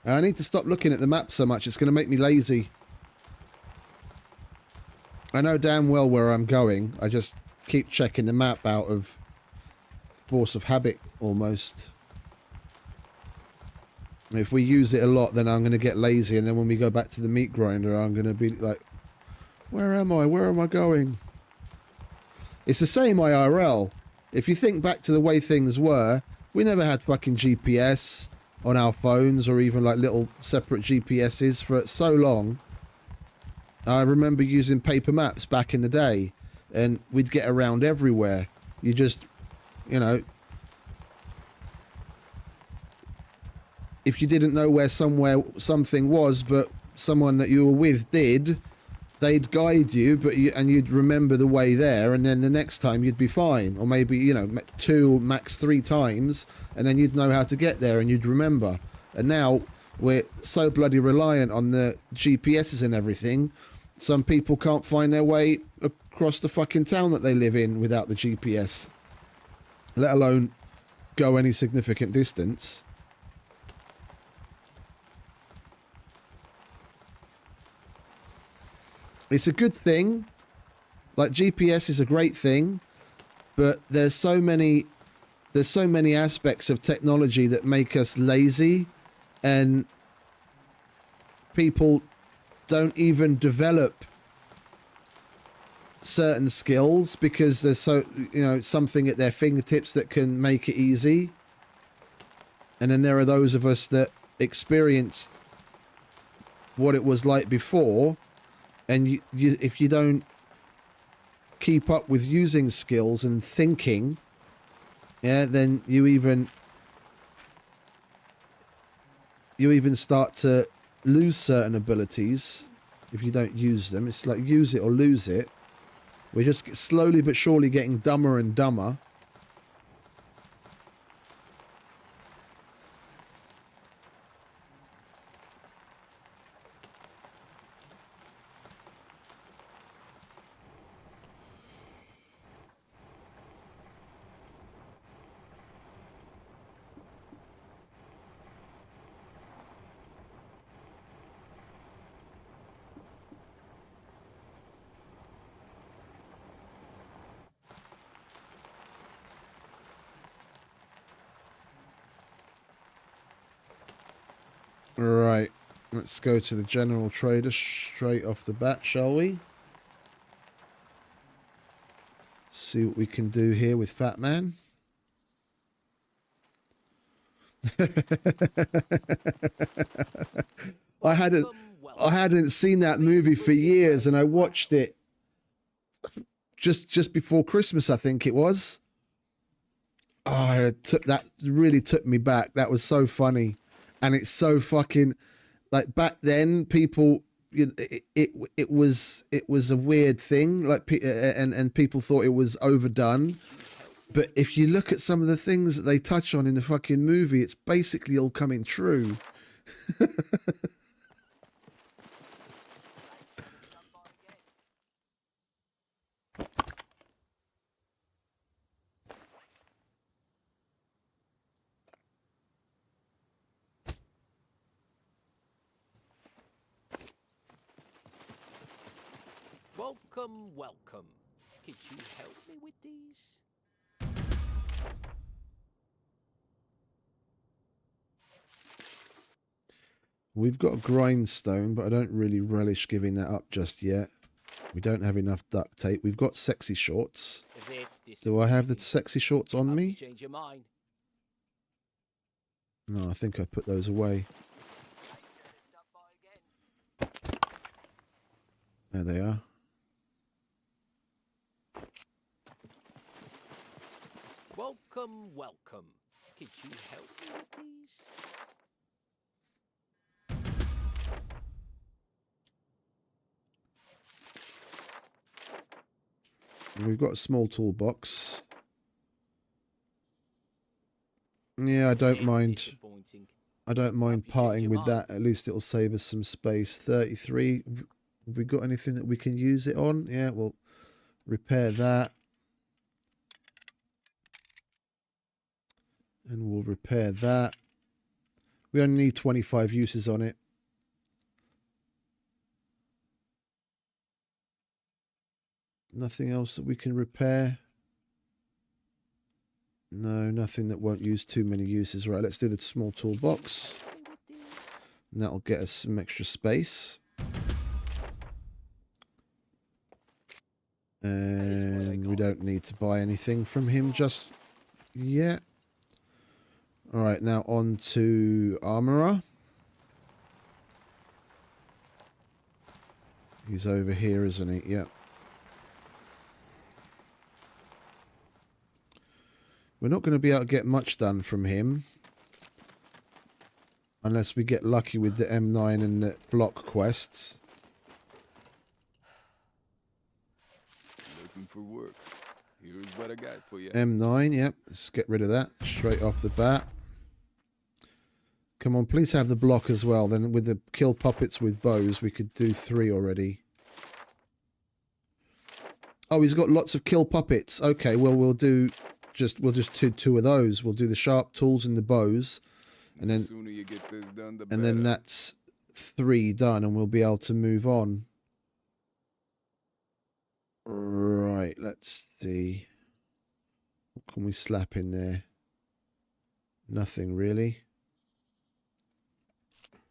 I need to stop looking at the map so much. It's going to make me lazy. I know damn well where I'm going. I just keep checking the map out of force of habit, almost. If we use it a lot, then I'm going to get lazy, and then when we go back to the meat grinder, I'm going to be like, where am I? Where am I going? It's the same IRL. If you think back to the way things were, we never had fucking GPS on our phones, or even like little separate GPSs for so long. I remember using paper maps back in the day, and we'd get around everywhere. You just, you know, if you didn't know where something was, but someone that you were with did, they'd guide you, and you'd remember the way there, and then the next time you'd be fine. Or maybe, you know, 2, max 3 times, and then you'd know how to get there and you'd remember. And now we're so bloody reliant on the GPSs and everything, some people can't find their way across the fucking town that they live in without the GPS, let alone go any significant distance. It's a good thing. Like, GPS is a great thing, but there's so many aspects of technology that make us lazy, and people don't even develop certain skills because there's something at their fingertips that can make it easy. And then there are those of us that experienced what it was like before, and if you don't keep up with using skills and thinking, then you even start to lose certain abilities if you don't use them. It's like use it or lose it. We're just slowly but surely getting dumber and dumber. Right, let's go to the general trader straight off the bat, shall we? See what we can do here with Fat Man. I hadn't seen that movie for years, and I watched it just before Christmas, I think it was. Oh, that really took me back. That was so funny. And it's so fucking, like, back then people, it was a weird thing, like, and people thought it was overdone. But if you look at some of the things that they touch on in the fucking movie, it's basically all coming true. Welcome, welcome. Could you help me with these? We've got a grindstone, but I don't really relish giving that up just yet. We don't have enough duct tape. We've got sexy shorts. Do I have the sexy shorts on me? Change your mind. No, I think I put those away. There they are. Welcome, welcome. Could you help me with these? We've got a small toolbox. Yeah, I don't mind. I don't mind parting with that. At least it'll save us some space. 33. Have we got anything that we can use it on? Yeah, we'll repair that. And we'll repair that. We only need 25 uses on it. Nothing else that we can repair. No, nothing that won't use too many uses. Right, let's do the small toolbox. And that'll get us some extra space. And we don't need to buy anything from him just yet. Alright, now on to Armourer. He's over here, isn't he? Yep. We're not going to be able to get much done from him. Unless we get lucky with the M9 and the block quests. Looking for work. Here's what I got for you. M9, yep. Let's get rid of that straight off the bat. Come on, please have the block as well. Then with the kill puppets with bows, we could do 3 already. Oh, he's got lots of kill puppets. Okay, well, we'll do just two of those. We'll do the sharp tools and the bows. And then, the sooner you get this done, the and then that's 3 done, and we'll be able to move on. Right, let's see. What can we slap in there? Nothing really.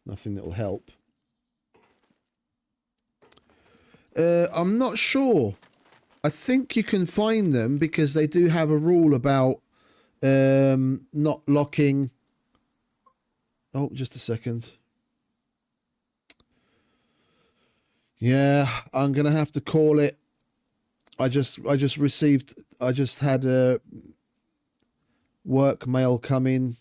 Nothing that will help. I'm not sure. I think you can find them because they do have a rule about not locking. Oh, just a second. Yeah, I'm gonna have to call it. I just had a work mail come in.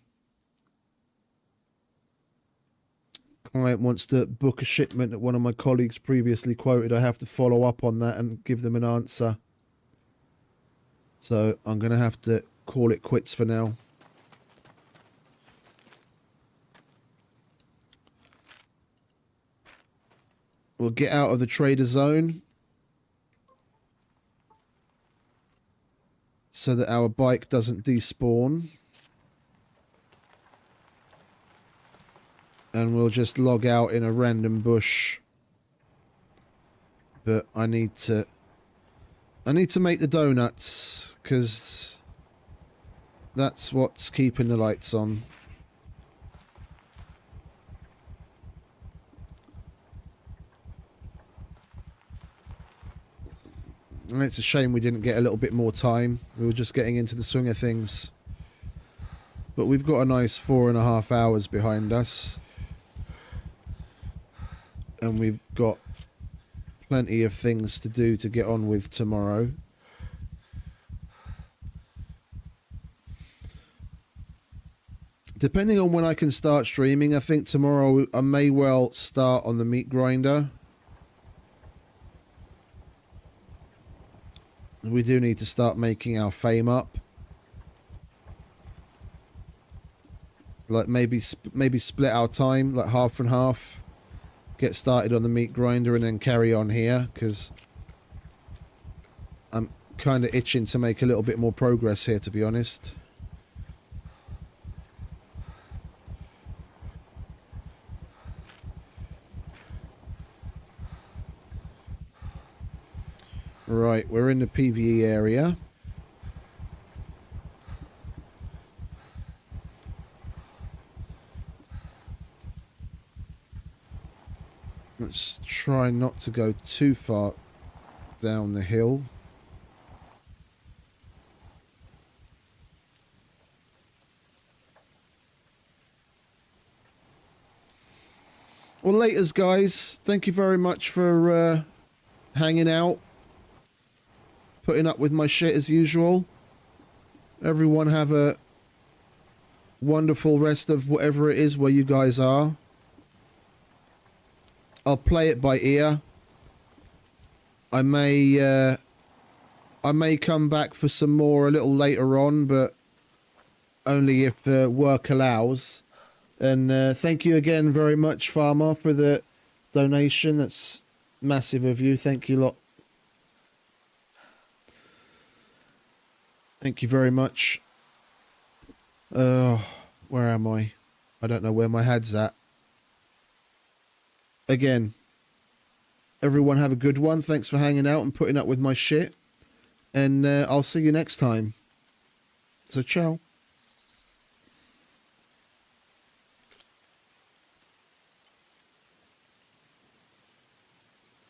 Client wants to book a shipment that one of my colleagues previously quoted. I have to follow up on that and give them an answer. So I'm gonna have to call it quits for now. We'll get out of the trader zone so that our bike doesn't despawn. And we'll just log out in a random bush. But I need to make the donuts because that's what's keeping the lights on. And it's a shame we didn't get a little bit more time. We were just getting into the swing of things. But we've got a nice 4.5 hours behind us. And we've got plenty of things to do to get on with tomorrow. Depending on when I can start streaming, I think tomorrow I may well start on the meat grinder. We do need to start making our fame up. Like maybe split our time, like half and half. Get started on the meat grinder and then carry on here, because I'm kind of itching to make a little bit more progress here, to be honest. Right, we're in the PVE area. Let's try not to go too far down the hill. Well, laters, guys. Thank you very much for hanging out. Putting up with my shit as usual. Everyone have a wonderful rest of whatever it is where you guys are. I'll play it by ear. I may come back for some more a little later on, but only if work allows. And thank you again very much, Farmer, for the donation. That's massive of you. Thank you lot. Thank you very much. Where am I? I don't know where my head's at. Again, everyone have a good one. Thanks for hanging out and putting up with my shit. And I'll see you next time. So, ciao.